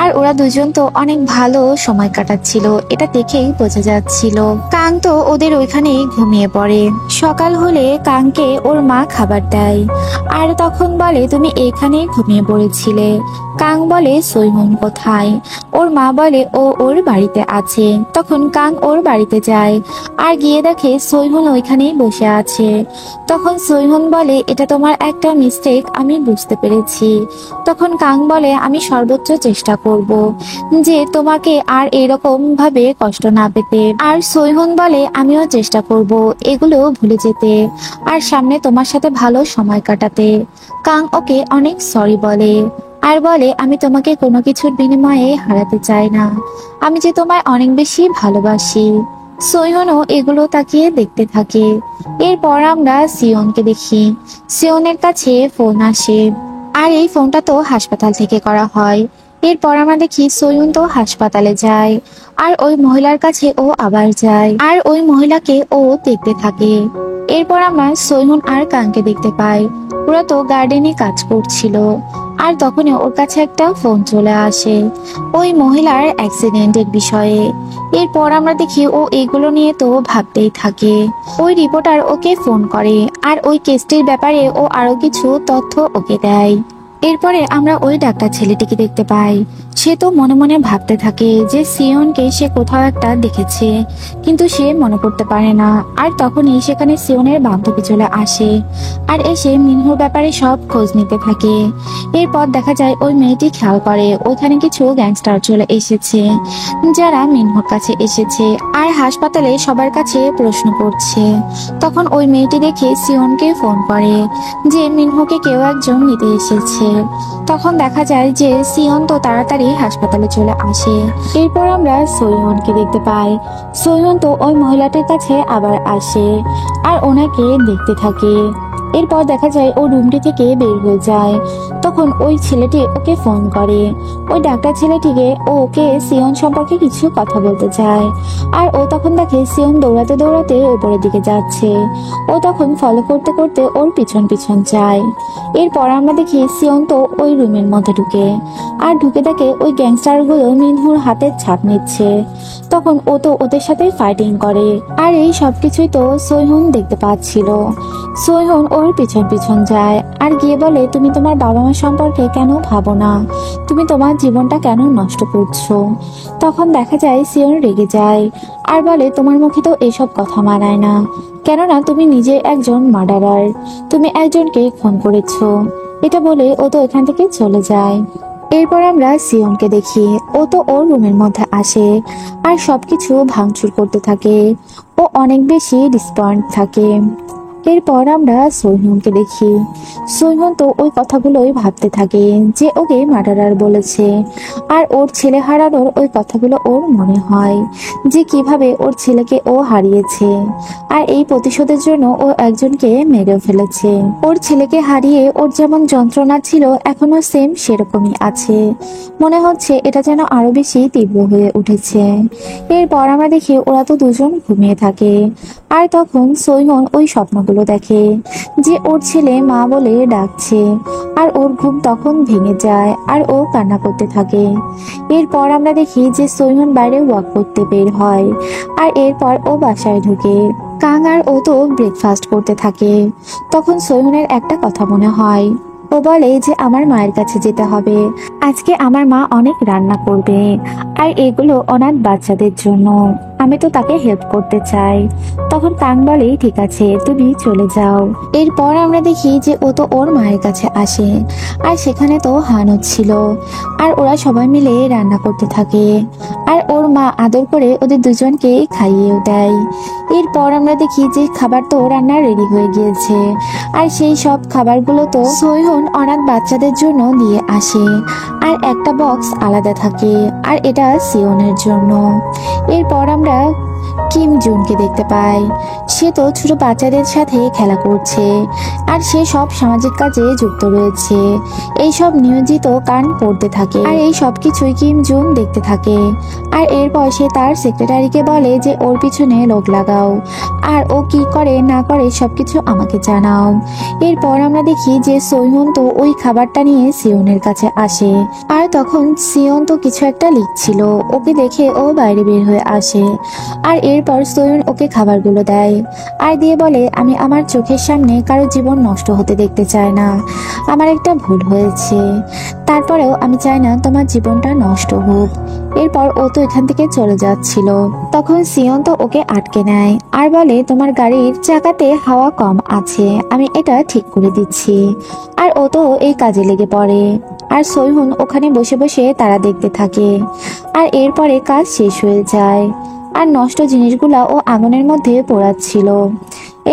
আর ওরা দুজন তো অনেক ভালো সময় কাটাচ্ছিল, এটা দেখেই বোঝা যাচ্ছিল। কাং তো ওদের ওইখানেই ঘুমিয়ে পড়ে। সকাল হলে কাংকে ওর মা খাবার দেয় আর তখন বলে তুমি এখানেই ঘুমিয়ে পড়েছিলে। কাং বলে সৈহুন কোথায়? ওর মা বলে ও ওর বাড়িতে আছে। তখন কাং ওর বাড়িতে যায় আর গিয়ে দেখে সৈহুন ওইখানেই বসে আছে। তখন সৈহুন বলে এটা তোমার একটা মিস্টেক, আমি বুঝতে পেরেছি। তখন কাং বলে আমি সর্বোচ্চ চেষ্টা করব যে তোমাকে আর এরকম ভাবে কষ্ট না পেতে। আর সৈহুন বলে আমিও চেষ্টা করব এগুলো ভুলে যেতে আর সামনে তোমার সাথে ভালো সময় কাটাতে। কাং ওকে অনেক সরি বলে আর বলে আমি তোমাকে কোনো কিছুর বিনিময়ে হারাতে চাই না, আমি যে তোমায় অনেক বেশি ভালোবাসি। সৈহনও এগুলো তাকিয়ে দেখতে থাকে। এরপর আমরা সিয়নকে দেখি, সিয়নের কাছে ফোন আসে আর এই ফোনটা তো হাসপাতাল থেকে করা হয়। এরপর আমরা দেখি সৈয়ন তো হাসপাতালে যায় আর ওই মহিলার কাছে ও আবার যায় আর ওই মহিলাকে ও দেখতে থাকে। এরপর আমরা সৈয়ন আর কাংকে দেখতে পাই, ওরা তো গার্ডেনে কাজ করছিল আর তখনই ওর কাছে একটা ফোন চলে আসে ওই মহিলার অ্যাক্সিডেন্টের বিষয়ে। এরপর আমরা দেখি ও এগুলো নিয়ে তো ভাবতেই থাকে। ওই রিপোর্টার ওকে ফোন করে আর ওই কেসটির ব্যাপারে ও আরো কিছু তথ্য ওকে দেয়। এরপরে আমরা ওই ডাক্তার ছেলেটিকে দেখতে পাই। সে তো মনে মনে ভাবতে থাকে যে সিওনকে সে কোথাও একটা দেখেছে, কিন্তু সে মনে করতে পারে না। আর তখনই সেখানে সিওনের বান্ধবী চলে আসে আর এসে মিনহুর ব্যাপারে সব খোঁজ নিতে থাকে। এরপর দেখা যায় ওই মেয়েটি খেয়াল করে ওইখানে কিছু গ্যাংস্টার চলে এসেছে, যারা মিনহুর কাছে এসেছে আর হাসপাতালে সবার কাছে প্রশ্ন করছে। তখন ওই মেয়েটি দেখে সিওনকে ফোন করে যে মিনহুকে কেউ একজন নিতে এসেছে। তখন দেখা যায় যে সিওন তো তাড়াতাড়ি হাসপাতালে চলে আসে। এরপর আমরা সোহিয়নকে দেখতে পাই। সোহিয়ন তো ওই মহিলাটির কাছে আবার আসে আর ওনাকে দেখতে থাকে। এরপর দেখা যায় ও রুমটি থেকে বের হয়ে যায়। তখন ওই ছেলেটি ওকে ফোন করে। ওই ডাক্তার ছেলেটিকে ওকে সিওন সম্পর্কে কিছু কথা বলতে চায়। আর ও তখন দেখে সিওন দৌড়াতে দৌড়াতে উপরের দিকে যাচ্ছে। ও তখন ফলো করতে করতে ওর পিছন পিছন যায়। এরপর আমরা দেখি সিওন তো ওই রুমের মধ্যে ঢুকে আর ঢুকে দেখে ওই গ্যাংস্টার গুলো মিনহুর হাতের ছাপ নিচ্ছে। তখন ও তো ওদের সাথে ফাইটিং করে আর এই সবকিছুই তো সোহিয়ন দেখতে পাচ্ছিল। সোহিয়ন ওর পিছন পিছন যায় আর গিয়ে বলে, তুমি তোমার বাবা মা সম্পর্কে কেন ভাবো না? তুমি তোমার জীবনটা কেন নষ্ট করছো? তখন দেখা যায় সিওন রেগে যায় আর বলে, তোমার মুখে তো এসব কথা মানায় না, কেননা তুমি নিজে একজন মার্ডারার, তুমি একজনকে খুন করেছো। এটা বলে ও তো এখান থেকে চলে যায়। এরপর আমরা সিওনকে দেখি। ও তো ওর রুমের মধ্যে আসে আর সবকিছু ভাঙচুর করতে থাকে। ও অনেক বেশি ডিসঅ্যাপয়েন্ট থাকে। এরপর আমরা সোহিয়নকে দেখি। সোহিয়ন তো ওই কথাগুলোই ভাবতে থাকে যে ওকে মার্ডারার বলেছে। আর ওর ছেলে হারানোর ওই কথাগুলো ওর মনে হয় যে কিভাবে ওর ছেলেকে ও হারিয়েছে আর এই প্রতিশোধের জন্য ও একজনকে মেরে ফেলেছে। ওর ছেলেকে হারিয়ে ওর যেমন যন্ত্রণা ছিল এখনো সেম সেরকমই আছে। মনে হচ্ছে এটা যেন আরো বেশি তীব্র হয়ে উঠেছে। এরপর আমরা দেখি ওরা তো দুজন ঘুমিয়ে থাকে আর তখন সোহিয়ন ওই স্বপ্নগুলো দেখে যে ওর ছেলে মা বলে ডাকছে আর ওর ঘুম তখন ভেঙে যায় আর ও কান্না করতে থাকে। এরপর আমরা দেখি যে সোহিয়ন বাইরে ওয়াক করতে বের হয় আর এরপর ও বাসায় ঢুকে। কাং আর ও তো ব্রেকফাস্ট করতে থাকে। তখন সোহিয়নের একটা কথা মনে হয়। ও বলে যে আমার মায়ের কাছে যেতে হবে, আজকে আমার মা অনেক রান্না করবে আর এগুলো অনাথ বাচ্চাদের জন্য, আমি তো তাকে হেল্প করতে চাই। তখন কাং বলে, ঠিক আছে তুমি চলে যাও। এরপর আমরা দেখি যে ও তো ওর মায়ের কাছে আসে আর সেখানে তো হানও ছিল আর ওরা সবাই মিলে রান্না করতে থাকে আর ওর মা আদর করে ওদের দুজনকে খাইয়েও দেয়। এরপর আমরা দেখি যে খাবার তো রান্না রেডি হয়ে গিয়েছে আর সেই সব খাবারগুলো তো সোহিয়ন অনাথ বাচ্চাদের জন্য দিয়ে আসে আর একটা বক্স আলাদা থাকে আর এটা সিওনের জন্য। এরপর আমরা কিম জুনকে দেখতে পাই। সে তো ছোট বাচ্চাদের সাথে খেলা করছে আর সে সব সামাজিক কাজে যুক্ত রয়েছে। এই সব নিয়োজিত কান পড়তে থাকে আর এই সব কিছুই কিম জুন দেখতে থাকে। আর এরপর সে তার সেক্রেটারিকে বলে যে ওর পিছনে লোক লাগাও আর ও কি করে না করে সবকিছু আমাকে জানাও। এরপর আমরা দেখি যে সোহিয়ন তো ওই খাবারটা নিয়ে সিওনের কাছে আসে আর তখন সিওন তো কিছু একটা লিখছিল। ওকে দেখে ও বাইরে বের হয়ে আসে আর এরপর সোহিয়ন ওকে খাবারগুলো দেয় আর দিয়ে বলে, আমি আমার চোখের সামনে কারো জীবন নষ্ট হতে দেখতে চাই না, আমার একটা ভুল হয়েছে, তারপরেও আমি চাই না তোমার জীবনটা নষ্ট হোক। এরপর ও তো এখান থেকে চলে যাচ্ছিল। তখন সিওন তো ওকে আটকে নেয় আর বলে, তোমার গাড়ির চাকাতে হাওয়া কম আছে, আমি এটা ঠিক করে দিচ্ছি। আর ও তো এই কাজে লেগে পড়ে আর সোহিয়ন ওখানে বসে বসে তারা দেখতে থাকে আর এরপরে কাজ শেষ হয়ে যায় আর নষ্ট জিনিসগুলা ও আগুনের মধ্যে পোড়াচ্ছিল।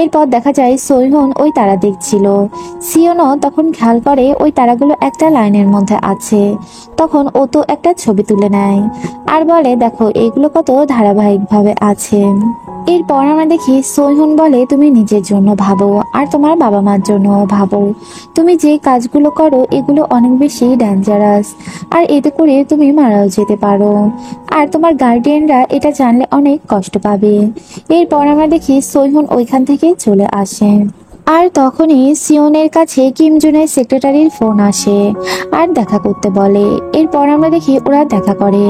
এরপর দেখা যায় সোহিয়ন ওই তারা দেখছিল। সিওনও তখন খেয়াল করে ওই তারাগুলো একটা লাইনের মধ্যে আছে। তখন ও তো একটা ছবি তুলে নেয় আর বলে, দেখো এগুলো কত ধারাবাহিকভাবে আছে। এরপর আমরা দেখি সোহিয়ন বলে, তুমি নিজের জন্য ভাবো আর তোমার বাবা মার জন্য ভাবো, তুমি যে কাজগুলো করো এগুলো অনেক বেশি ডেঞ্জারাস আর এতে করে তুমি মারাও যেতে পারো আর তোমার গার্ডিয়ানরা এটা জানলে অনেক কষ্ট পাবে। এরপর আমরা দেখি সোহিয়ন ওইখান থেকে চলে আসে আর তখনই সিওনের কাছে কিম জুনের সেক্রেটারির ফোন আসে আর দেখা করতে বলে। এরপর আমরা দেখি ওরা দেখা করে,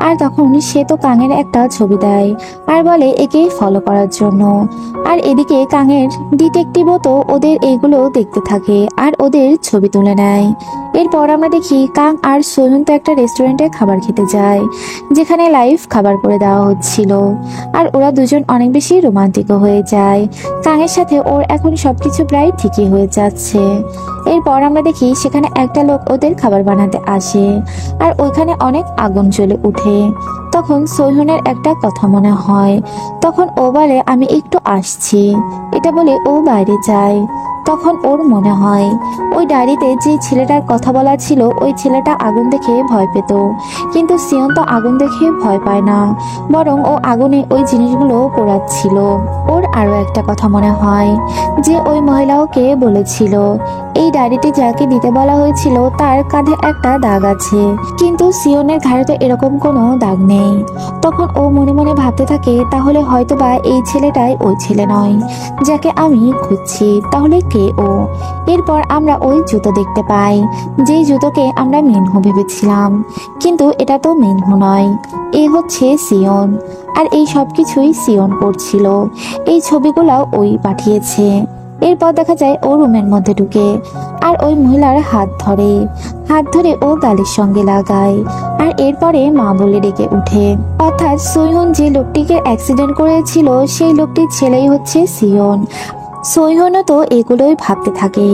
আর তখন সে তো কাঙের একটা ছবি দেয় আর বলে একে ফলো করার জন্য। আর এদিকে কাঙের ডিটেকটিভও তো ওদের এগুলো দেখতে থাকে আর ওদের ছবি তুলে নেয়। এরপর আমরা দেখি কাং আর সোহেন তো একটা রেস্টুরেন্টে খাবার খেতে যায়, যেখানে লাইভ খাবার করে দেওয়া হচ্ছিল। আর ওরা দুজন অনেক বেশি রোমান্টিকও হয়ে যায়। কাঙের সাথে ওর এখন সবকিছু প্রায় ঠিকই হয়ে যাচ্ছে। এরপর আমরা দেখি সেখানে একটা লোক ওদের খাবার বানাতে আসে, আর ওইখানে অনেক আগুন জ্বলে ওঠে। তখন সোহেনের একটা কথা মনে হয়, তখন ও বলে আমি একটু আসছি, এটা বলে ও বাইরে যায়। তখন ওর মনে হয় ওই ডায়েরিতে যে ছেলেটার কথা বলা ছিল ওই ছেলেটা আগুন দেখে ভয় পেত, কিন্তু সিয়ন তো আগুন দেখে ভয় পায় না, বরং ও আগুনে ওই জিনিসগুলো পোড়াচ্ছিল। ওর আরো একটা কথা মনে হয় যে ওই মহিলা ওকে বলেছিল এই ডায়েরিটি যাকে দিতে বলা হয়েছিল তার কাঁধে একটা দাগ আছে, কিন্তু সিয়নের ঘাড়ে তো এরকম কোনো দাগ নেই। তখন ও মনে মনে ভাবতে থাকে তাহলে হয়তোবা এই ছেলেটাই ওই ছেলে নয় যাকে আমি খুঁজছি, তাহলে কে ও? এরপর আমরা ওই জুতো দেখতে পাই, যেই জুতোকে আমরা মিনহু ভেবেছিলাম, কিন্তু এটা তো মিনহু নয়, এ হচ্ছে সিয়ন। আর এই সবকিছুই সিয়ন করছিল, এই ছবিগুলো ওই পাঠিয়েছে। এরপর দেখা যায় ও রুমের মধ্যে ঢুকে আর ওই মহিলার হাত ধরে ও গালের সঙ্গে লাগায়, আর এরপরে মা বলে ডেকে উঠে। অর্থাৎ সোয়ন যে লোকটিকে অ্যাক্সিডেন্ট করেছিল সেই লোকটির ছেলেই হচ্ছে সিয়ন। সোয়নও তো এগুলোই ভাবতে থাকে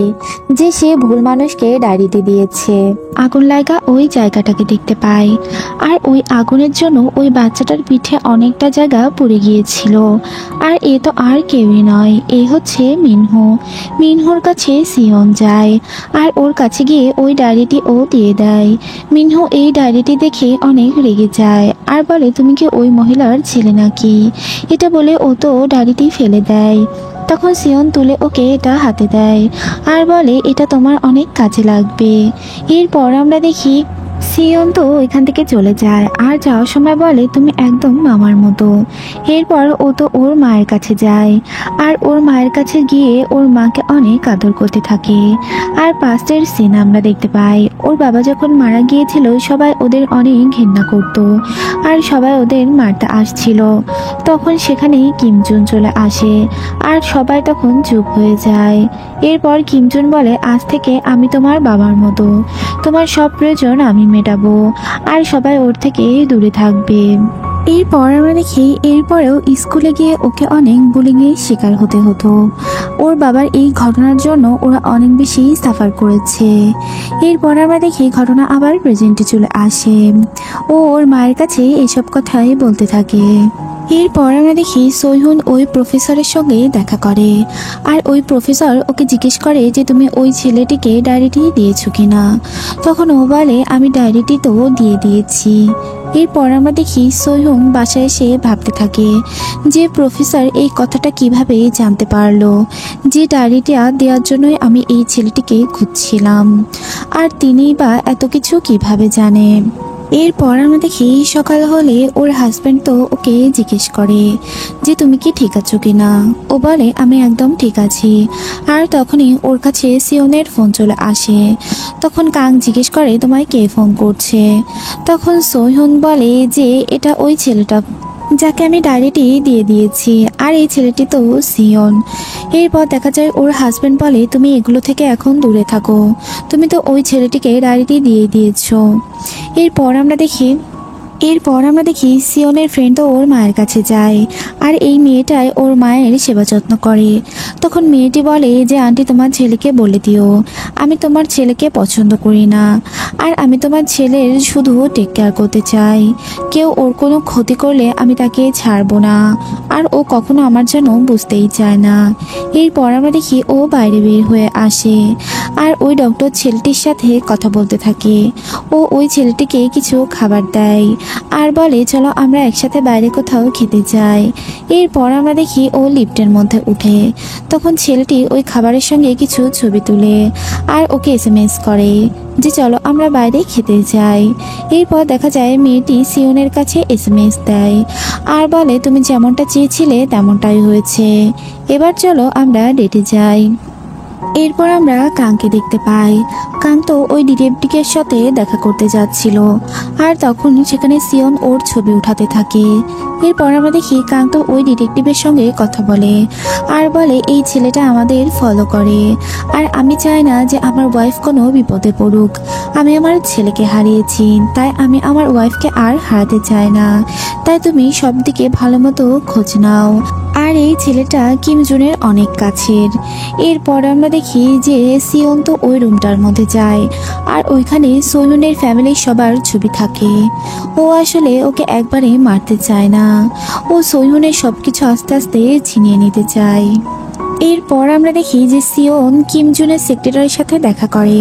যে সে ভুল মানুষকে ডায়েরিতে দিয়েছে। আগুন লাগা ওই জায়গাটাকে দেখতে পায়, আর ওই আগুনের জন্য ওই বাচ্চাটার পিঠে অনেকটা জায়গা পুড়ে গিয়েছিল। আর এ তো আর কেউই নয়, এ হচ্ছে মিনহুর কাছে সিয়ন যায়, আর ওর কাছে গিয়ে ওই ডায়েরিটি ও দিয়ে দেয়। মিনহু এই ডায়েরিটি দেখে অনেক রেগে যায় আর বলে তুমি কি ওই মহিলার ছেলে নাকি? এটা বলে ও তো ডায়েরিটি ফেলে দেয়। তখন সিয়ন তুলে ওকে এটা হাতে দেয় আর বলে এটা তোমার অনেক কাজে লাগবে। এরপর আমরা দেখি সিয়ন তো ওইখান থেকে চলে যায় আর যাওয়ার সময় বলে তুমি একদম মামার মতো। এরপর ও তো ওর মায়ের কাছে যায়, আর ওর মায়ের কাছে গিয়ে ওর মাকে অনেক আদর করতে থাকে। আর পাস্টের সিন আমরা দেখতে পাই, ওর বাবা যখন মারা গিয়েছিল সবাই ওদের অনেক ঘৃণা করত আর সবাই ওদের মারতে আসছিল। তখন সেখানে কিমজুন চলে আসে আর সবাই তখন চুপ হয়ে যায়। এরপর কিমজুন বলে আজ থেকে আমি তোমার বাবার মতো, তোমার সব প্রয়োজন আমি মেটাবো, আর সবাই ওর থেকে দূরে থাকবে। এরপর আমরা দেখি এরপরেও স্কুলে গিয়ে ওকে অনেক বুলিংয়ের শিকার হতে হতো। ওর বাবার এই ঘটনার জন্য ওরা অনেক বেশি সাফার করেছে। এরপর আমরা দেখি ঘটনা আবার প্রেজেন্টে চলে আসে, ও ওর মায়ের কাছে এসব কথাই বলতে থাকে। এরপর আমরা দেখি সোহেন ওই প্রফেসরের সঙ্গে দেখা করে, আর ওই প্রফেসর ওকে জিজ্ঞেস করে যে তুমি ওই ছেলেটিকে ডায়েরিটি দিয়েছো কিনা। তখন ও বলে আমি ডায়েরিটি তো দিয়ে দিয়েছি। এরপর আমরা দেখি সোহেন বাসায় এসে ভাবতে থাকে যে প্রফেসর এই কথাটা কিভাবে জানতে পারলো যে ডায়েরিটা দেওয়ার জন্যই আমি এই ছেলেটিকে খুঁজছিলাম, আর তিনিই বা এত কিছু কিভাবে জানে। এরপর আমরা দেখি সকাল হলে ওর হাজব্যান্ড তো ওকে জিজ্ঞেস করে যে তুমি কি ঠিক আছো কিনা। ও বলে আমি একদম ঠিক আছি। আর তখনই ওর কাছে সিয়নের ফোন চলে আসে। তখন কাং জিজ্ঞেস করে তোমায় কে ফোন করছে। তখন সোহেন বলে যে এটা ওই ছেলেটা যাকে আমি ডায়েরিটি দিয়ে দিয়েছি, আর এই ছেলেটি তো সিয়ন। এরপর দেখা যায় ওর হাজব্যান্ড বলে তুমি এগুলো থেকে এখন দূরে থাকো, তুমি তো ওই ছেলেটিকে ডায়েরিটি দিয়ে দিয়েছো। এরপর আমরা দেখি সিয়নের ফ্রেন্ড তো ওর মায়ের কাছে যায়, আর এই মেয়েটাই ওর মায়ের সেবা যত্ন করে। তখন মেয়েটি বলে যে আন্টি তোমার ছেলেকে বলে দিও আমি তোমার ছেলেকে পছন্দ করি না, আর আমি তোমার ছেলের শুধু টেক কেয়ার করতে চাই, কেউ ওর কোনো ক্ষতি করলে আমি তাকে ছাড়বো না, আর ও কখনো আমার যেন বুঝতেই চায় না। এরপর আমরা দেখি ও বাইরে বের হয়ে আসে, আর ওই ডক্টর ছেলেটির সাথে কথা বলতে থাকে। ও ওই ছেলেটিকে কিছু খাবার দেয় আর বলে চলো আমরা একসাথে বাইরে কোথাও খেতে যাই। এরপর আমরা দেখি ও লিফটের মধ্যে উঠে। তখন ছেলেটি ওই খাবারের সঙ্গে কিছু ছবি তুলে আর ওকে এসএমএস করে যে চলো আমরা বাইরে খেতে যাই। এরপর দেখা যায় মেয়েটি সিয়নের কাছে এসএমএস দেয় আর বলে তুমি যেমনটা চেয়েছিলে তেমনটাই হয়েছে, এবার চলো আমরা ডেটে যাই। এরপর আমরা কাংকে দেখতে পাই। কাং তো ওই ডিটেকটিভের সাথে দেখা করতে যাচ্ছিল, আর তখন সেখানে সিয়ন ওর ছবি উঠাতে থাকে। এরপর আমরা দেখি কাং তো ওই ডিটেকটিভের সঙ্গে কথা বলে আর বলে এই ছেলেটা আমাদের ফলো করে, আর আমি চাই না যে আমার ওয়াইফ কোনো বিপদে পড়ুক। আমি আমার ছেলেকে হারিয়েছি, তাই আমি আমার ওয়াইফকে আর হারাতে চাই না। তাই তুমি সব দিকে ভালো মতো খোঁজ নাও। আর এই ছেলেটা কিম জুনের অনেক কাছের। এরপর আমরা দেখি যে সিয়ন তো ওই রুমটার মধ্যে যায়, আর ওইখানে সোয়ুনের ফ্যামিলির সবার ছবি থাকে। ও আসলে ওকে একবারে মারতে চায় না, ও সোয়ুনের সবকিছু আস্তে আস্তে ছিনিয়ে নিতে চায়। এরপর আমরা দেখি যে সিয়ন কিম জুনের সেক্রেটারির সাথে দেখা করে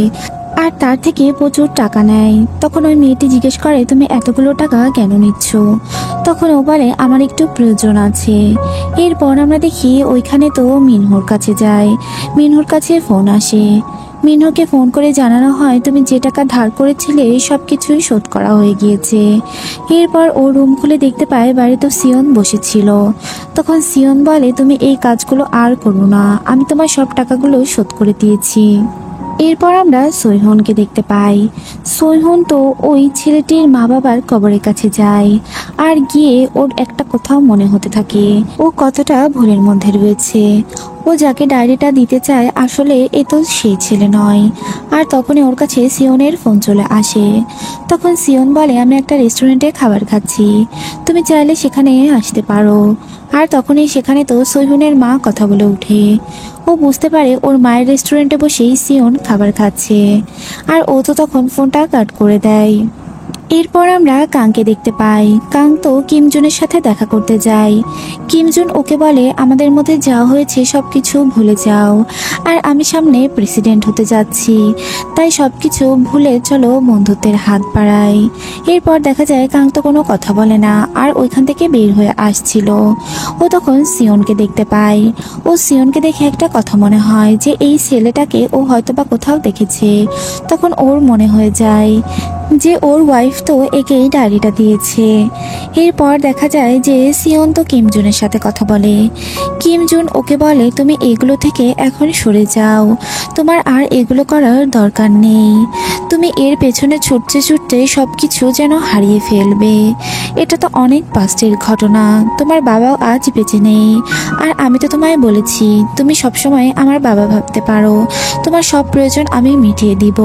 আর তার থেকে প্রচুর টাকা নেয়। তখন ওই মেয়েটি জিজ্ঞেস করে তুমি এতগুলো টাকা কেন নিচ্ছ? তখন ও বলে আমার একটু প্রয়োজন আছে। এরপর আমরা দেখি ওইখানে তো মিনহুর কাছে যায়। মিনহুর কাছে ফোন আসে। মিনহুকে ফোন করে জানানো হয় তুমি যে টাকা ধার করেছিলে সব কিছুই শোধ করা হয়ে গিয়েছে। এরপর ও রুম খুলে দেখতে পায় বাড়িতে সিয়ন বসেছিল। তখন সিয়ন বলে তুমি এই কাজগুলো আর করো না, আমি তোমার সব টাকাগুলো শোধ করে দিয়েছি। এরপর আমরা সোয়হনকে দেখতে পাই। সোয়হন তো ওই ছেলেটির মা বাবার কবরের কাছে যায়, আর গিয়ে ওর একটা কোথাও মনে হতে থাকে ও কতটা ভুলের মধ্যে রয়েছে। ও যাকে ডায়েরিটা দিতে চায় আসলে এ তো সেই ছেলে নয়। আর তখনই ওর কাছে সিয়নের ফোন চলে আসে। তখন সিয়ন বলে আমি একটা রেস্টুরেন্টে খাবার খাচ্ছি, তুমি চাইলে সেখানে আসতে পারো। আর তখনই সেখানে তো সোয়হনের মা কথা বলে ওঠে। ও বুঝতে পারে ওর মায়ের রেস্টুরেন্টে বসেই সিয়ন খাবার খাচ্ছে, আর ও তো তখন ফোনটা কাট করে দেয়। এরপর আমরা কাংকে দেখতে পাই। কাং তো কিমজুনের সাথে দেখা করতে যায়। কিমজুন ওকে বলে আমাদের মধ্যে যা হয়েছে সবকিছু ভুলে যাও, আর আমি সামনে প্রেসিডেন্ট হতে যাচ্ছি, তাই সবকিছু ভুলে চলো বন্ধুত্বের হাত বাড়াই। এরপর দেখা যায় কাং তো কোনো কথা বলে না, আর ওইখান থেকে বের হয়ে আসছিল। ও তখন সিয়নকে দেখতে পায়। ও সিয়নকে দেখে একটা কথা মনে হয় যে এই ছেলেটাকে ও হয়তোবা কোথাও দেখেছে। তখন ওর মনে হয়ে যায় যে ওর ওয়াইফ তো একেই ডায়েরিটা দিয়েছে। এরপর দেখা যায় যে সিয়ন তো কিমজুনের সাথে কথা বলে। কিমজুন ওকে বলে তুমি এগুলো থেকে এখন সরে যাও, তোমার আর এগুলো করার দরকার নেই। তুমি এর পেছনে ছুটতে ছুটতে সবকিছু যেন হারিয়ে ফেলবে। এটা তো অনেক পাস্টের ঘটনা, তোমার বাবাও আজ বেঁচে নেই। আর আমি তো তোমায় বলেছি তুমি সবসময় আমার বাবা ভাবতে পারো, তোমার সব প্রয়োজন আমি মিটিয়ে দিব।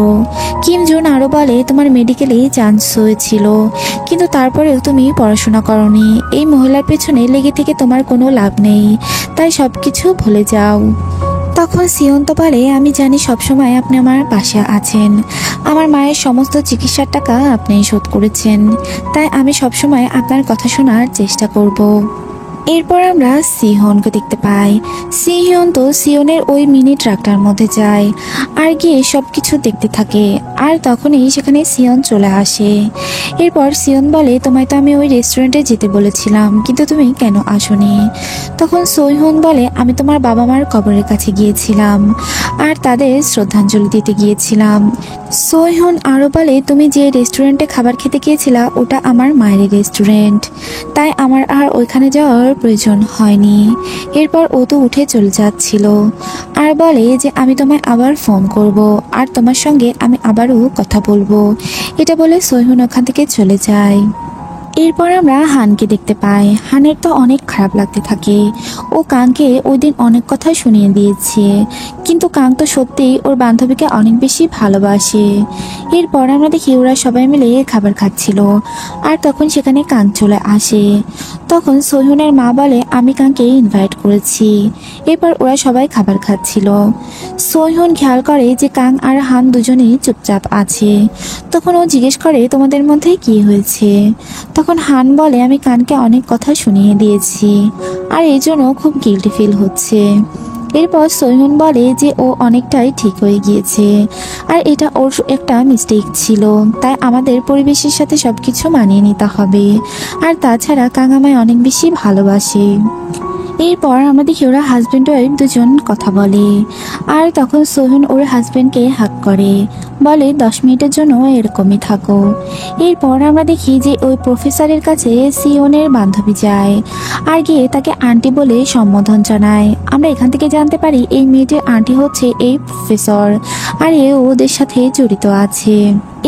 কিমজুন আরো বলে তোমার মেডিকেলে চান্স হয়েছিল, কিন্তু তারপরেও তুমি পড়াশোনা করনি। এই মহিলার পেছনে লেগে থেকে তোমার কোনো লাভ নেই, তাই সবকিছু ভুলে যাও। তখন সিয়ন তো বলে আমি জানি সবসময় আপনি আমার পাশে আছেন, আমার মায়ের সমস্ত চিকিৎসার টাকা আপনি শোধ করেছেন, তাই আমি সবসময় আপনার কথা শোনার চেষ্টা করব। এরপর আমরা সিহনকে দেখতে পাই। সিহন তো সিয়নের ওই মিনি ট্রাকটার মধ্যে যায় আর গিয়ে সবকিছু দেখতে থাকে। আর তখনই সেখানে সিয়ন চলে আসে। এরপর সিয়ন বলে তোমায় তো আমি ওই রেস্টুরেন্টে যেতে বলেছিলাম, কিন্তু তুমি কেন আসোনি? তখন সোয়হন বলে আমি তোমার বাবা মার কবরের কাছে গিয়েছিলাম আর তাদের শ্রদ্ধাঞ্জলি দিতে গিয়েছিলাম। সোয়হন আরও বলে তুমি যে রেস্টুরেন্টে খাবার খেতে গিয়েছিলা ওটা আমার মায়ের রেস্টুরেন্ট, তাই আমার আর ওইখানে যাওয়ার প্রয়োজন হয়নি। এরপর ও তো উঠে চলে যাচ্ছিল আর বলে যে আমি তোমায় আবার ফোন করব আর তোমার সঙ্গে আমি আবারও কথা বলবো। এটা বলে সোয়হন ওখান থেকে চলে যায়। এরপর আমরা হানকে দেখতে পাই। হানের তো অনেক খারাপ লাগতে থাকে। ও কাংকে ওই দিন অনেক কথা শুনিয়ে দিয়েছে, কিন্তু কাং তো সত্যিই ওর বান্ধবীকে অনেক বেশি ভালোবাসে। এরপর আমরা দেখি ওরা সবাই মিলে খাবার খাচ্ছিল, আর তখন সেখানে কাং চলে আসে। তখন সোয়হনের মা বলে আমি কাংকে ইনভাইট করেছি। এরপর ওরা সবাই খাবার খাচ্ছিল। সোয়হন খেয়াল করে যে কাং আর হান দুজনেই চুপচাপ আছে। তখন ও জিজ্ঞেস করে তোমাদের মধ্যে কি হয়েছে? তখন হান বলে আমি কানকে অনেক কথা শুনিয়ে দিয়েছি, আর এই জন্য খুব গিল্টি ফিল হচ্ছে। এরপর সোয়হন বলে যে ও অনেকটাই ঠিক হয়ে গিয়েছে, আর এটা ওর একটা মিস্টেক ছিল, তাই আমাদের পরিবেশের সাথে সবকিছু মানিয়ে নিতে হবে। আর তাছাড়া কাং আমায় অনেক বেশি ভালোবাসে। এরপর আমরা দেখি ওরা হাজব্যান্ড ওয়াইফ দুজন কথা বলে। আর তখন সোহিন ওর হাজব্যান্ডকে হাক করে, বলে 10 মিনিটের জন্য এরকমই থাকো। এরপর আমরা দেখি যে ওই প্রফেসরের কাছে সিওনের বান্ধবী যায় আর গিয়ে তাকে আন্টি বলে সম্বোধন জানায়। আমরা এখান থেকে জানতে পারি এই মেয়েটির আন্টি হচ্ছে এই প্রফেসর, আর এ ওদের সাথে জড়িত আছে।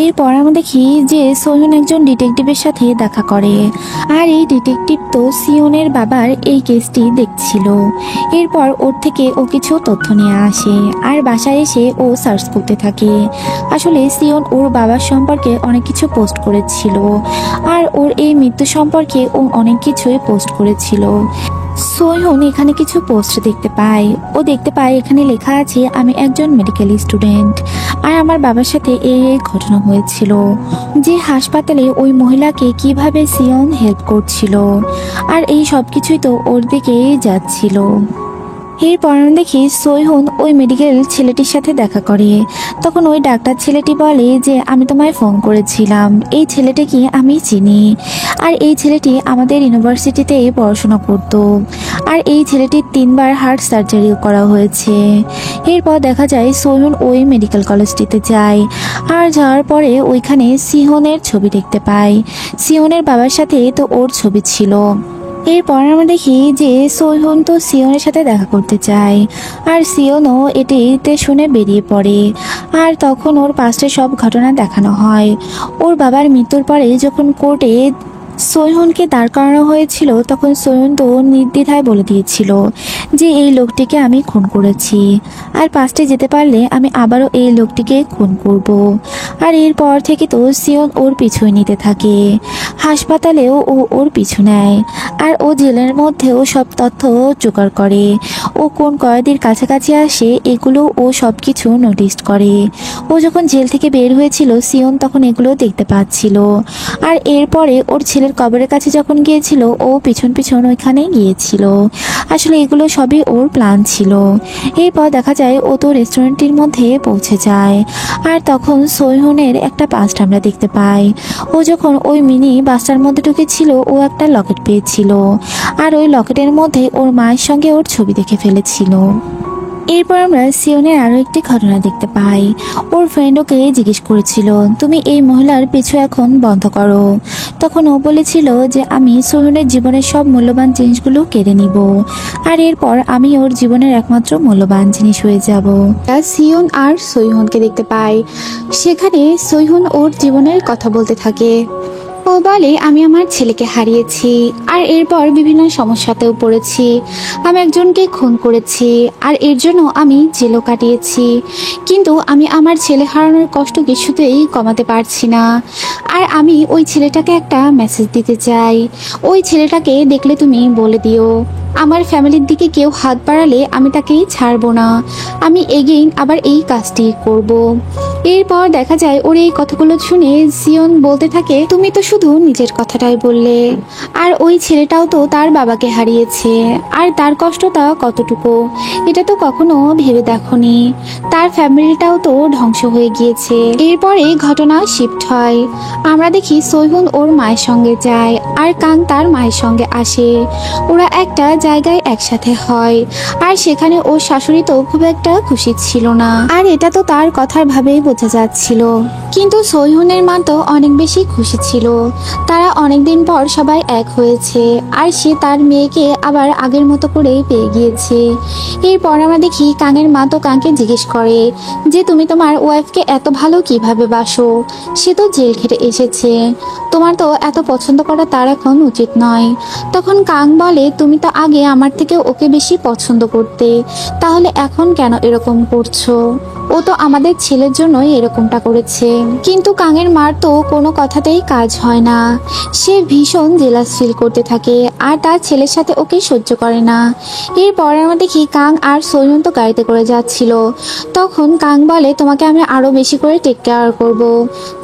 এরপর আমরা দেখি যে সোহিন একজন ডিটেকটিভের সাথে দেখা করে, আর এই ডিটেকটিভ তো সিওনের বাবার এই কেসটি দেখছিল। এরপর ওর থেকে ও কিছু তথ্য নিয়ে আসে, আর বাসায় এসে ও সার্চ করতে থাকে। আসলে সিওন ওর বাবার সম্পর্কে অনেক কিছু পোস্ট করেছিল, আর ওর এই মৃত্যু সম্পর্কে ও অনেক কিছুই পোস্ট করেছিল। সোহিন এখানে কিছু পোস্ট দেখতে পায়। ও দেখতে পায় এখানে লেখা আছে, আমি একজন মেডিকেল স্টুডেন্ট, আর আমার বাবার সাথে এই ঘটনা হয়েছিল, যে হাসপাতালে ওই মহিলাকে কিভাবে সিওন হেল্প করছিল, আর এই সব কিছুই তো ওর দিকে যাচ্ছিল। এরপর আমরা দেখি সোহিন ওই মেডিকেল ছেলেটির সাথে দেখা করে। তখন ওই ডাক্তার ছেলেটি বলে যে আমি তোমায় ফোন করেছিলাম, এই ছেলেটিকে আমি চিনি, আর এই ছেলেটি আমাদের ইউনিভার্সিটিতে পড়াশোনা করত, আর এই ছেলেটির 3বার হার্ট সার্জারিও করা হয়েছে। এরপর দেখা যায় সোহিন ওই মেডিকেল কলেজটিতে যায়, আর যাওয়ার পরে ওইখানে সিওনের ছবি দেখতে পায়। সিওনের বাবার সাথে তো ওর ছবি ছিল। এরপর আমরা দেখি যে সোহিন তো সিওনের সাথে দেখা করতে চায়, আর সিওনও এটিতে শুনে বেরিয়ে পড়ে। আর তখন ওর পাস্টের সব ঘটনা দেখানো হয়। ওর বাবার মৃত্যুর পরে যখন কোর্টে সোহিনকে দাঁড় করানো হয়েছিল, তখন সোহিন তো নির্দ্বিধায় বলে দিয়েছিল যে এই লোকটিকে আমি খুন করেছি, আর পাস্টে যেতে পারলে আমি আবারও এই লোকটিকে খুন করব। আর এরপর থেকে তো সিওন ওর পিছু নিতে থাকে, হাসপাতালেও ও ওর পিছু নেয়, আর ও জেলের মধ্যেও সব তথ্য জোগাড় করে। ও কোন কয়েদির কাছাকাছি আসে এগুলো ও সব কিছু নোটিস করে। ও যখন জেল থেকে বের হয়েছিল সিওন তখন এগুলো দেখতে পাচ্ছিল, আর এরপরে ওর ছেলের কবরের কাছে যখন গিয়েছিল ও পিছন পিছন ওইখানে গিয়েছিল। আসলে এগুলো সবই ওর প্ল্যান ছিল। এরপর দেখা যায় ও তো রেস্টুরেন্টের মধ্যে পৌঁছে যায়, আর তখন সোহিনের একটা পাস্ট আমরা দেখতে পাই। ও যখন ওই মিনি বাসটার মধ্যে ঢুকেছিল ও একটা লকেট পেয়েছিল, আর ওই লকেটের মধ্যে ওর মায়ের সঙ্গে ওর ছবি দেখে ফেলেছিল। এরপর আমরা সিওনের আরো একটি ঘটনা দেখতে পাই। ওর ফ্রেন্ড ওকে জিজ্ঞেস করেছিল, তুমি এই মহিলার পিছু এখন বন্ধ করো। তখন ও বলেছিল যে আমি সোহিনের জীবনের সব মূল্যবান জিনিসগুলো কেড়ে নিব, আর এরপর আমি ওর জীবনের একমাত্র মূল্যবান জিনিস হয়ে যাব। সিওন আর সোহিনকে দেখতে পাই। সেখানে সোহিন ওর জীবনের কথা বলতে থাকে। ও বলে আমি আমার ছেলেকে হারিয়েছি, আর এরপর বিভিন্ন সমস্যাতেও পড়েছি। আমি একজনকে খুন করেছি, আর এর জন্য আমি জেলও কাটিয়েছি, কিন্তু আমি আমার ছেলে হারানোর কষ্ট কিছুতেই কমাতে পারছি না। আর আমি ওই ছেলেটাকে একটা মেসেজ দিতে চাই। ওই ছেলেটাকে দেখলে তুমি বলে দিও আমার ফ্যামিলির দিকে কেউ হাত বাড়ালে আমি তাকে ছাড়বো না। আমি এগেইন আবার এই কাজটি করব। এরপর দেখা যায় ওর এই কথাগুলো শুনে সিওন বলতে থাকে, তুমি তো শুধু নিজের কথাটাই বললে, আর ওই ছেলেটাও তো তার বাবাকে হারিয়েছে, আর তার কষ্টটা কতটুকু এটা তো কখনো ভেবে দেখোনি। তার ফ্যামিলিটাও তো ধ্বংস হয়ে গিয়েছে। এরপরে ঘটনা শিফট হয়। আমরা দেখি সোহিন ওর মায়ের সঙ্গে যায়, আর কাং তার মায়ের সঙ্গে আসে। ওরা একটা জায়গায় একসাথে হয়, আর সেখানে ওর শাশুড়ি তো খুব একটা খুশি ছিল না, আর এটা তো তার কথার ভাবেই বোঝা যাচ্ছিল। কিন্তু সোহিনের মা তো অনেক বেশি খুশি ছিল। তারা অনেকদিন পর সবাই এক হয়েছে, আর সে তার মেয়েকে আবার আগের মতো করে পেয়ে গিয়েছে। এরপর আমরা দেখি কাঙের মা তো কাংকে জিজ্ঞেস করে যে তুমি তোমার ওয়াইফকে এত ভালো কিভাবে বাসো, সে তো জেল খেটে এসেছে, তোমার তো এত পছন্দ করা তার এখন উচিত নয়। তখন কাং বলে তুমি তো আগে আমার থেকে ওকে বেশি পছন্দ করতে, তাহলে এখন কেন এরকম করছো? ও তো আমাদের ছেলের জন্যই এরকমটা করেছে। কিন্তু কাঙের মার তো কোনো কথাতেই কাজ হয় না। সে ভীষণ জেলাস ফিল করতে থাকে, আর তার ছেলের সাথে ওকে সহ্য করে না। এরপর আমরা দেখি কাং আর সোহিন তো গাড়িতে করে যাচ্ছিল। তখন কাং বলে তোমাকে আমি আরো বেশি করে টেক কেয়ার করব।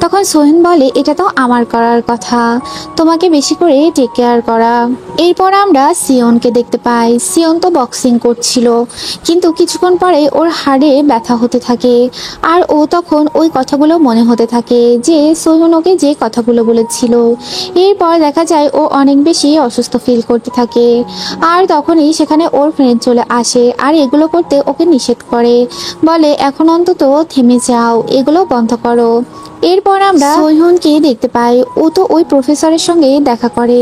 তখন সোহিন বলে এটা তো আমার করার কথা, তোমাকে বেশি করে টেক কেয়ার করা। এরপর আমরা সিয়নকে দেখতে পাই। সিয়ন তো বক্সিং করছিল, কিন্তু কিছুক্ষণ পরে ওর হাড়ে ব্যথা হতে থাকে। আর ও তখন ওই কথাগুলো মনে হতে থাকে যে সোহন ওকে যে কথাগুলো বলেছিল। এরপর দেখা যায় ও অনেক বেশি অসুস্থ ফিল করতে থাকে। আর তখনই সেখানে ওর ফ্রেন্ড চলে আসে আর এগুলো করতে ওকে নিষেধ করে, বলে এখন অন্তত থেমে যাও, এগুলো বন্ধ করো। এরপর আমরা সোহনকে দেখতে পাই। ও তো ওই প্রফেসরের সঙ্গে দেখা করে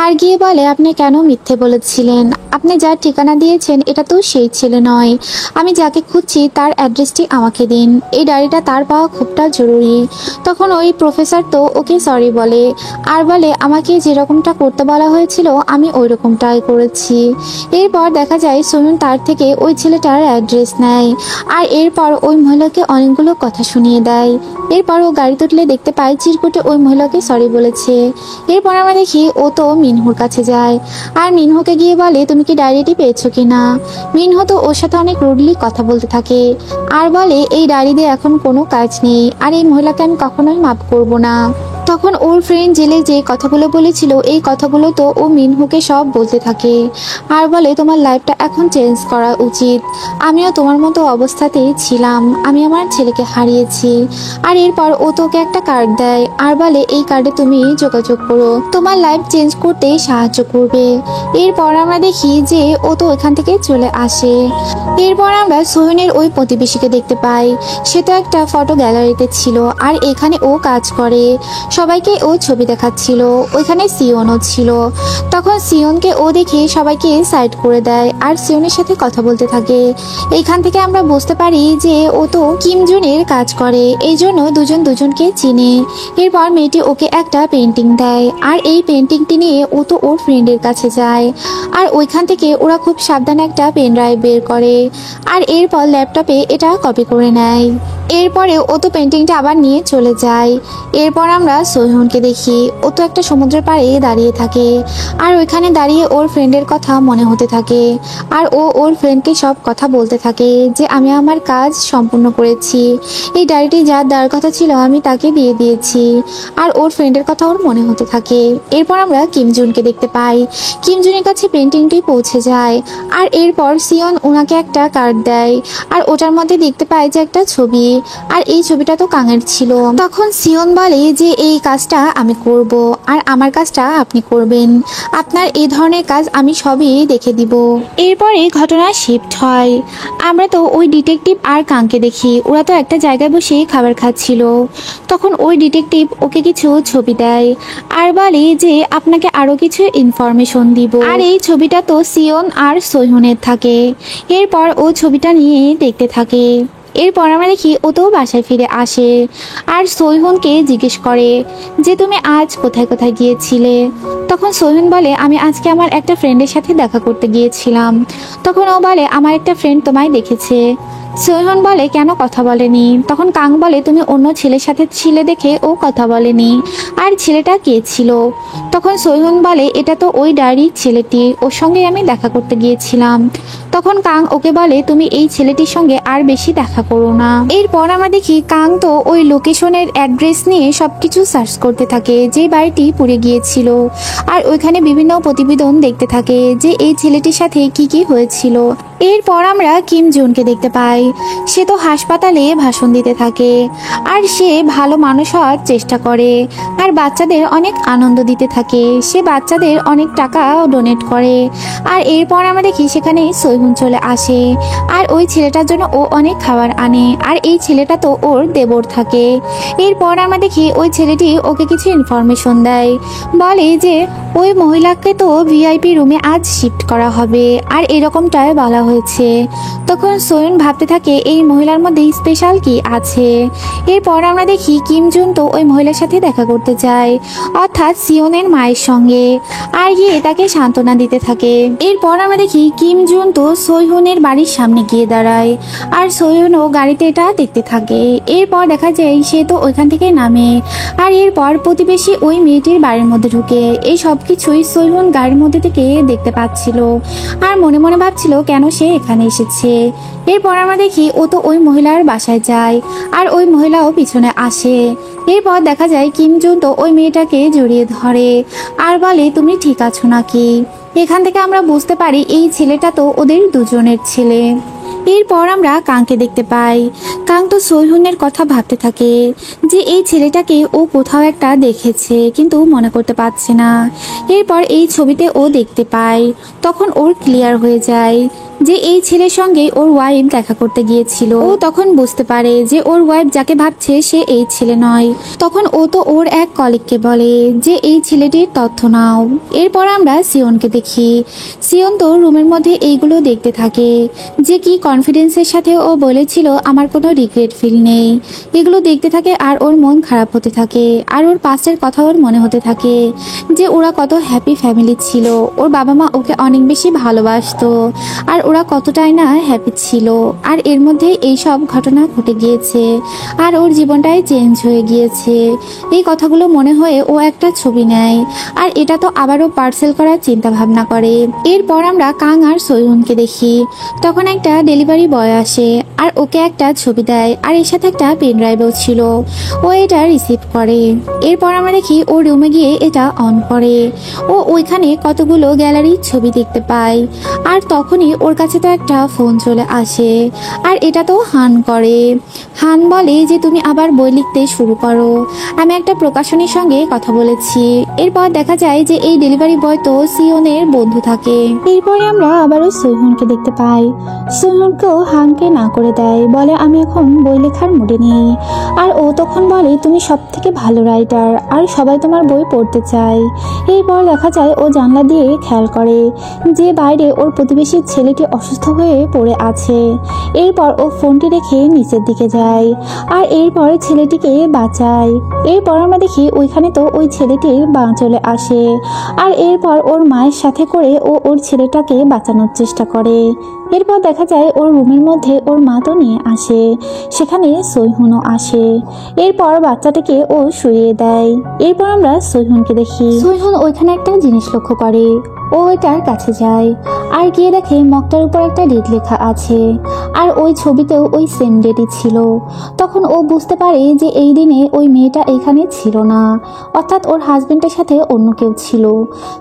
আর গিয়ে বলে আপনি কেন মিথ্যে বলেছিলেন, আপনি যার ঠিকানা দিয়েছেন এটা তো সেই ছেলে নয়, আমি যাকে খুঁজছি তার অ্যাড্রেসটি আমাকে দিন, এই ডায়েরিটা তার পাওয়া খুবটা জরুরি। তখন ওই প্রফেসর তো ওকে সরি বলে আর বলে আমাকে যেরকমটা করতে বলা হয়েছিল আমি ওই রকমটাই করেছি। এরপর দেখা যায় সোহন তার থেকে ওই ছেলেটার অ্যাড্রেস নেয় আর এরপর ওই মহিলাকে অনেকগুলো কথা শুনিয়ে দেয়। এরপর ও গাড়িতে উঠলে দেখতে পায় চিরকুটে ওই মহিলাকে সরি বলেছে। এরপর আমরা দেখি ও তো মিনহুর কাছে যায় আর মিনহুকে গিয়ে বলে তুমি কি ডায়েরিটি পেয়েছো কিনা। মিনহু তো ওর সাথে অনেক রুডলি কথা বলতে থাকে আর বলে এই ডায়েরি দিয়ে এখন কোনো কাজ নেই আর এই মহিলাকে আমি কখনোই মাফ করব না। তখন ওর ফ্রেন্ড জেলে যে কথাগুলো বলেছিল এই কথাগুলো তো ও মিনহুকে সব বলতে থাকে আর বলে তোমার লাইফটা এখন চেঞ্জ করা উচিত, আমিও তোমার মতো অবস্থাতেই ছিলাম, আমি আমার ছেলেকে হারিয়েছি। আর এরপর ও তোকে একটা কার্ড দেয় আর বলে এই কার্ডে তুমি যোগাযোগ করো, তোমার লাইফ চেঞ্জ করতে সাহায্য করবে। এরপর আমরা দেখি যে ও তো এখান থেকে চলে আসে। এরপর আমরা সোহনের ওই প্রতিবেশীকে দেখতে পাই। সে তো একটা ফটো গ্যালারিতে ছিল আর এখানে ও কাজ করে, সবাইকে ও ছবি দেখাচ্ছিল, ওইখানে সিয়নও ছিল। তখন সিয়নকে ও দেখে সবাইকে সাইড করে দেয় আর সিয়নের সাথে কথা বলতে থাকে। এইখান থেকে আমরা বুঝতে পারি যে ও তো কিম জুনের কাজ করে, এই জন্য দুজন দুজনকে চিনে। এরপর মেয়েটি ওকে একটা পেন্টিং দেয় আর এই পেন্টিংটি নিয়ে ও তো ওর ফ্রেন্ডের কাছে যায় আর ওইখান থেকে ওরা খুব সাবধানে একটা পেন ড্রাইভ বের করে আর এরপর ল্যাপটপে এটা কপি করে নেয়। এরপরে ও তো পেন্টিংটা আবার নিয়ে চলে যায়। এরপর আমরা সোহনকে দেখি। ও তো একটা সমুদ্রের পাড়ে দাঁড়িয়ে থাকে আর ওইখানে দাঁড়িয়ে ওর ফ্রেন্ডের কথা মনে হতে থাকে আর ও ওর ফ্রেন্ডকে সব কথা বলতে থাকে যে আমি আমার কাজ সম্পূর্ণ করেছি, এই ডায়েরিটি যার দেওয়ার কথা ছিল আমি তাকে দিয়ে দিয়েছি। আর ওর ফ্রেন্ডের কথা ওর মনে হতে থাকে। এরপর আমরা কিমজুনকে দেখতে পাই। কিমজুনের কাছে পেন্টিংটি পৌঁছে যায় আর এরপর সিয়ন ওনাকে একটা কার্ড দেয় আর ওটার মধ্যে দেখতে পায় যে একটা ছবি আর এই ছবিটা তো কাঙের ছিল। তখন সিয়ন বলে যে এই কাজটা আমি করব আর আমার কাজটা আপনি করবেন, আপনার এই ধরনের কাজ আমি সবই দেখে দিব। এরপরে ঘটনা শিফট হয়। আমরা তো ওই ডিটেকটিভ আর কাংকে দেখি, ওরা তো একটা জায়গায় বসে খাবার খাচ্ছিল। তখন ওই ডিটেকটিভ ওকে কিছু ছবি দেয় আর বলে যে আপনাকে আরো কিছু ইনফরমেশন দিব। আর এই ছবিটা তো সিয়ন আর সোহনের থাকে। এরপর ও ছবিটা নিয়ে দেখতে থাকে। এরপর আমরা দেখি ও তো বাসায় ফিরে আসে আর সোহনকে জিজ্ঞেস করে যে তুমি আজ কোথায় কোথায় গিয়েছিলে। তখন সোহন বলে আমি আজকে আমার একটা ফ্রেন্ডের সাথে দেখা করতে গিয়েছিলাম। তখন ও বলে আমার একটা ফ্রেন্ড তোমায় দেখেছে। সোহন বলে কেন কথা বলেনি। তখন কাং বলে তুমি অন্য ছেলের সাথে ছিলে দেখে ও কথা বলেনি। আর ছেলেটা কে ছিল? তখন সোহন বলে এটা তো ওই ডায়েরির ছেলেটি, ওর সঙ্গে আমি দেখা করতে গিয়েছিলাম। তখন কাং ওকে বলে তুমি এই ছেলেটির সঙ্গে আর বেশি দেখা করো না। এরপর আমরা দেখি কাং তো ওই লোকেশনের অ্যাড্রেস নিয়ে সবকিছু সার্চ করতে থাকে যে বাড়িটি পুড়ে গিয়েছিল আর ওইখানে বিভিন্ন প্রতিবেদন দেখতে থাকে যে এই ছেলেটির সাথে কি কি হয়েছিল। এরপর আমরা কিম জুনকে দেখতে পাই। সে তো হাসপাতালে ভাষণ দিতে থাকে আর সে ভালো মানুষ হওয়ার চেষ্টা করে আর বাচ্চাদের অনেক আনন্দ দিতে থাকে। সে বাচ্চাদের অনেক টাকা ডোনেট করে। আর এরপর আমরা দেখি সেখানে সৈহুন চলে আসে আর ওই ছেলেটার জন্য ও অনেক খাবার আনে আর এই ছেলেটা তো ওর দেবর থাকে। এরপর আমরা দেখি ওই ছেলেটি ওকে কিছু ইনফরমেশন দেয়, বলে যে ওই মহিলাকে তো ভিআইপি রুমে আজ শিফট করা হবে আর এরকমটাই বলা হয়েছে। তখন সোয়ন ভাবতে থাকে এই মহিলার মধ্যে স্পেশাল কি আছে। এরপর আমরা দেখি কিম জুন তো ওই মহিলার সাথে দেখা করতে যায়, অর্থাৎ সিওনের মায়ের সঙ্গে, আর গিয়ে তাকে সান্ত্বনা দিতে থাকে। এরপর আমরা দেখি কিম জুন তো সোয়নের বাড়ির সামনে গিয়ে দাঁড়ায় আর সোয়নও গাড়িতে এটা দেখতে থাকে। এরপর দেখা যায় সে তো ওইখান থেকে নামে আর এরপর প্রতিবেশী ওই মেয়েটির বাড়ির মধ্যে ঢুকে। এই সব কিছুই সোয়ন গাড়ির মধ্যে থেকে দেখতে পাচ্ছিল আর মনে মনে ভাবছিল কেন সে সে এখানে এসেছে। এরপর আমরা দেখি ও তো ওই মহিলার বাসায় যায় আর ওই মহিলাও পিছনে আসে। এরপর দেখা যায় কিম জুন তো ওই মেয়েটাকে জড়িয়ে ধরে আর বলে তুমি ঠিক আছো নাকি। এখান থেকে আমরা বুঝতে পারি এই ছেলেটা তো ওদের দুজনের ছেলে। এরপর আমরা কাংকে দেখতে পাই। কাং তো সোহিনের কথা ভাবতে থাকে যে এই ছেলেটাকে ও কোথাও একটা দেখেছে কিন্তু মনে করতে পারছে না। এরপর এই ছবিতে ও দেখতে পায়, তখন ওর ক্লিয়ার হয়ে যায় যে এই ছেলের সঙ্গে ওর ওয়াইফ দেখা করতে গিয়েছিল। ও তখন বুঝতে পারে যে ওর ওয়াইফ যাকে ভাবছে সে এই ছেলে নয়। তখন ও তো ওর এক কলিগকে বলে যে এই ছেলেটির তথ্য নাও। এরপর আমরা সিয়নকে দেখি। সিয়ন তো রুমের মধ্যে এইগুলো দেখতে থাকে যে কি কনফিডেন্সের সাথে ও বলেছিল আমার কোনো রিগ্রেট ফিল নেই। এগুলো দেখতে থাকে আর ওর মন খারাপ হতে থাকে আর ওর পাস্টের কথা ওর মনে হতে থাকে যে ওরা কত হ্যাপি ফ্যামিলি ছিল, ওর বাবা মা ওকে অনেক বেশি ভালোবাসতো আর ওরা কতটাই না হ্যাপি ছিল। আর এর মধ্যে এই সব ঘটনা ঘটে গিয়েছে আর ওর জীবনটাই চেঞ্জ হয়ে গিয়েছে। এই কথাগুলো মনে হয়ে ও একটা ছবি নেয় আর এটা তো আবারও পার্সেল করার চিন্তা ভাবনা করে। এরপর আমরা কাং আর সোয়ুনকে দেখি। তখন একটা ডেলিভারি বয় আসে আর ওকে একটা ছবি দেয় আর এর সাথে একটা পেন ড্রাইভও ছিল। ও এটা রিসিভ করে। এরপর আমরা দেখি ও রুমে গিয়ে এটা অন করে। ও ওইখানে কতগুলো গ্যালারির ছবি দেখতে পায় আর তখনই ওর কাছে তো একটা ফোন চলে আসে আর এটা তো হান করে। হান বলে যে তুমি আবার বই লিখতে শুরু করো, আমি একটা প্রকাশনীর সঙ্গে কথা বলেছি। এরপর দেখা যায় যে এই ডেলিভারি বয় তো সিয়নের বন্ধু থাকে। এরপরে আমরা আবারও সোহিনকে দেখতে পাই। সোহিনকেও হানকে না করে দেয়, বলে আমি এখন বই লেখার মুডে নেই। আর ও তখন বলে তুমি সব থেকে ভালো রাইটার আর সবাই তোমার বই পড়তে চায়। এরপর দেখা যায় ও জানলা দিয়ে খেয়াল করে যে বাইরে ওর প্রতিবেশীর ছেলেটি অসুস্থ হয়ে পড়ে আছে। এরপর ও ফোনটি রেখে নিচের দিকে যায় আর এরপর ছেলেটিকে বাঁচায়। এরপর আমরা দেখি ওইখানে তো ওই ছেলেটির বাঁ চলে আসে আর এরপর ওর মায়ের সাথে করে ও ওর ছেলেটাকে বাঁচানোর চেষ্টা করে। এরপর দেখা যায় ওর রুমের মধ্যে ওর মা তো নিয়ে আসে, সেখানে সোহিনও আসে। এরপর বাচ্চাটাকে ও শুইয়ে দেয়। এরপর আমরা সোহিনকে দেখি। সোহিন ওইখানে একটা জিনিস লক্ষ্য করে। ও এটার কাছে যায় আর গিয়ে দেখে মগটার উপর একটা ডেট লেখা আছে আর ওই ছবিতেও ওই সেম ডেটই ছিল। তখন ও বুঝতে পারে যে এই দিনে ওই মেয়েটা এখানে ছিল না, অর্থাৎ ওর হাজবেন্ডের সাথে অন্য কেউ ছিল।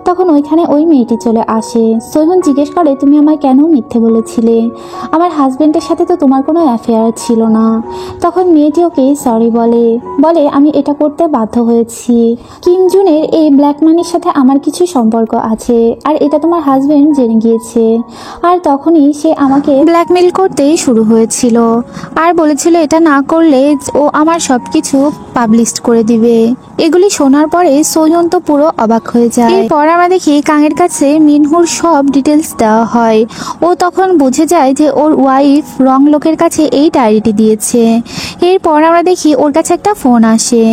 তখন ওইখানে ওই মেয়েটি চলে আসে। সোহিন জিজ্ঞেস করে তুমি আমায় কেন মিথ্যে বলেছিলে, আমার হাজবেন্ডের সাথে তো তোমার কোনো অ্যাফেয়ার ছিল না। তখন মেয়েটি ওকে সরি বলে আমি এটা করতে বাধ্য হয়েছি। কিম জুনের এই ব্ল্যাক মানির সাথে আমার কিছু সম্পর্ক আছে আর এটা তোমার হাজবেন্ড জেনে গিয়েছে। আর তখনই সে আমাকে ব্ল্যাকমেল করতে শুরু হয়েছিল আর বলেছিল এটা না করলে ও আমার সবকিছু পাবলিশ করে দিবে। এগুলি শোনার পরে সোহিন তো পুরো অবাক হয়ে যায়। এরপর আমরা দেখি কাঙের কাছে মিনহুর সব ডিটেলস দেওয়া হয়। ও তখন বুঝে যায় যে ওর ওয়াইফ রং লোকের কাছে এই ডায়েরিটি দিয়েছে। এরপর আমরা দেখি ওর কাছে একটা ফোন আসে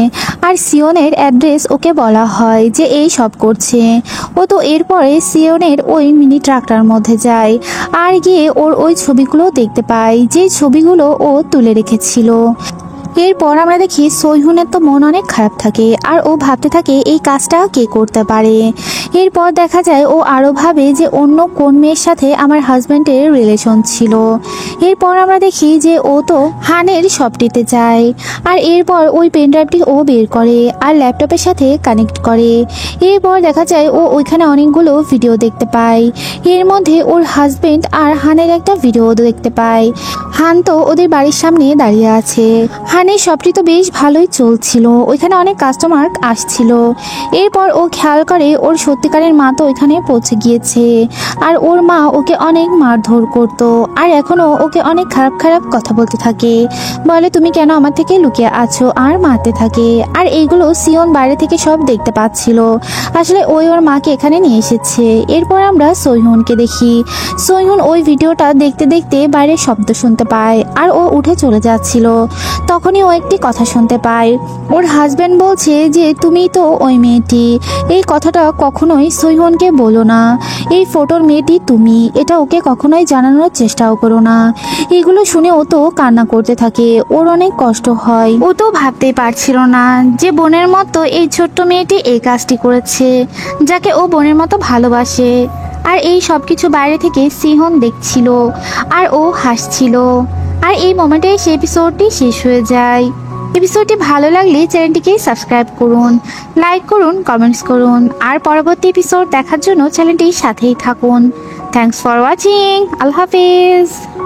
আর সিয়নের অ্যাড্রেস ওকে বলা হয় যে এই সব করছে। ও তো এরপরে সিয়নের ওই মিনি ট্রাকটার মধ্যে যায় আর গিয়ে ওর ওই ছবিগুলো দেখতে পায় যে ছবিগুলো ও তুলে রেখেছিল। এরপর আমরা দেখি সোহিনের তো মন অনেক খারাপ থাকে আর ও ভাবতে থাকে এই কাজটা কে করতে পারে। এরপর দেখা যায় ও আরও ভাবে যে অন্য কোন মেয়ের সাথে আমার হাজব্যান্ডের রিলেশন ছিল। এরপর আমরা দেখি যে ও তো হানের শপটিতে যায় আর এরপর ওই পেনড্রাইভটি ও বের করে আর ল্যাপটপের সাথে কানেক্ট করে। এরপর দেখা যায় ও ওইখানে অনেকগুলো ভিডিও দেখতে পায়। এর মধ্যে ওর হাজব্যান্ড আর হানের একটা ভিডিও দেখতে পায়। হান তো ওদের বাড়ির সামনে দাঁড়িয়ে আছে। হানের শপটি তো বেশ ভালোই চলছিল, ওইখানে অনেক কাস্টমার আসছিল। এরপর ও খেয়াল করে ওর সত্যিকারের মা তো ওইখানে পৌঁছে গিয়েছে আর ওর মা ওকে অনেক মারধর করতো আর এখনও ওকে অনেক খারাপ খারাপ কথা বলতে থাকে, বলে তুমি কেন আমার থেকে লুকিয়ে আছো আর মারতে থাকে। আর এইগুলো সিয়ন বাইরে থেকে সব দেখতে পাচ্ছিল। আসলে ওই ওর মাকে এখানে নিয়ে এসেছে। এরপর আমরা সোহিনকে দেখি। সোহিন ওই ভিডিওটা দেখতে দেখতে বাইরে শব্দ শুনতে পায় আর ও উঠে চলে যাচ্ছিল। তখনই ও একটি কথা শুনতে পায়। ওর হাজব্যান্ড বলছে যে তুমি তো ওই মেয়েটি, এই কথাটা কখনোই সোহিনকে বলো না, এই ফটোর মেয়েটি তুমি, এটা ওকে কখনোই জানানোর চেষ্টাও করো না। এগুলো শুনে ও তো কান্না করতে থাকে, ওর অনেক কষ্ট হয়। ও তো ভাবতেই পারছিল না যে বোনের মতো এই ছোট্ট মেয়েটি এই কাজটি করেছে, যাকে ও বোনের মতো ভালোবাসে। আর এই সব কিছু বাইরে থেকে সিহন দেখছিল আর ও হাসছিল। আর এই মোমেন্টে সেই এপিসোডটি শেষ হয়ে যায়। এপিসোডটি ভালো লাগলে চ্যানেলটিকে সাবস্ক্রাইব করুন, লাইক করুন, কমেন্টস করুন আর পরবর্তী এপিসোড দেখার জন্য চ্যানেলটির সাথেই থাকুন। Thanks for watching. আল্লাহ হাফেজ।